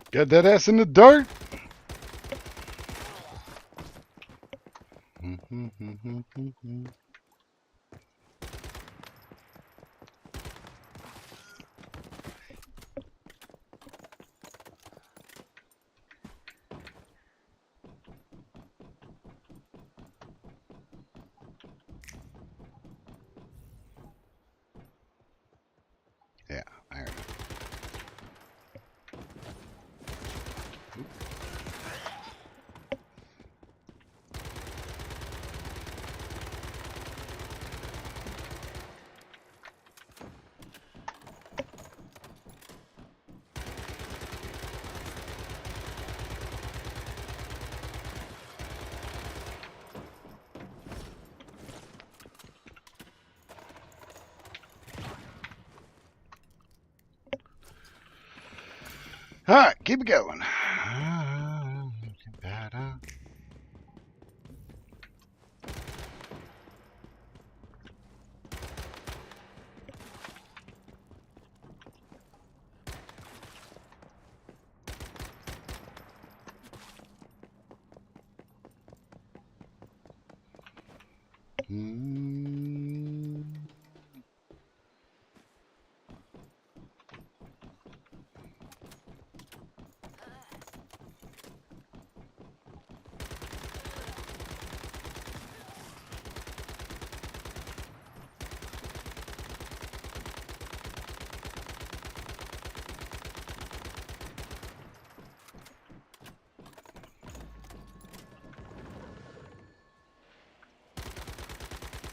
Get that ass in the dirt. Yeah, I heard it. All right, keep it going.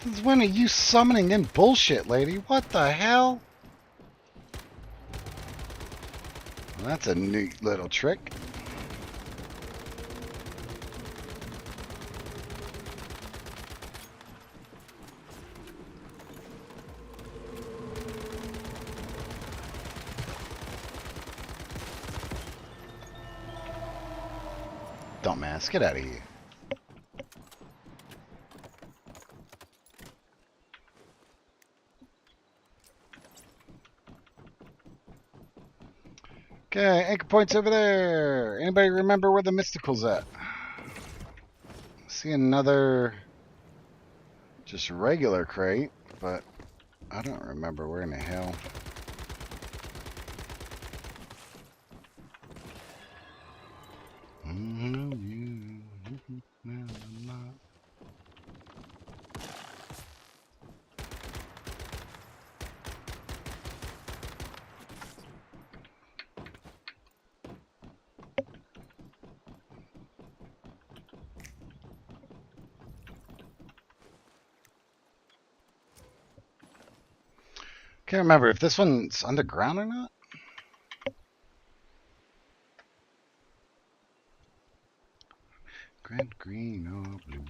Since when are you summoning in bullshit, lady? What the hell? Well, that's a neat little trick. Dumbass, get out of here. Okay, anchor point's over there. Anybody remember where the mystical's at? See another just regular crate, but I don't remember where in the hell. Can't remember if this one's underground or not. Red, green, or blue.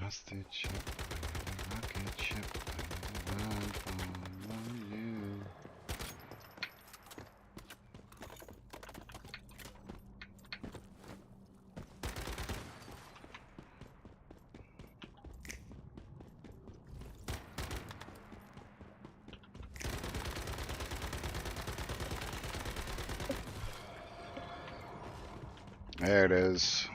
Hostage ship, rocket ship, run from you. There it is.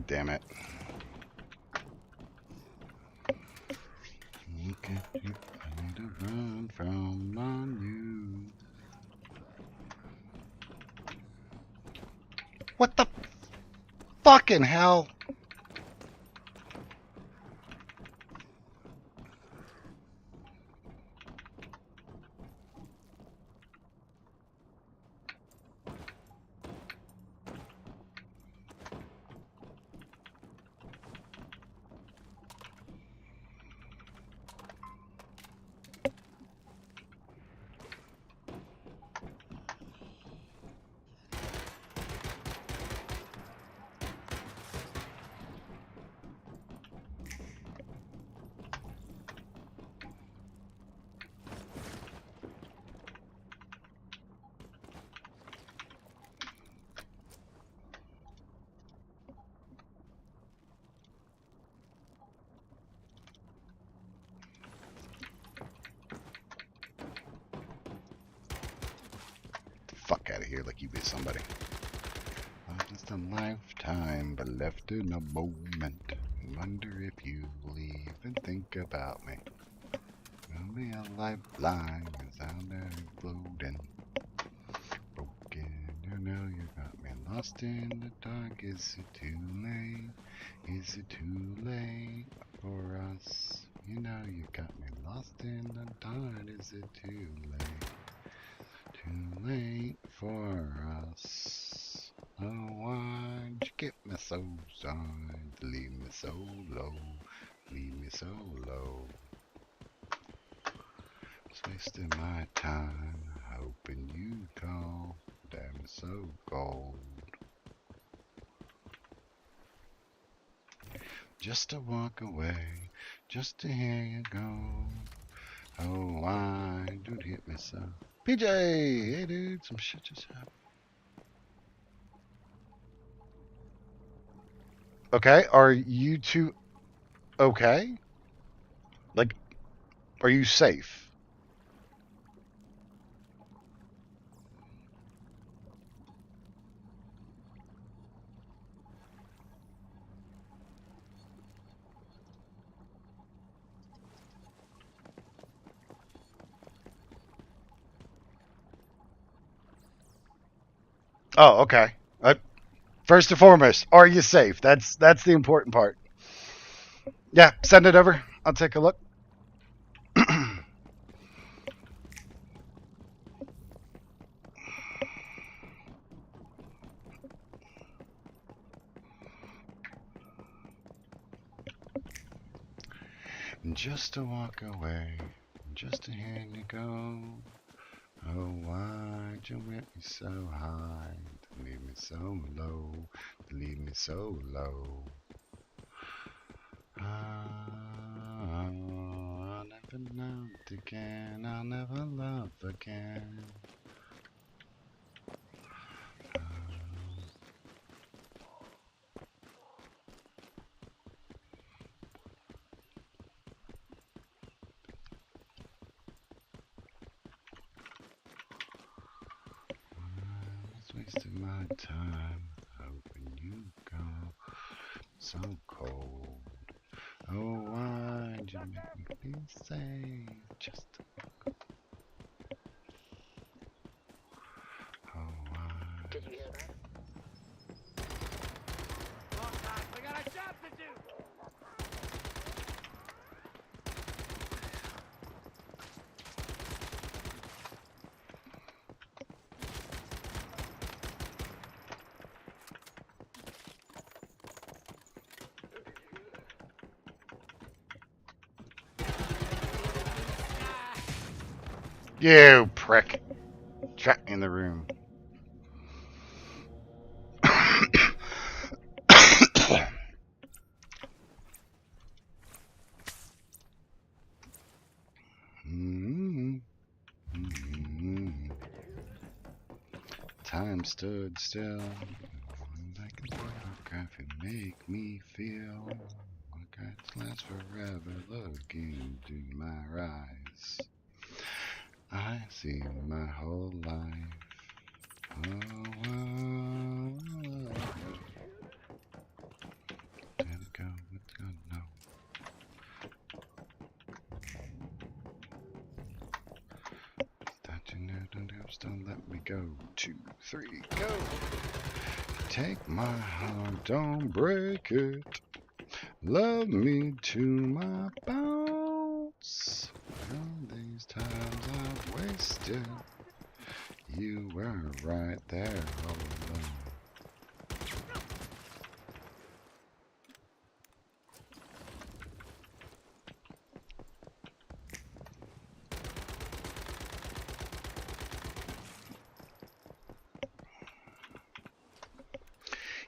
Damn it. Okay, I need to run from you. What the fucking hell? here like you be somebody. Just a lifetime, but left in a moment. Wonder if you'll even think about me. There'll be a lifeline is out there floating. Broken, you know you got me lost in the dark. Is it too late? Is it too late for us? You know you got me lost in the dark. Is it too late? Too late for us. Oh, why'd you get me so sad? Leave me so low. Leave me so low. Just wasting my time, hoping you'd call. Damn, it's so cold. Just to walk away, just to hear you go. Oh, why dude hit me so? PJ, hey dude, some shit just happened. Okay, are you two okay? Like, are you safe? Oh, okay. First and foremost, are you safe? That's the important part. Yeah, send it over. I'll take a look. Just to walk away, just to hear you go. Oh, why'd you make me so high? To leave me so low, to leave me so low. Oh, I'll never love again, I'll never love again. Wasted my time hoping you'd go. So cold. Oh, why'd you make me feel safe? Just oh, why? Did you hear that? Long time. We got a job to do. You prick. Trap me in the room. Time stood still. Like a photograph, it make me feel like I last forever looking into my eyes. I see my whole life. Oh, there we go. Let's go now. Don't let me go. 2, 3, go. Take my heart, don't break it. Love me to my bones. All these times I've wasted. You were right there all alone.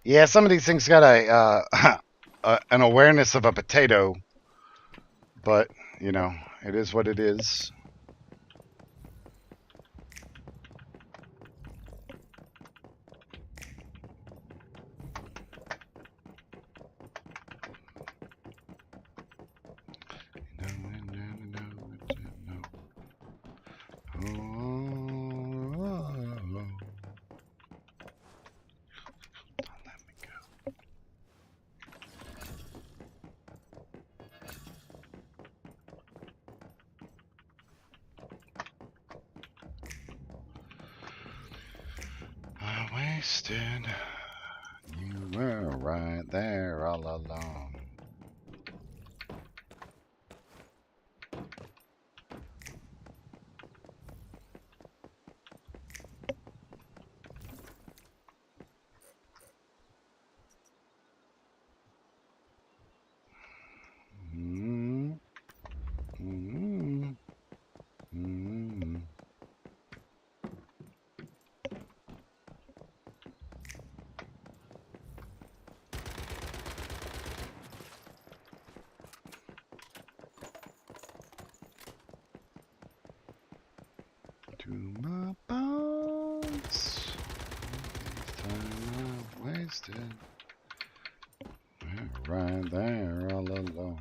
Yeah, some of these things got an awareness of a potato, but you know, it is what it is. wasted. You were right there all along. Mm, mm, mm. To my bones. Time I've wasted. We're right there all alone.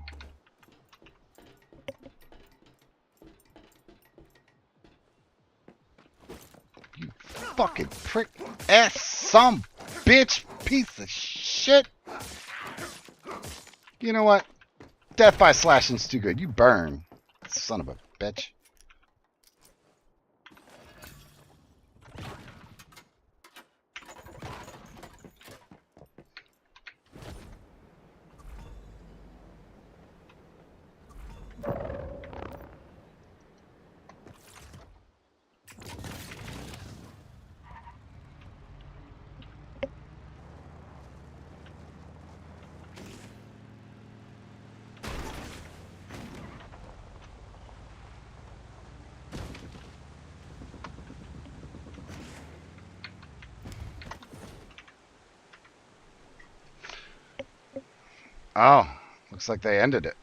You fucking prick ass some bitch piece of shit. You know what? Death by slashing's too good. You burn. Son of a bitch. Oh, looks like they ended it.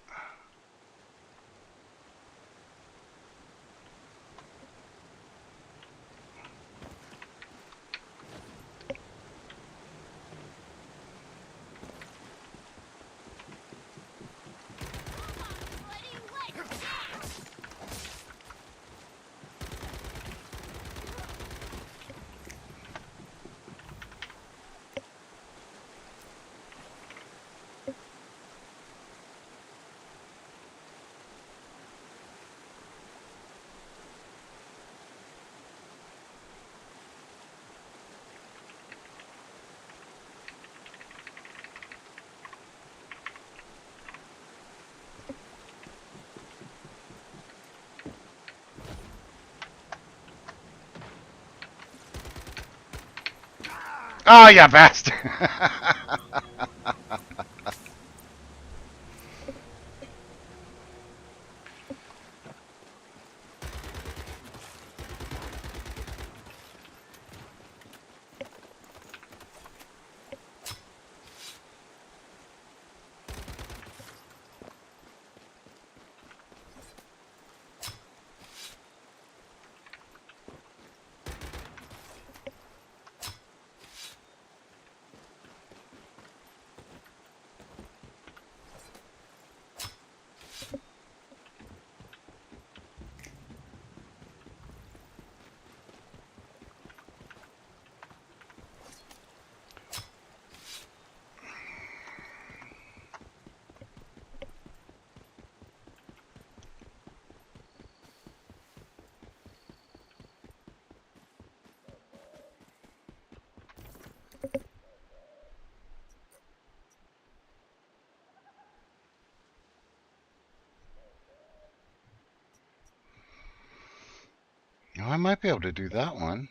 Oh, you bastard! Oh, I might be able to do that one.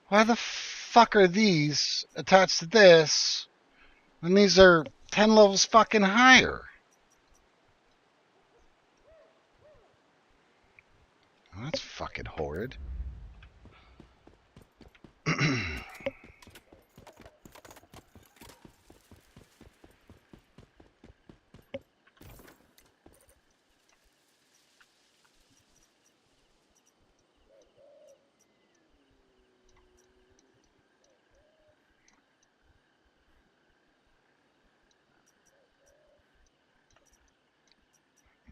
Why the fuck are these attached to this when these are 10 levels fucking higher? Oh, that's fucking horrid.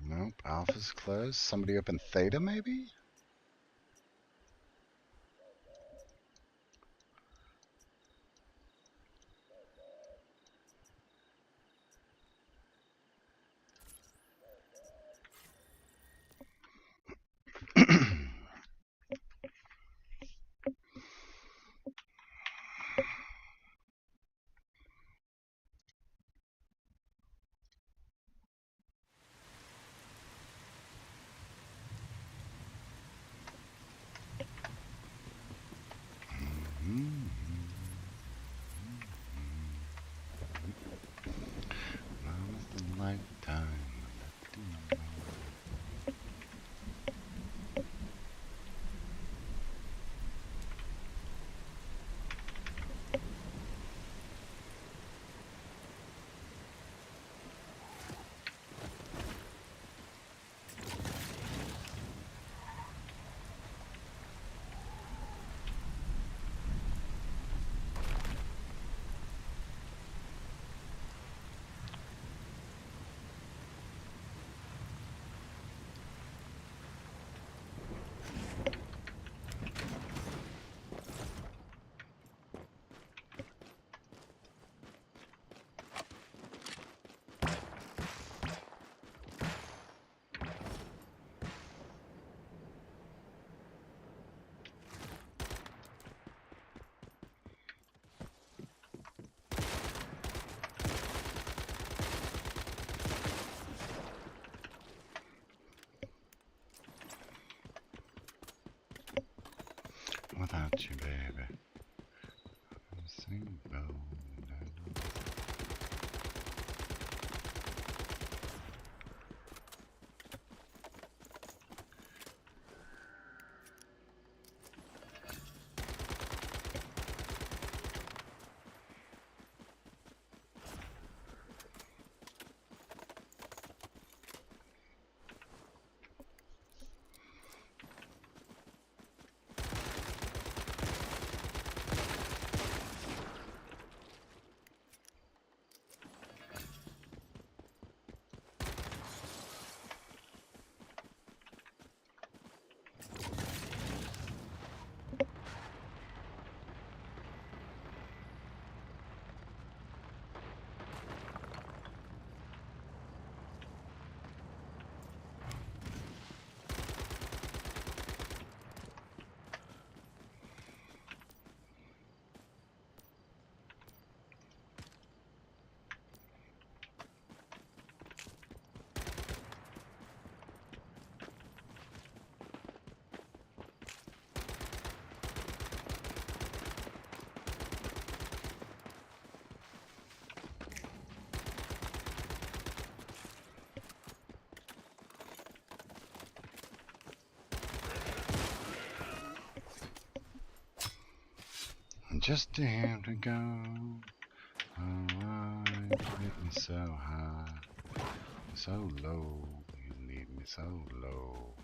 Nope, alpha's closed. Somebody open theta, maybe? got you, baby. Sing low. Just a hand to go. Oh, why hit me so high, so low. You leave me so low.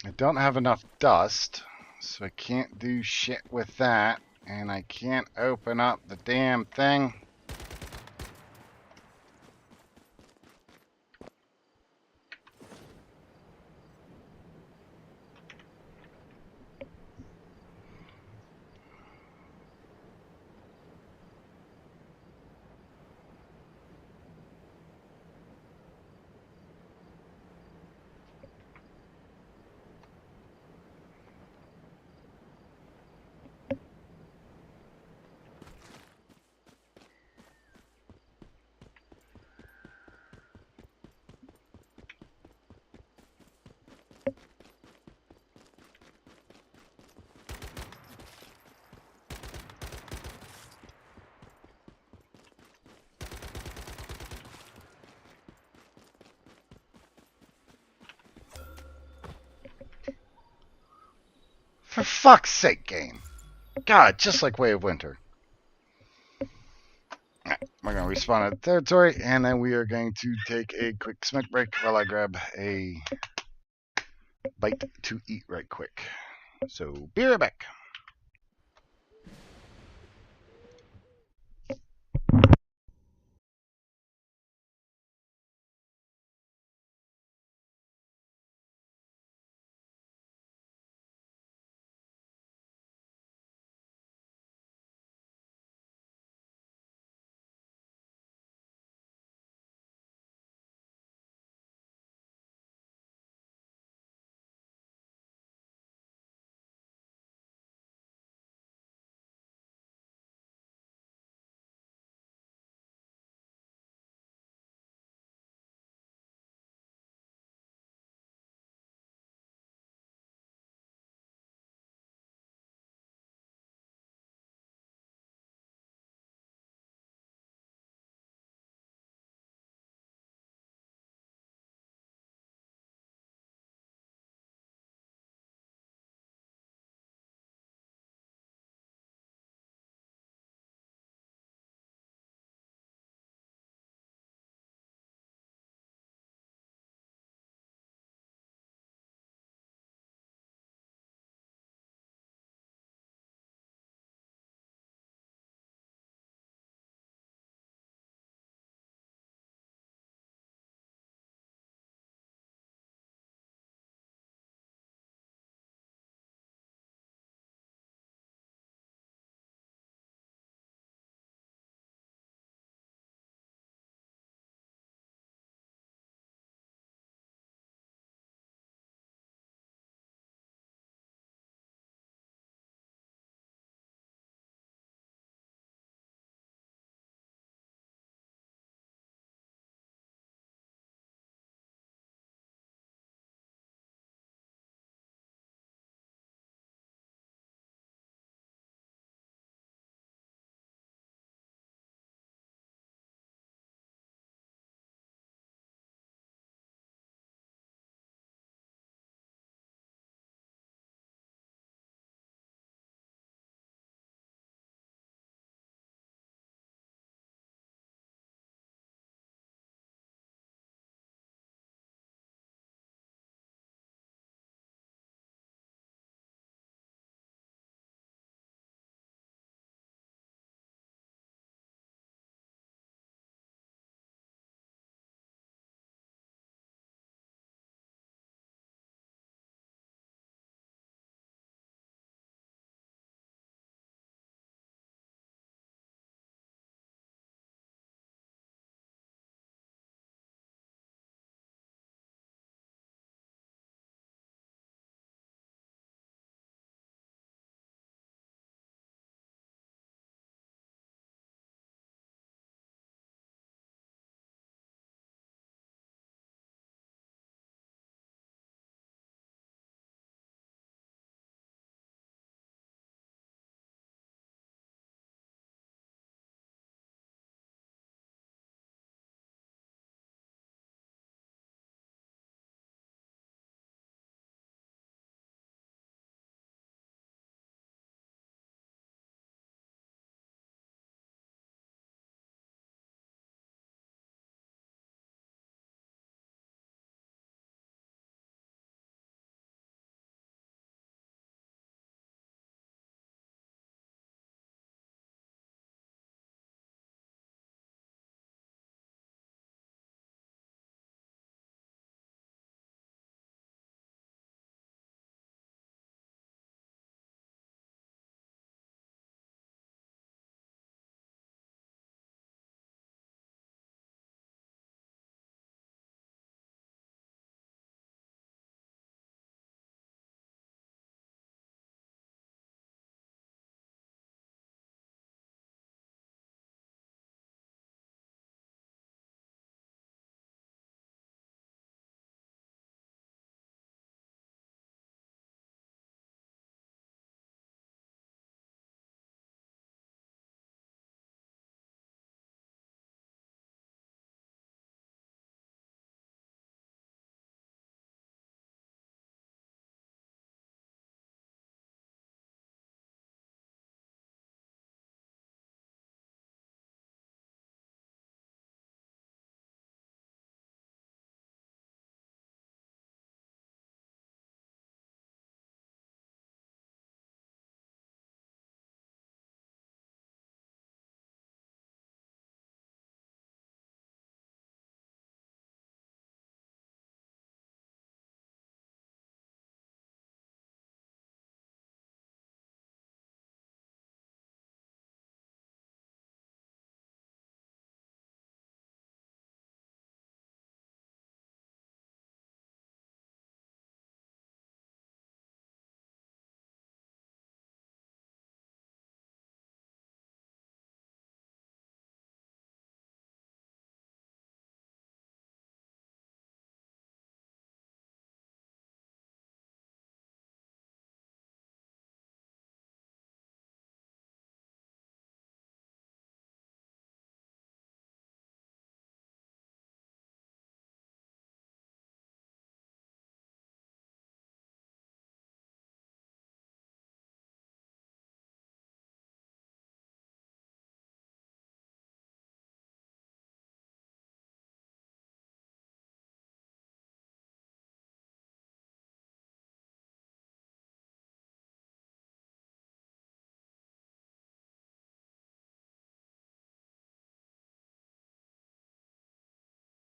I don't have enough dust, so I can't do shit with that, and I can't open up the damn thing. For fuck's sake, game. God, just like Way of Winter. Alright, we're going to respawn at the territory, and then we are going to take a quick smoke break while I grab a bite to eat right quick. So, be right back.